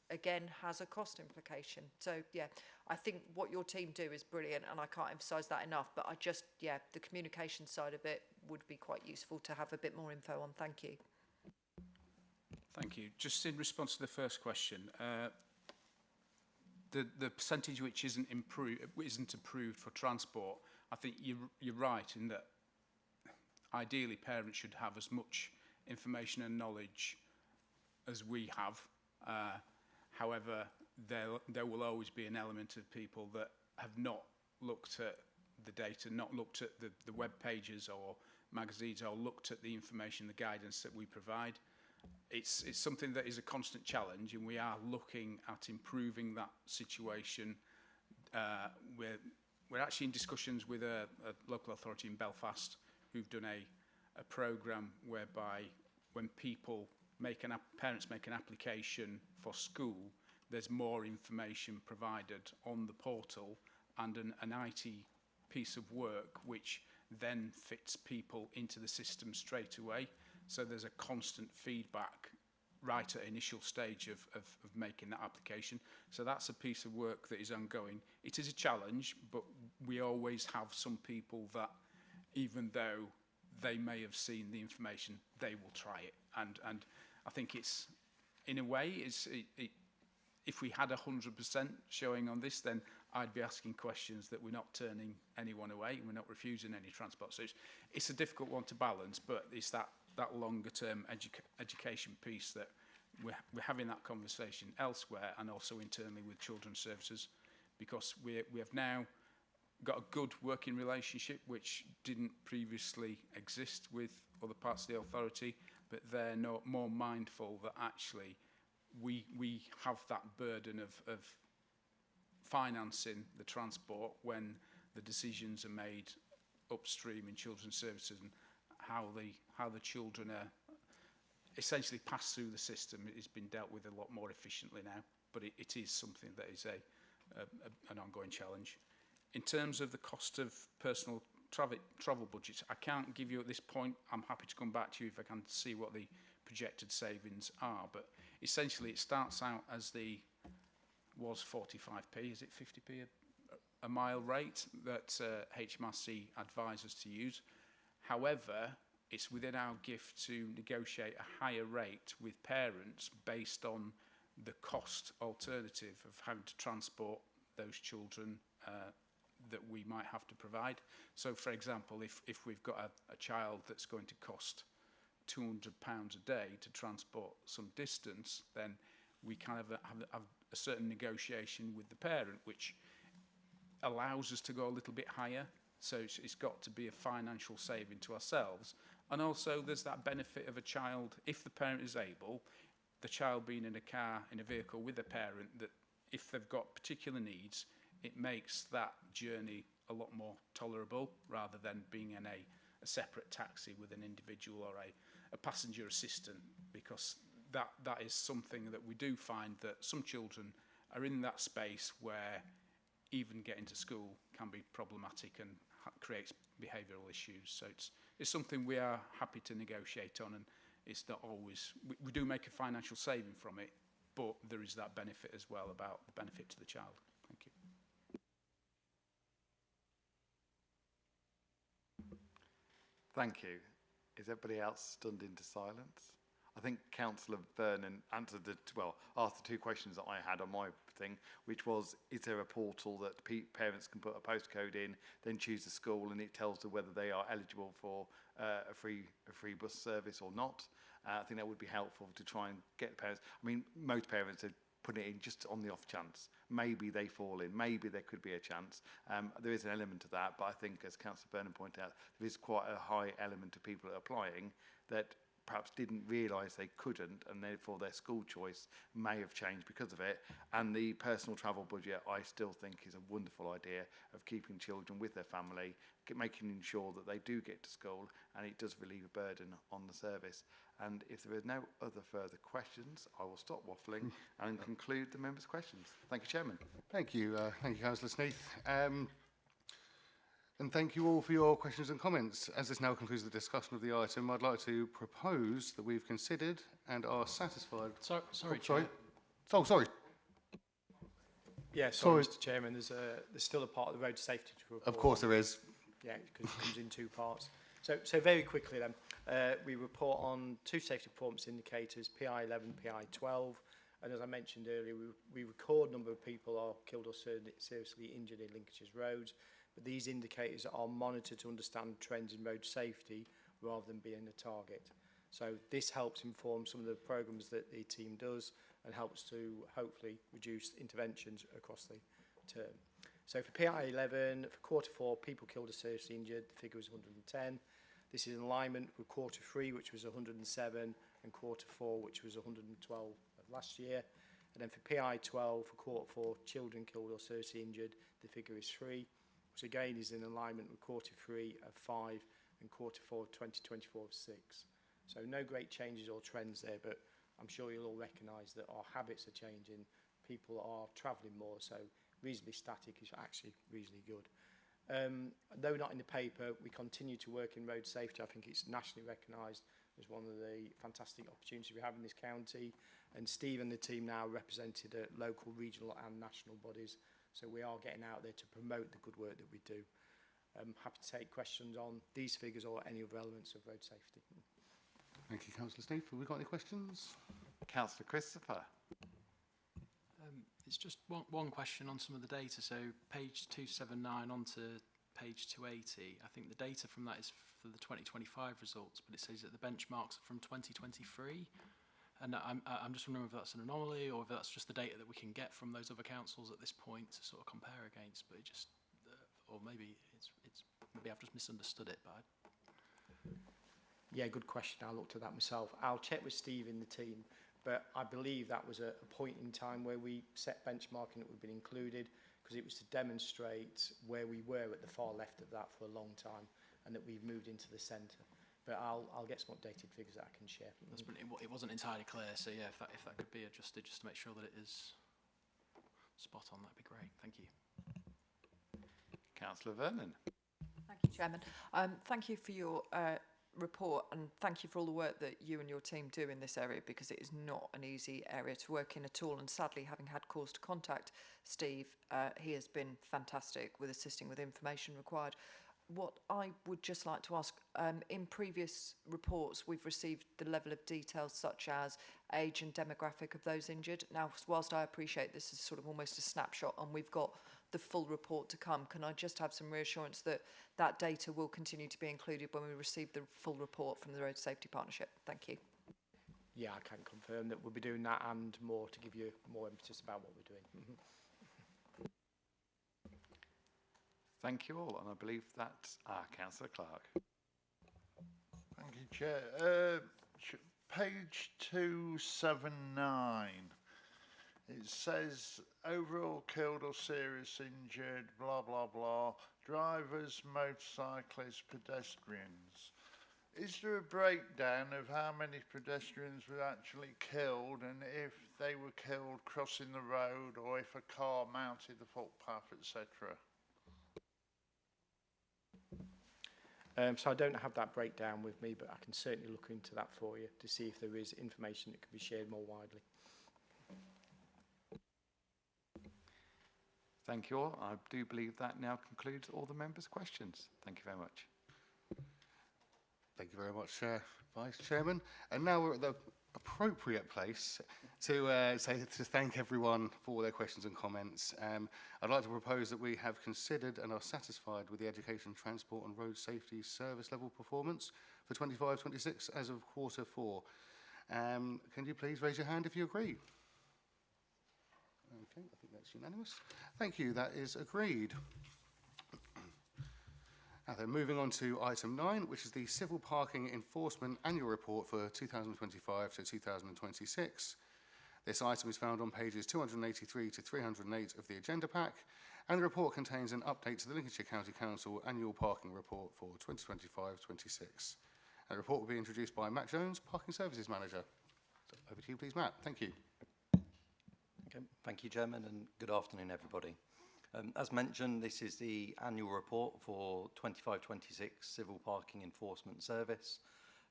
again has a cost implication? So yeah, I think what your team do is brilliant, and I can't emphasize that enough, but I just, yeah, the communication side of it would be quite useful to have a bit more info on. Thank you. Thank you. Just in response to the first question, the percentage which isn't approved for transport, I think you're right in that ideally parents should have as much information and knowledge as we have. However, there will always be an element of people that have not looked at the data, not looked at the web pages or magazines, or looked at the information, the guidance that we provide. It's something that is a constant challenge, and we are looking at improving that situation. We're actually in discussions with a local authority in Belfast who've done a programme whereby when parents make an application for school, there's more information provided on the portal and an IT piece of work which then fits people into the system straight away. So there's a constant feedback right at initial stage of making that application. So that's a piece of work that is ongoing. It is a challenge, but we always have some people that, even though they may have seen the information, they will try it. And I think it's, in a way, if we had 100% showing on this, then I'd be asking questions that we're not turning anyone away, we're not refusing any transport. So it's a difficult one to balance, but it's that longer term education piece that we're having that conversation elsewhere and also internally with children's services, because we have now got a good working relationship which didn't previously exist with other parts of the authority, but they're more mindful that actually we have that burden of financing the transport when the decisions are made upstream in children's services, and how the children are essentially passed through the system is being dealt with a lot more efficiently now. But it is something that is an ongoing challenge. In terms of the cost of personal travel budgets, I can't give you at this point. I'm happy to come back to you if I can see what the projected savings are. But essentially, it starts out as was 45p, is it 50p a mile rate that HMRC advise us to use. However, it's within our gift to negotiate a higher rate with parents based on the cost alternative of having to transport those children that we might have to provide. So, for example, if we've got a child that's going to cost £200 a day to transport some distance, then we kind of have a certain negotiation with the parent, which allows us to go a little bit higher. So it's got to be a financial saving to ourselves. And also there's that benefit of a child, if the parent is able, the child being in a car, in a vehicle with a parent, that if they've got particular needs, it makes that journey a lot more tolerable rather than being in a separate taxi with an individual or a passenger assistant, because that is something that we do find that some children are in that space where even getting to school can be problematic and creates behavioural issues. So it's something we are happy to negotiate on, and it's not always, we do make a financial saving from it, but there is that benefit as well about the benefit to the child. Thank you. Thank you. Is everybody else stunned into silence? I think Councillor Vernon answered asked the two questions that I had on my thing, which was, is there a portal that parents can put a postcode in, then choose the school, and it tells them whether they are eligible for a free bus service or not? I think that would be helpful to try and get parents. I mean, most parents are putting it in just on the off chance. Maybe they fall in, maybe there could be a chance. There is an element of that, but I think, as Councillor Vernon pointed out, there is quite a high element of people applying that perhaps didn't realise they couldn't, and therefore their school choice may have changed because of it. And the personal travel budget, I still think, is a wonderful idea of keeping children with their family, making sure that they do get to school, and it does relieve a burden on the service. And if there are no other further questions, I will stop waffling and conclude the members' questions. Thank you, Chairman. Thank you, Councillor Sneath. And thank you all for your questions and comments. As this now concludes the discussion of the item, I'd like to propose that we've considered and are satisfied. Sorry, sorry. Chair. Oh, sorry. Yeah, sorry, Mr. Chairman. There's still a part of the road safety report. Of course there is. Yeah, because it comes in two parts. So very quickly then, we report on two safety performance indicators, PI11, PI12, and as I mentioned earlier, we record number of people are killed or seriously injured in Lincolnshire's roads, but these indicators are monitored to understand trends in road safety rather than being a target. So this helps inform some of the programmes that the team does and helps to hopefully reduce interventions across the term. So for PI11, for Q4, people killed or seriously injured, the figure is 110. This is in alignment with Q3, which was 107, and Q4, which was 112 of last year. And then for PI12, for Q4, children killed or seriously injured, the figure is 3, which again is in alignment with Q3 of 5 and Q4 2024 of 6. So no great changes or trends there, but I'm sure you'll all recognise that our habits are changing. People are travelling more, so reasonably static is actually reasonably good. Though not in the paper, we continue to work in road safety. I think it's nationally recognised as one of the fantastic opportunities we have in this county. And Steve and the team now represented at local, regional and national bodies. So we are getting out there to promote the good work that we do. I'm happy to take questions on these figures or any other elements of road safety. Thank you, Councillor Steve. Have we got any questions? Councillor Christopher. It's just one question on some of the data. So page 279 onto page 280. I think the data from that is for the 2025 results, but it says that the benchmarks are from 2023. And I'm just wondering if that's an anomaly or if that's just the data that we can get from those other councils at this point to sort of compare against. But it just, or maybe maybe I've just misunderstood it. But yeah, good question. I looked at that myself. I'll check with Steve in the team. But I believe that was a point in time where we set benchmarking that would have been included because it was to demonstrate where we were at the far left of that for a long time and that we've moved into the centre. But I'll get some updated figures that I can share. that's been, it wasn't entirely clear. So yeah, if that could be adjusted just to make sure that it is spot on, that'd be great. Thank you. Councillor Vernon. Thank you, Chairman. Thank you for your report and thank you for all the work that you and your team do in this area because it is not an easy area to work in at all, and sadly, having had cause to contact Steve, he has been fantastic with assisting with information required. What I would just like to ask, in previous reports we've received the level of details such as age and demographic of those injured. Now, whilst I appreciate this is sort of almost a snapshot and we've got the full report to come, can I just have some reassurance that that data will continue to be included when we receive the full report from the Road Safety Partnership? Thank you. Yeah, I can confirm that we'll be doing that and more to give you more impetus about what we're doing. Thank you all, and I believe that's Councillor Clark. Thank you, Chair. Page 279. It says overall killed or serious injured, blah, blah, blah, drivers, motorcyclists, pedestrians. Is there a breakdown of how many pedestrians were actually killed and if they were killed crossing the road or if a car mounted the footpath, etc.? So I don't have that breakdown with me, but I can certainly look into that for you to see if there is information that can be shared more widely. Thank you all. I do believe that now concludes all the members' questions. Thank you very much. Thank you very much, Vice Chairman. And now we're at the appropriate place to to thank everyone for their questions and comments. I'd like to propose that we have considered and are satisfied with the education, transport and road safety service level performance for 25-26 as of Q4. Can you please raise your hand if you agree? Okay, I think that's unanimous. Thank you, that is agreed. Now then, moving on to item 9, which is the Civil Parking Enforcement Annual Report for 2025 to 2026. This item is found on pages 283 to 308 of the agenda pack, and the report contains an update to the Lincolnshire County Council Annual Parking Report for 2025-26. The report will be introduced by Matt Jones, Parking Services Manager. So over to you, please, Matt. Thank you. Okay, thank you, Chairman, and good afternoon, everybody. As mentioned, this is the annual report for 25-26 Civil Parking Enforcement Service.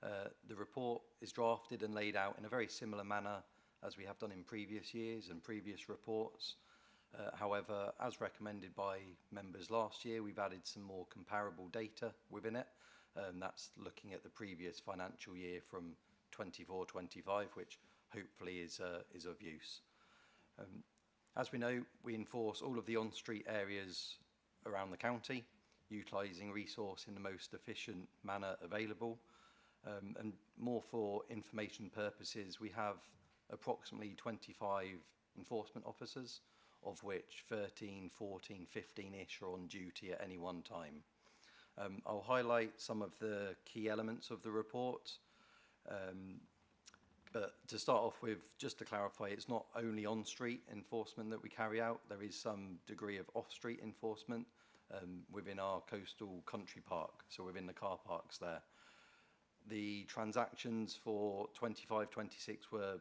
The report is drafted and laid out in a very similar manner as we have done in previous years and previous reports. However, as recommended by members last year, we've added some more comparable data within it. That's looking at the previous financial year from 24-25, which hopefully is of use. As we know, we enforce all of the on-street areas around the county, utilising resource in the most efficient manner available. And more for information purposes, we have approximately 25 enforcement officers, of which 13, 14, 15-ish are on duty at any one time. I'll highlight some of the key elements of the report. But to start off with, just to clarify, it's not only on-street enforcement that we carry out. There is some degree of off-street enforcement within our coastal country park, so within the car parks there. The transactions for 25-26 were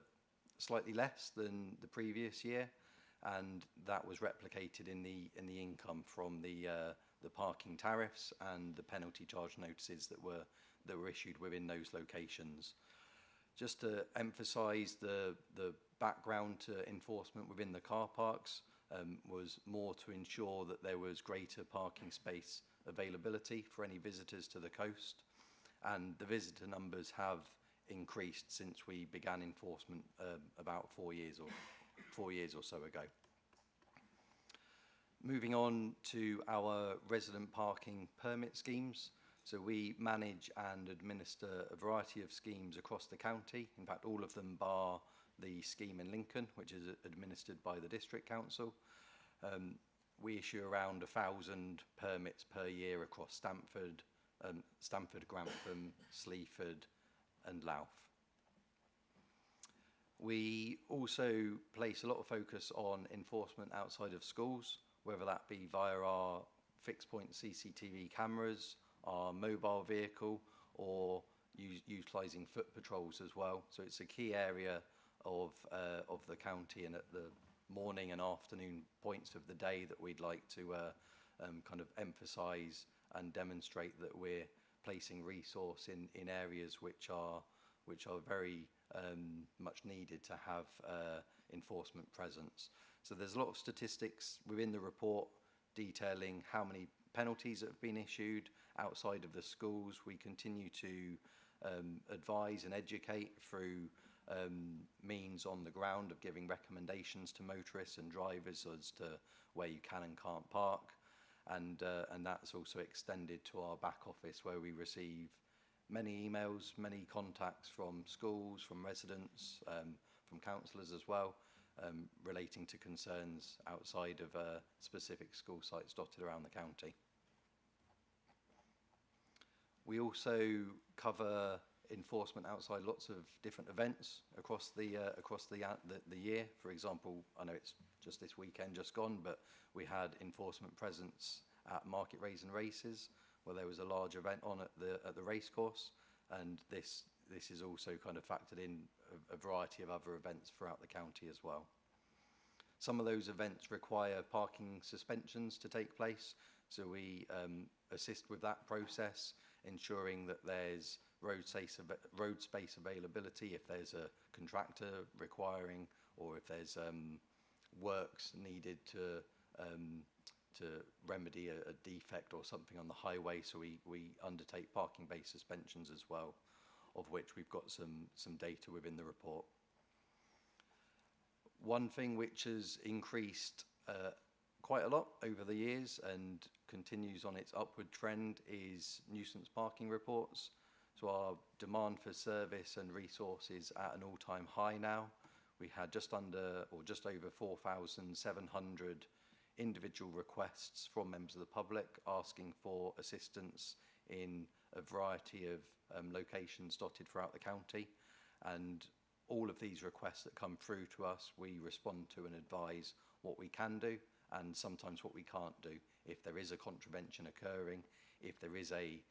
slightly less than the previous year, and that was replicated in the income from the parking tariffs and the penalty charge notices that were issued within those locations. Just to emphasise the background to enforcement within the car parks was more to ensure that there was greater parking space availability for any visitors to the coast, and the visitor numbers have increased since we began enforcement about 4 years or so ago. Moving on to our resident parking permit schemes. So we manage and administer a variety of schemes across the county. In fact, all of them bar the scheme in Lincoln, which is administered by the District Council. We issue around 1,000 permits per year across Stamford, Grantham, Sleaford and Louth. We also place a lot of focus on enforcement outside of schools, whether that be via our fixed point CCTV cameras, our mobile vehicle, or utilising foot patrols as well. So it's a key area of the county, and at the morning and afternoon points of the day that we'd like to kind of emphasise and demonstrate that we're placing resource in areas which are very much needed to have enforcement presence. So there's a lot of statistics within the report detailing how many penalties that have been issued outside of the schools. We continue to advise and educate through means on the ground of giving recommendations to motorists and drivers as to where you can and can't park, and that's also extended to our back office, where we receive many emails, many contacts from schools, from residents, from councillors as well, relating to concerns outside of specific school sites dotted around the county. We also cover enforcement outside lots of different events across the year. For example, I know it's just this weekend just gone, but we had enforcement presence at Market Raise and Races, where there was a large event on at the racecourse, and this is also kind of factored in a variety of other events throughout the county as well. Some of those events require parking suspensions to take place, so we assist with that process, ensuring that there's road space availability if there's a contractor requiring, or if there's works needed to remedy a defect or something on the highway, so we undertake parking bay suspensions as well. of which we've got some data within the report. One thing which has increased quite a lot over the years and continues on its upward trend is nuisance parking reports. So our demand for service and resources at an all-time high now. We had just under or just over 4,700 individual requests from members of the public asking for assistance in a variety of locations dotted throughout the county. And all of these requests that come through to us, we respond to and advise what we can do and sometimes what we can't do. If there is a contravention occurring, if there is a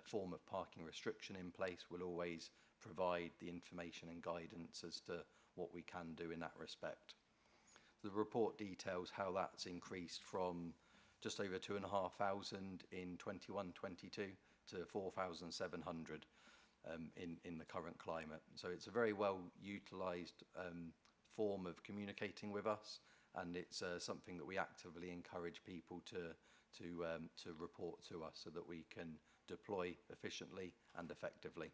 form of parking restriction in place, we'll always provide the information and guidance as to what we can do in that respect. The report details how that's increased from just over 2,500 in 21-22 to 4,700 in the current climate. So it's a very well utilised form of communicating with us, and it's something that we actively encourage people to report to us so that we can deploy efficiently and effectively.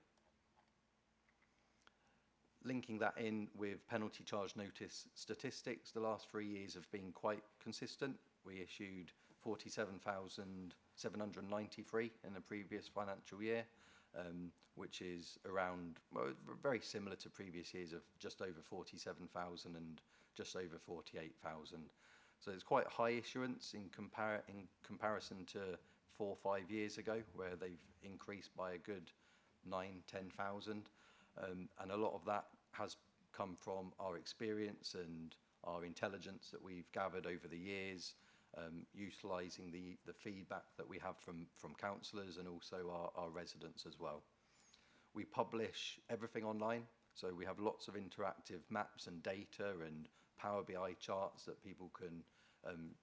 Linking that in with penalty charge notice statistics, the last 3 years have been quite consistent. We issued 47,793 in the previous financial year, which is around, well, very similar to previous years of just over 47,000 and just over 48,000. So it's quite high issuance in comparison to 4 or 5 years ago, where they've increased by a good 9,000-10,000. And a lot of that has come from our experience and our intelligence that we've gathered over the years, utilising the feedback that we have from councillors and also our residents as well. We publish everything online, so we have lots of interactive maps and data and Power BI charts that people can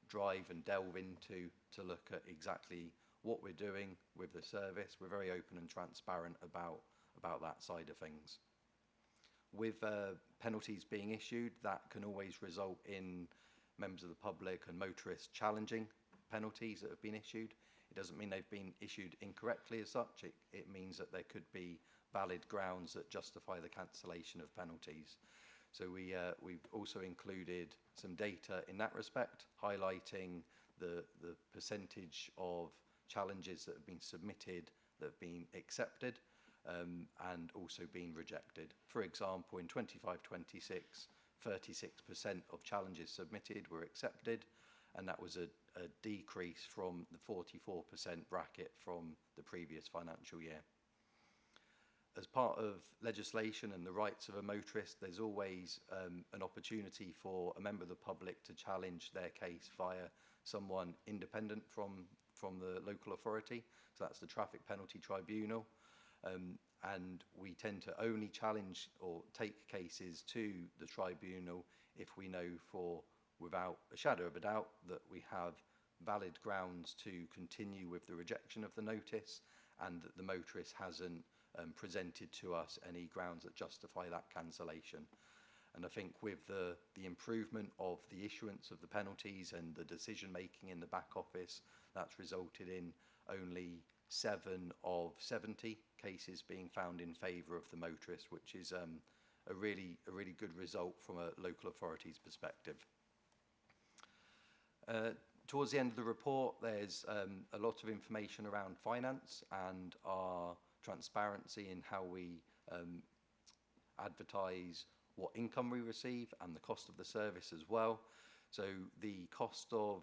drive and delve into to look at exactly what we're doing with the service. We're very open and transparent about that side of things. With penalties being issued, that can always result in members of the public and motorists challenging penalties that have been issued. It doesn't mean they've been issued incorrectly as such. It means that there could be valid grounds that justify the cancellation of penalties. So we've also included some data in that respect, highlighting the percentage of challenges that have been submitted that have been accepted and also been rejected. For example, in 25-26, 36% of challenges submitted were accepted, and that was a decrease from the 44% bracket from the previous financial year. As part of legislation and the rights of a motorist, there's always an opportunity for a member of the public to challenge their case via someone independent from the local authority. So that's the Traffic Penalty Tribunal. And we tend to only challenge or take cases to the tribunal if we know without a shadow of a doubt that we have valid grounds to continue with the rejection of the notice and that the motorist hasn't presented to us any grounds that justify that cancellation. And I think with the improvement of the issuance of the penalties and the decision making in the back office, that's resulted in only 7 of 70 cases being found in favour of the motorist, which is a really good result from a local authority's perspective. Towards the end of the report, there's a lot of information around finance and our transparency in how we advertise what income we receive and the cost of the service as well. So the cost of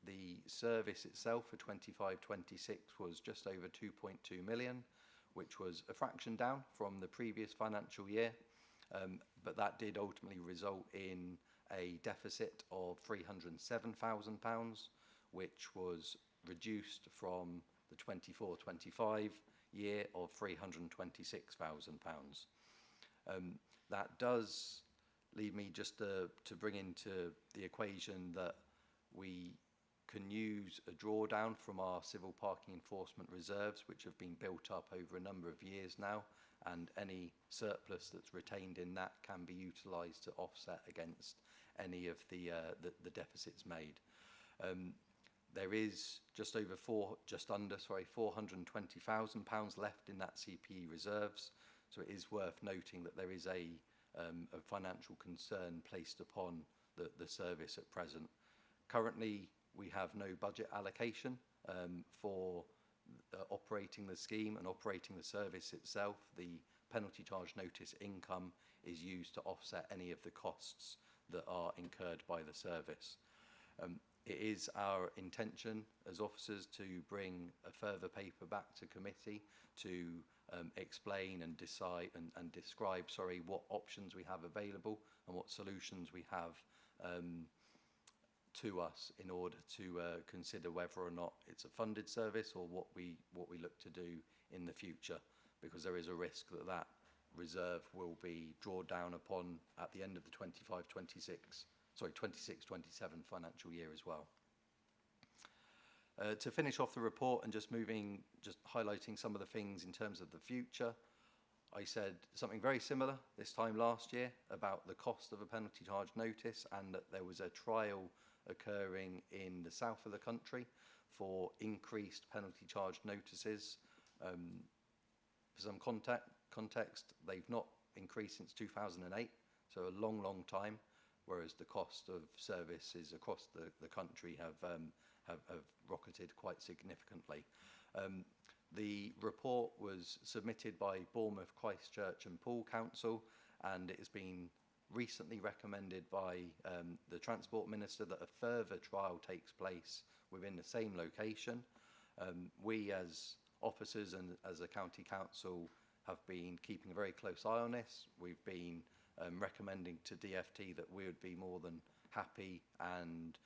the service itself for 25-26 was just over 2.2 million, which was a fraction down from the previous financial year, but that did ultimately result in a deficit of £307,000, which was reduced from the 24-25 year of £326,000. That does lead me just to bring into the equation that we can use a drawdown from our civil parking enforcement reserves, which have been built up over a number of years now, and any surplus that's retained in that can be utilised to offset against any of the deficits made. There is just under £420,000 left in that CPE reserves. So it is worth noting that there is a financial concern placed upon the service at present. Currently, we have no budget allocation for operating the scheme and operating the service itself. The penalty charge notice income is used to offset any of the costs that are incurred by the service. It is our intention as officers to bring a further paper back to committee to explain and decide and describe, what options we have available and what solutions we have to us in order to consider whether or not it's a funded service or what we look to do in the future, because there is a risk that that reserve will be drawn down upon at the end of the 26-27 financial year as well. To finish off the report and just highlighting some of the things in terms of the future, I said something very similar this time last year about the cost of a penalty charge notice, and that there was a trial occurring in the south of the country for increased penalty charge notices. For some context, they've not increased since 2008, so a long, long time, whereas the cost of services across the country have rocketed quite significantly. The report was submitted by Bournemouth, Christchurch and Poole Council, and it has been recently recommended by the Transport Minister that a further trial takes place within the same location. We as officers and as a county council have been keeping a very close eye on this. We've been recommending to DFT that we would be more than happy and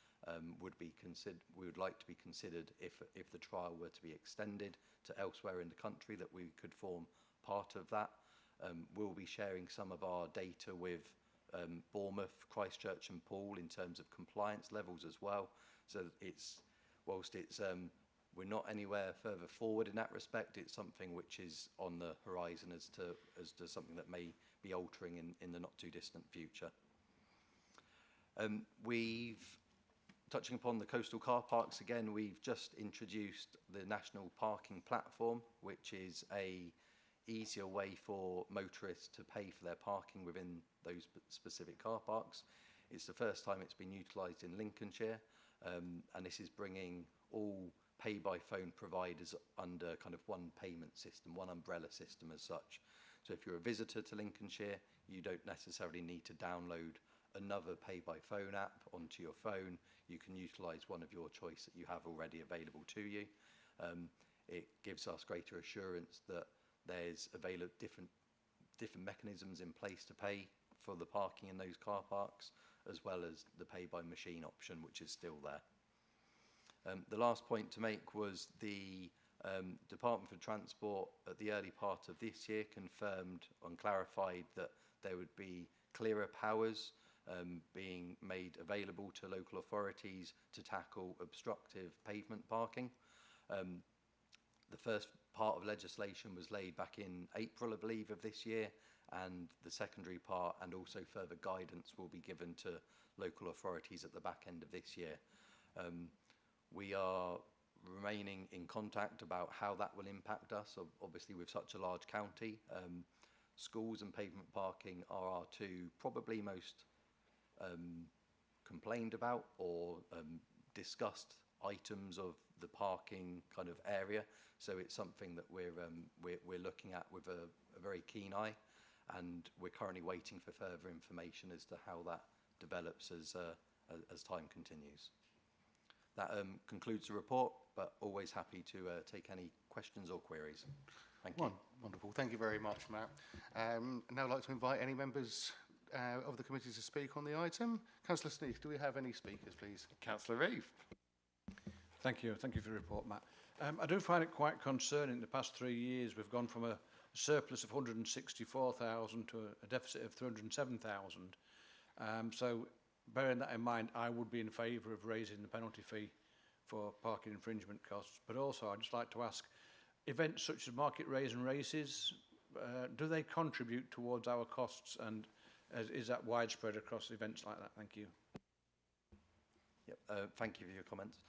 we would like to be considered if the trial were to be extended to elsewhere in the country, that we could form part of that. We'll be sharing some of our data with Bournemouth, Christchurch and Poole in terms of compliance levels as well. So whilst we're not anywhere further forward in that respect, it's something which is on the horizon as to something that may be altering in the not too distant future. Touching upon the coastal car parks again, we've just introduced the National Parking Platform, which is a easier way for motorists to pay for their parking within those specific car parks. It's the first time it's been utilised in Lincolnshire, and this is bringing all pay-by-phone providers under kind of one payment system, one umbrella system as such. So if you're a visitor to Lincolnshire, you don't necessarily need to download another pay-by-phone app onto your phone. You can utilise one of your choice that you have already available to you. It gives us greater assurance that there's different mechanisms in place to pay for the parking in those car parks, as well as the pay-by-machine option, which is still there. The last point to make was the Department for Transport at the early part of this year confirmed and clarified that there would be clearer powers being made available to local authorities to tackle obstructive pavement parking. The first part of legislation was laid back in April, I believe, of this year, and the secondary part and also further guidance will be given to local authorities at the back end of this year. We are remaining in contact about how that will impact us. Obviously, with such a large county, schools and pavement parking are our two probably most complained about or discussed items of the parking kind of area. So it's something that we're looking at with a very keen eye, and we're currently waiting for further information as to how that develops as time continues. That concludes the report, but always happy to take any questions or queries. Thank you. Wonderful. Thank you very much, Matt. Now I'd like to invite any members of the committee to speak on the item. Councillor Sneath, do we have any speakers, please? Councillor Reeve. Thank you. Thank you for the report, Matt. I do find it quite concerning. In the past 3 years, we've gone from a surplus of 164,000 to a deficit of 307,000. So bearing that in mind, I would be in favour of raising the penalty fee for parking infringement costs. But also, I'd just like to ask, events such as market raise and races, do they contribute towards our costs, and is that widespread across events like that? Thank you. Yep, thank you for your comments.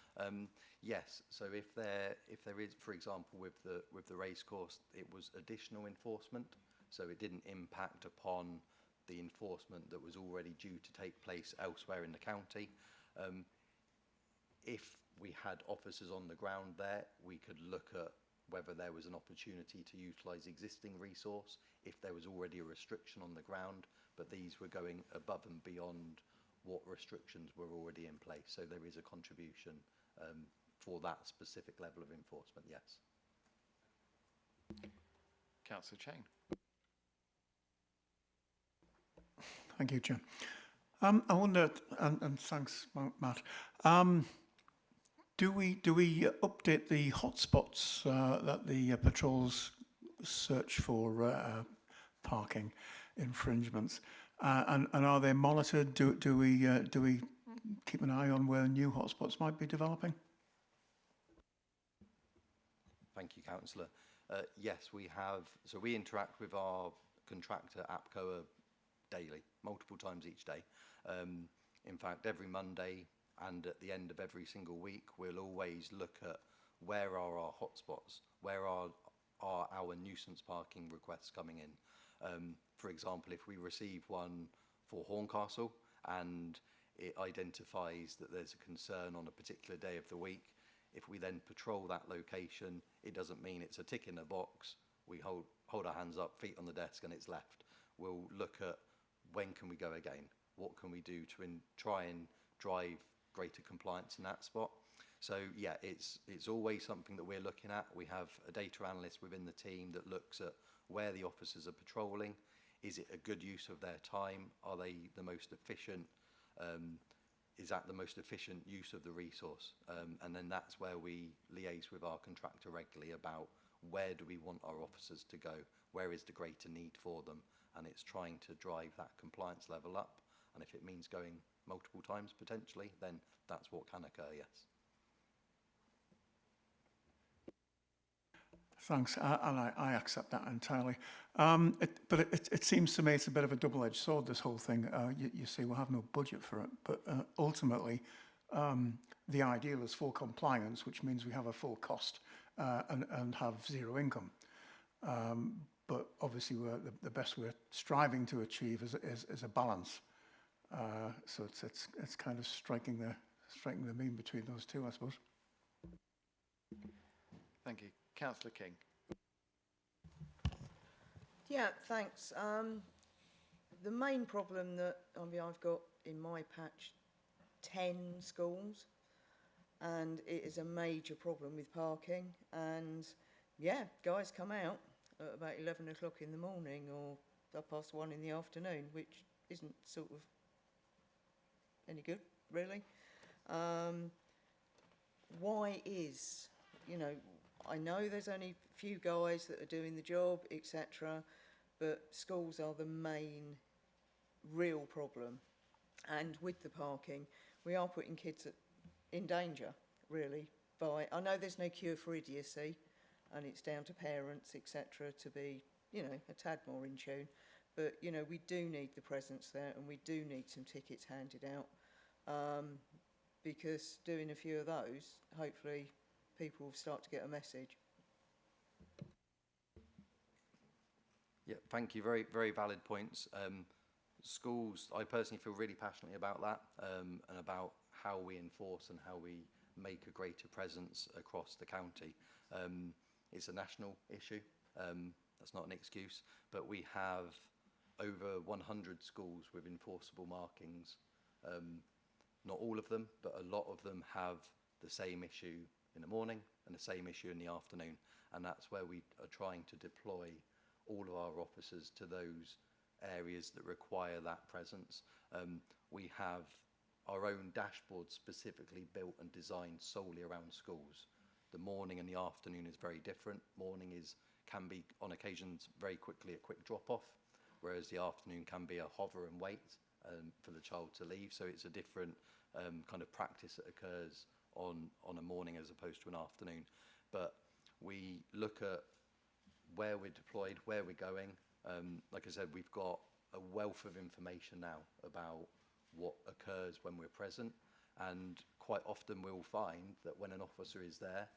Yes, so if there is, for example, with the race course, it was additional enforcement. so it didn't impact upon the enforcement that was already due to take place elsewhere in the county. If we had officers on the ground there, we could look at whether there was an opportunity to utilise existing resource if there was already a restriction on the ground, but these were going above and beyond what restrictions were already in place. So there is a contribution for that specific level of enforcement, yes. Councillor Chain. Thank you, Chair. I wonder, and thanks, Matt. Do we update the hotspots that the patrols search for parking infringements, and are they monitored? Do we keep an eye on where new hotspots might be developing? Thank you, Councillor. Yes, we have. So we interact with our contractor, APCOA, daily, multiple times each day. In fact, every Monday and at the end of every single week, we'll always look at where are our hotspots, where are our nuisance parking requests coming in. For example, if we receive one for Horncastle and it identifies that there's a concern on a particular day of the week, if we then patrol that location, it doesn't mean it's a tick in a box. We hold our hands up, feet on the desk, and it's left. We'll look at when can we go again? What can we do to try and drive greater compliance in that spot? So yeah, it's always something that we're looking at. We have a data analyst within the team that looks at where the officers are patrolling. Is it a good use of their time? Are they the most efficient? Is that the most efficient use of the resource? And then that's where we liaise with our contractor regularly about where do we want our officers to go? Where is the greater need for them? And it's trying to drive that compliance level up. And if it means going multiple times potentially, then that's what can occur, yes. Thanks, and I accept that entirely. But it seems to me it's a bit of a double-edged sword, this whole thing. You say we'll have no budget for it, but ultimately the ideal is full compliance, which means we have a full cost and have zero income. But obviously the best we're striving to achieve is a balance. So it's kind of striking the mean between those two, I suppose. Thank you. Councillor King. Yeah, thanks. The main problem that I've got in my patch 10 schools, and it is a major problem with parking. And yeah, guys come out at about 11 o'clock in the morning or 1:30 in the afternoon, which isn't sort of any good, really. Why is, I know there's only a few guys that are doing the job, etc., but schools are the main real problem. And with the parking, we are putting kids in danger, really, I know there's no cure for idiocy, and it's down to parents, etc., to be, a tad more in tune. But, we do need the presence there, and we do need some tickets handed out, because doing a few of those, hopefully, people will start to get a message. Yeah, thank you. Very, very valid points. Schools, I personally feel really passionately about that, and about how we enforce and how we make a greater presence across the county. It's a national issue. That's not an excuse, but we have over 100 schools with enforceable markings. Not all of them, but a lot of them have the same issue in the morning and the same issue in the afternoon. And that's where we are trying to deploy all of our officers to those areas that require that presence. We have our own dashboard specifically built and designed solely around schools. The morning and the afternoon is very different. Morning can be on occasions very quickly a quick drop-off, whereas the afternoon can be a hover and wait for the child to leave. So it's a different kind of practice that occurs on a morning as opposed to an afternoon. But we look at where we're deployed, where we're going. Like I said, we've got a wealth of information now about what occurs when we're present, and quite often we'll find that when an officer is there,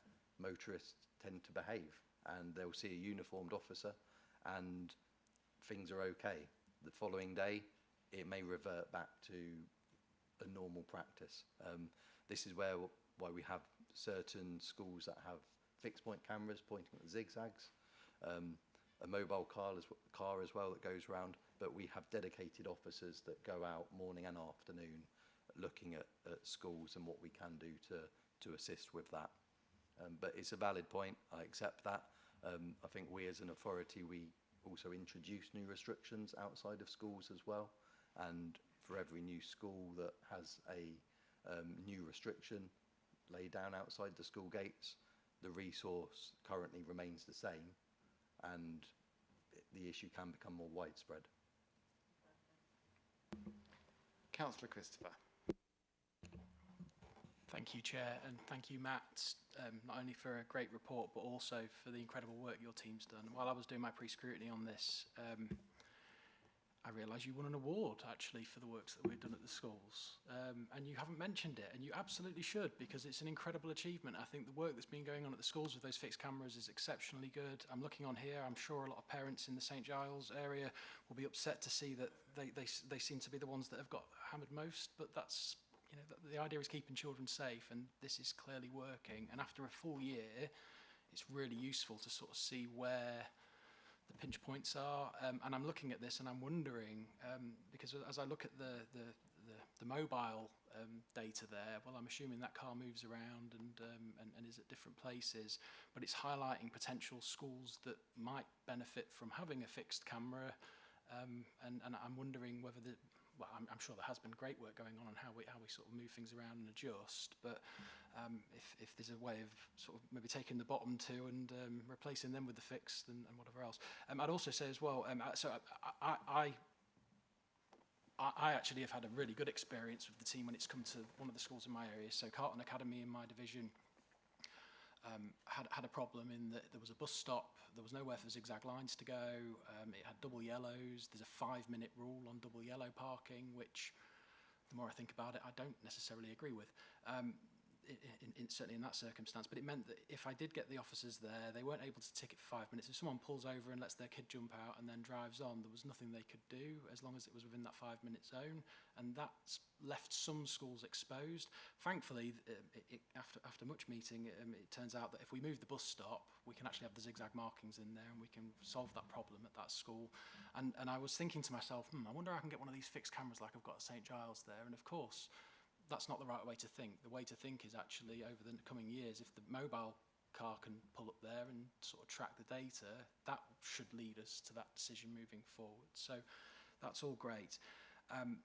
motorists tend to behave, and they'll see a uniformed officer, and things are okay. The following day, it may revert back to a normal practice. This is why we have certain schools that have fixed point cameras pointing at the zigzags, a mobile car as well that goes around, but we have dedicated officers that go out morning and afternoon looking at schools and what we can do to assist with that. But it's a valid point, I accept that. I think we as an authority, we also introduce new restrictions outside of schools as well, and for every new school that has a new restriction laid down outside the school gates, the resource currently remains the same, and the issue can become more widespread. Councillor Christopher. Thank you, Chair, and thank you, Matt, not only for a great report, but also for the incredible work your team's done. While I was doing my pre-scrutiny on this, I realised you won an award, actually, for the works that we've done at the schools. And you haven't mentioned it, and you absolutely should, because it's an incredible achievement. I think the work that's been going on at the schools with those fixed cameras is exceptionally good. I'm looking on here, I'm sure a lot of parents in the St Giles area will be upset to see that they seem to be the ones that have got hammered most, but that's, you know, the idea is keeping children safe, and this is clearly working. And after a full year, it's really useful to sort of see where the pinch points are, and I'm looking at this and I'm wondering, because as I look at the mobile data there, well, I'm assuming that car moves around and is at different places, but it's highlighting potential schools that might benefit from having a fixed camera, and I'm wondering whether well, I'm sure there has been great work going on how we sort of move things around and adjust, but if there's a way of sort of maybe taking the bottom two and replacing them with the fixed and whatever else. I'd also say as well, so I actually have had a really good experience with the team when it's come to one of the schools in my area. So Carlton Academy in my division had a problem in that there was a bus stop, there was nowhere for zigzag lines to go, it had double yellows, there's a 5-minute rule on double yellow parking, which the more I think about it, I don't necessarily agree with. Certainly in that circumstance, but it meant that if I did get the officers there, they weren't able to ticket for 5 minutes. If someone pulls over and lets their kid jump out and then drives on, there was nothing they could do as long as it was within that 5-minute zone, and that's left some schools exposed. Thankfully, after much meeting, it turns out that if we move the bus stop, we can actually have the zigzag markings in there and we can solve that problem at that school. And I was thinking to myself, I wonder how I can get one of these fixed cameras like I've got at St Giles there, and of course, that's not the right way to think. The way to think is actually over the coming years, if the mobile car can pull up there and sort of track the data, that should lead us to that decision moving forward. So that's all great. And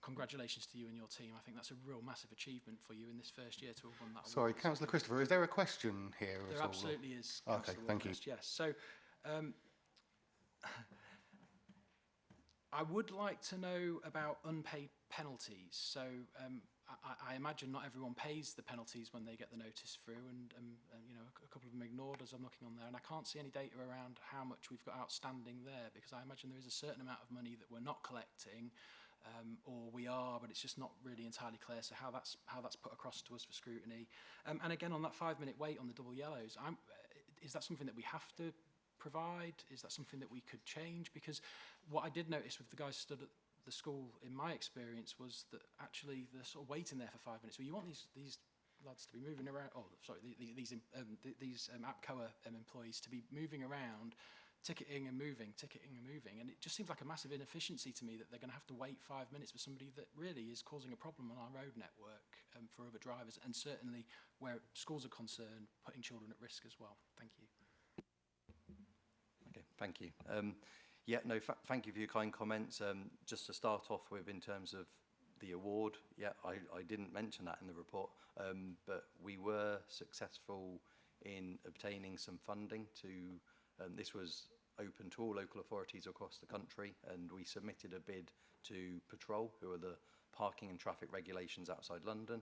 congratulations to you and your team. I think that's a real massive achievement for you in this first year to have won that Sorry, award. Councillor Christopher, is there a question here? There absolutely is. Okay, thank you. Yes. So I would like to know about unpaid penalties. So I imagine not everyone pays the penalties when they get the notice through, and you know, a couple of them ignored as I'm looking on there, and I can't see any data around how much we've got outstanding there, because I imagine there is a certain amount of money that we're not collecting, or we are, but it's just not really entirely clear. So how that's put across to us for scrutiny. And again, on that 5-minute wait on the double yellows, is that something that we have to provide? Is that something that we could change? Because what I did notice with the guys stood at the school, in my experience, was that actually they're sort of waiting there for 5 minutes. So you want these lads to be moving around. Oh, sorry, these APCOA employees to be moving around, ticketing and moving, and it just seems like a massive inefficiency to me that they're going to have to wait 5 minutes for somebody that really is causing a problem on our road network for other drivers, and certainly where schools are concerned, putting children at risk as well. Thank you. Okay, thank you. Yeah, no, thank you for your kind comments. Just to start off with, in terms of the award, yeah, I didn't mention that in the report, but we were successful in obtaining some funding to, this was open to all local authorities across the country, and we submitted a bid to Patrol, who are the parking and traffic regulations outside London,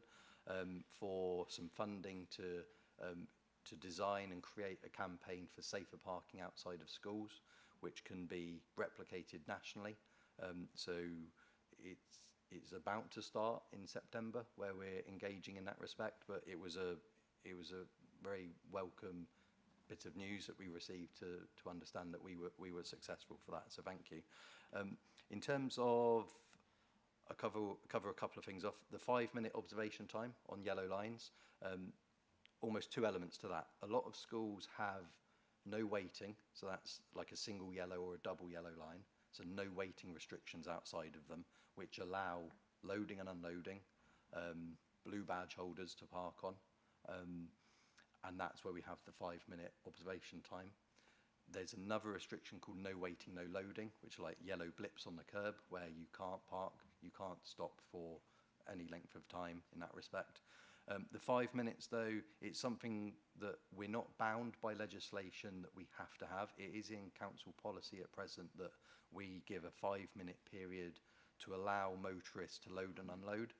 for some funding to design and create a campaign for safer parking outside of schools, which can be replicated nationally. So it's about to start in September, where we're engaging in that respect, but it was a very welcome bit of news that we received to understand that we were successful for that. So thank you. In terms of, I'll cover a couple of things off. The 5-minute observation time on yellow lines, almost 2 elements to that. A lot of schools have no waiting, so that's like a single yellow or a double yellow line, so no waiting restrictions outside of them, which allow loading and unloading, blue badge holders to park on, and that's where we have the 5-minute observation time. There's another restriction called no waiting, no loading, which are like yellow blips on the curb where you can't park, you can't stop for any length of time in that respect. The 5 minutes, though, it's something that we're not bound by legislation that we have to have. It is in council policy at present that we give a 5-minute period to allow motorists to load and unload.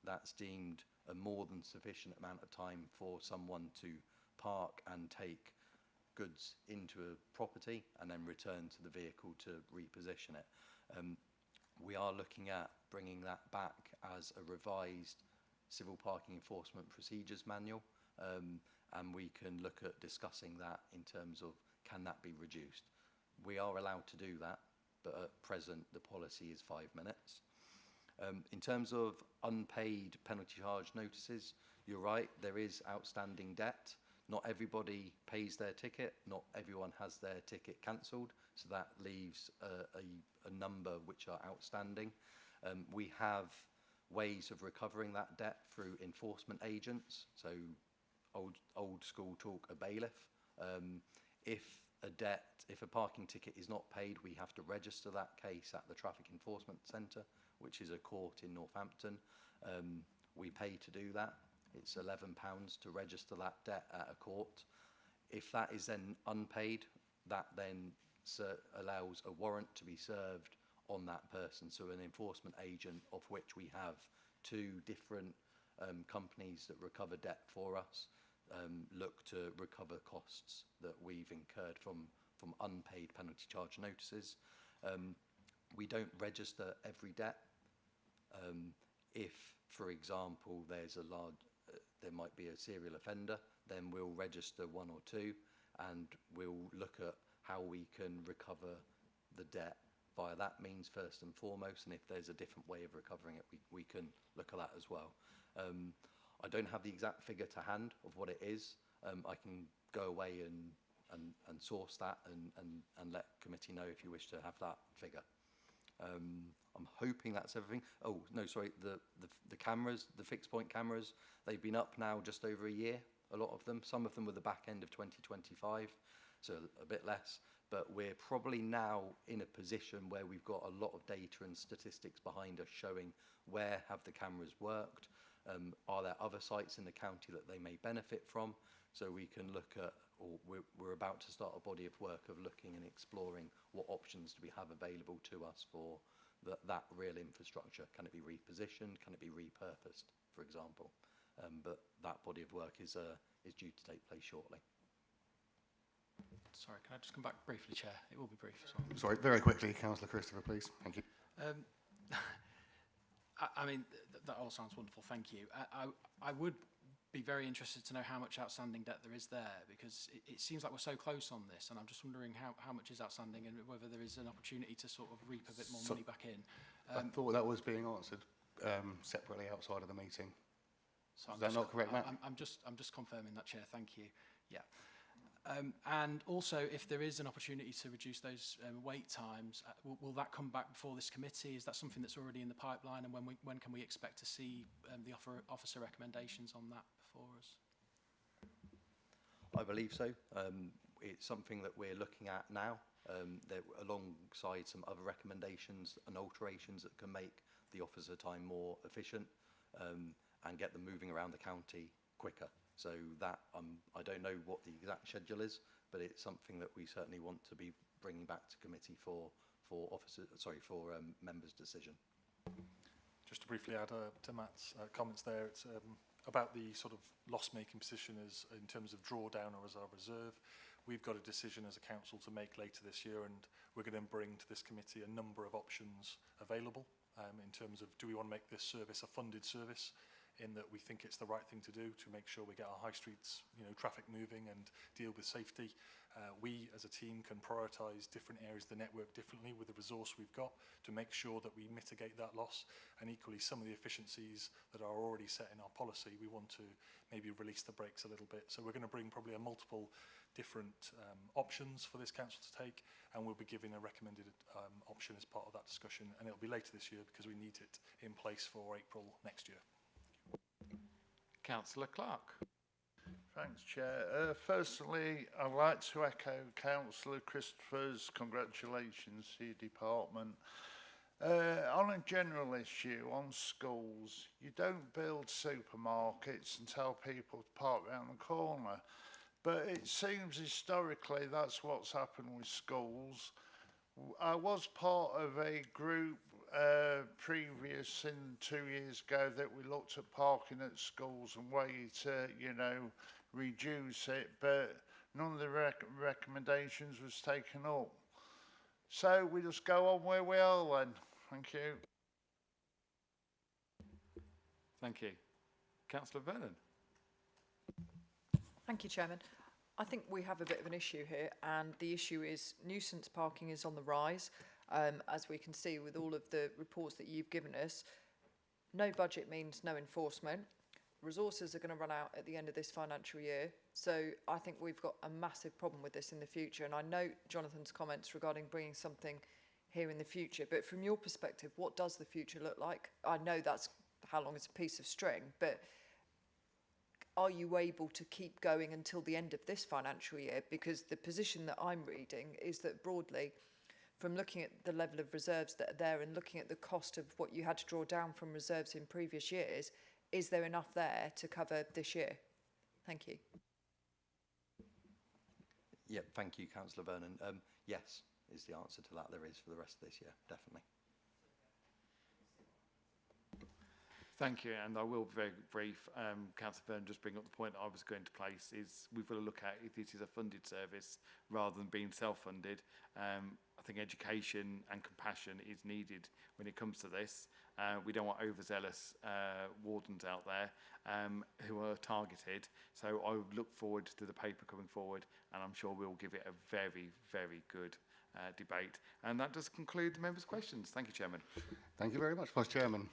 That's deemed a more than sufficient amount of time for someone to park and take goods into a property and then return to the vehicle to reposition it. We are looking at bringing that back as a revised Civil Parking Enforcement Procedures Manual, and we can look at discussing that in terms of can that be reduced. We are allowed to do that, but at present the policy is 5 minutes. In terms of unpaid penalty charge notices, you're right, there is outstanding debt. Not everybody pays their ticket, not everyone has their ticket cancelled, so that leaves a number which are outstanding. We have ways of recovering that debt through enforcement agents, so old school talk, a bailiff. If a parking ticket is not paid, we have to register that case at the Traffic Enforcement Centre, which is a court in Northampton. We pay to do that. It's £11 to register that debt at a court. If that is then unpaid, that then allows a warrant to be served on that person. So an enforcement agent, of which we have 2 different companies that recover debt for us, look to recover costs that we've incurred from unpaid penalty charge notices. We don't register every debt. If, for example, there might be a serial offender, then we'll register 1 or 2, and we'll look at how we can recover the debt via that means first and foremost, and if there's a different way of recovering it, we can look at that as well. I don't have the exact figure to hand of what it is. I can go away and source that and let committee know if you wish to have that figure. I'm hoping that's everything. Oh, no, sorry, the cameras, the fixed point cameras, they've been up now just over a year, a lot of them. Some of them were the back end of 2025, so a bit less. But we're probably now in a position where we've got a lot of data and statistics behind us showing where have the cameras worked, are there other sites in the county that they may benefit from, so we can look at, or we're about to start a body of work of looking and exploring what options do we have available to us for that real infrastructure. Can it be repositioned? Can it be repurposed, for example? But that body of work is due to take place shortly. Sorry, can I just come back briefly, Chair? It will be brief as well. Sorry, very quickly, Councillor Christopher, please. Thank you. I mean, that all sounds wonderful, thank you. I would be very interested to know how much outstanding debt there is there, because it seems like we're so close on this, and I'm just wondering how much is outstanding and whether there is an opportunity to sort of reap a bit more money back in. I thought that was being answered separately outside of the meeting. So is that not correct, Matt? I'm just confirming that, Chair, thank you. Yeah. And also, if there is an opportunity to reduce those wait times, will that come back before this committee? Is that something that's already in the pipeline, and when can we expect to see the officer recommendations on that before us? I believe so. It's something that we're looking at now, alongside some other recommendations and alterations that can make the officer time more efficient and get them moving around the county quicker. So that I don't know what the exact schedule is, but it's something that we certainly want to be bringing back to committee for members' decision. Just to briefly add to Matt's comments there, it's about the sort of loss-making position as in terms of drawdown or as our reserve. We've got a decision as a council to make later this year, and we're going to bring to this committee a number of options available in terms of, do we want to make this service a funded service in that we think it's the right thing to do to make sure we get our high streets, traffic moving and deal with safety. We as a team can prioritise different areas of the network differently with the resource we've got to make sure that we mitigate that loss, and equally some of the efficiencies that are already set in our policy, we want to maybe release the brakes a little bit. So we're going to bring probably a multiple different options for this council to take, and we'll be giving a recommended option as part of that discussion, and it'll be later this year because we need it in place for April next year. Councillor Clark. Thanks, Chair. Firstly, I'd like to echo Councillor Christopher's congratulations to your department. On a general issue, on schools, you don't build supermarkets and tell people to park around the corner. But it seems historically that's what's happened with schools. I was part of a group previous in 2 years ago that we looked at parking at schools and way to, reduce it, but none of the recommendations was taken up. So we just go on where we are then. Thank you. Thank you. Councillor Vernon. Thank you, Chairman. I think we have a bit of an issue here, and the issue is nuisance parking is on the rise. As we can see with all of the reports that you've given us, no budget means no enforcement. Resources are going to run out at the end of this financial year. So I think we've got a massive problem with this in the future. And I note Jonathan's comments regarding bringing something here in the future. But from your perspective, what does the future look like? I know that's how long is a piece of string, but are you able to keep going until the end of this financial year? Because the position that I'm reading is that broadly, from looking at the level of reserves that are there and looking at the cost of what you had to draw down from reserves in previous years, is there enough there to cover this year? Thank you. Yep, thank you, Councillor Vernon. Yes, is the answer to that. There is for the rest of this year, definitely. Thank you, and I will be very brief. Councillor Vernon just bring up the point I was going to place is we've got to look at if this is a funded service rather than being self-funded. I think education and compassion is needed when it comes to this. We don't want overzealous wardens out there who are targeted. So I look forward to the paper coming forward, and I'm sure we'll give it a very, very good debate. And that does conclude the members' questions. Thank you, Chairman. Thank you very much, Vice Chairman.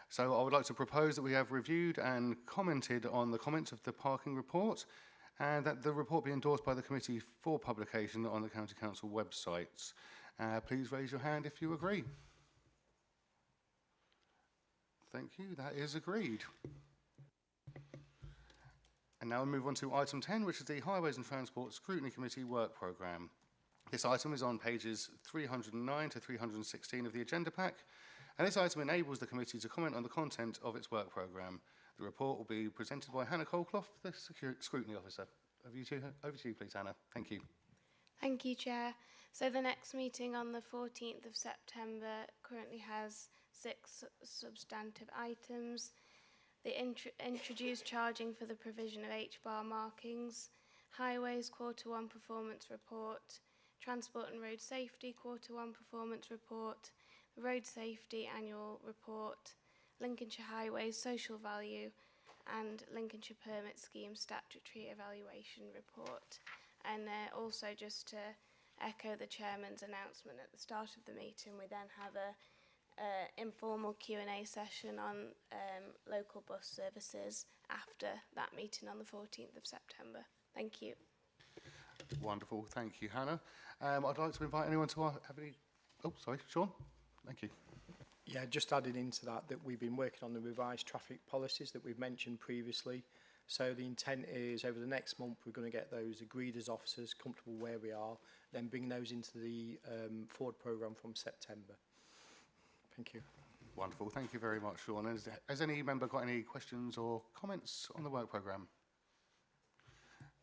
So I would like to propose that we have reviewed and commented on the comments of the parking report, and that the report be endorsed by the committee for publication on the County Council websites. Please raise your hand if you agree. Thank you, that is agreed. And now we move on to item 10, which is the Highways and Transport Scrutiny Committee work programme. This item is on pages 309 to 316 of the agenda pack, and this item enables the committee to comment on the content of its work programme. The report will be presented by Hannah Colclough, the Scrutiny Officer. Over to you, please, Hannah. Thank you. Thank you, Chair. So the next meeting on the 14th of September currently has 6 substantive items. The introduce charging for the provision of H-bar markings, Highways Q1 Performance Report, Transport and Road Safety Q1 Performance Report, Road Safety Annual Report, Lincolnshire Highways Social Value, and Lincolnshire Permit Scheme Statutory Evaluation Report. And also, just to echo the Chairman's announcement at the start of the meeting, we then have a informal Q&A session on local bus services after that meeting on the 14th of September. Thank you. Wonderful, thank you, Hannah. I'd like to invite anyone to have any... Oh, sorry, Sean. Thank you. Yeah, just adding into that we've been working on the revised traffic policies that we've mentioned previously. So the intent is over the next month we're going to get those agreed as officers, comfortable where we are, then bring those into the forward programme from September. Thank you. Wonderful, thank you very much, Sean. Has any member got any questions or comments on the work programme?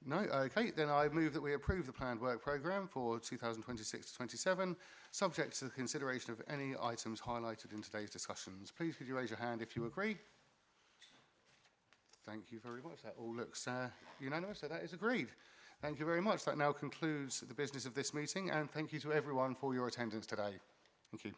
No? Okay, then I move that we approve the planned work programme for 2026-27, subject to the consideration of any items highlighted in today's discussions. Please could you raise your hand if you agree? Thank you very much. That all looks unanimous, so that is agreed. Thank you very much. That now concludes the business of this meeting, and thank you to everyone for your attendance today. Thank you.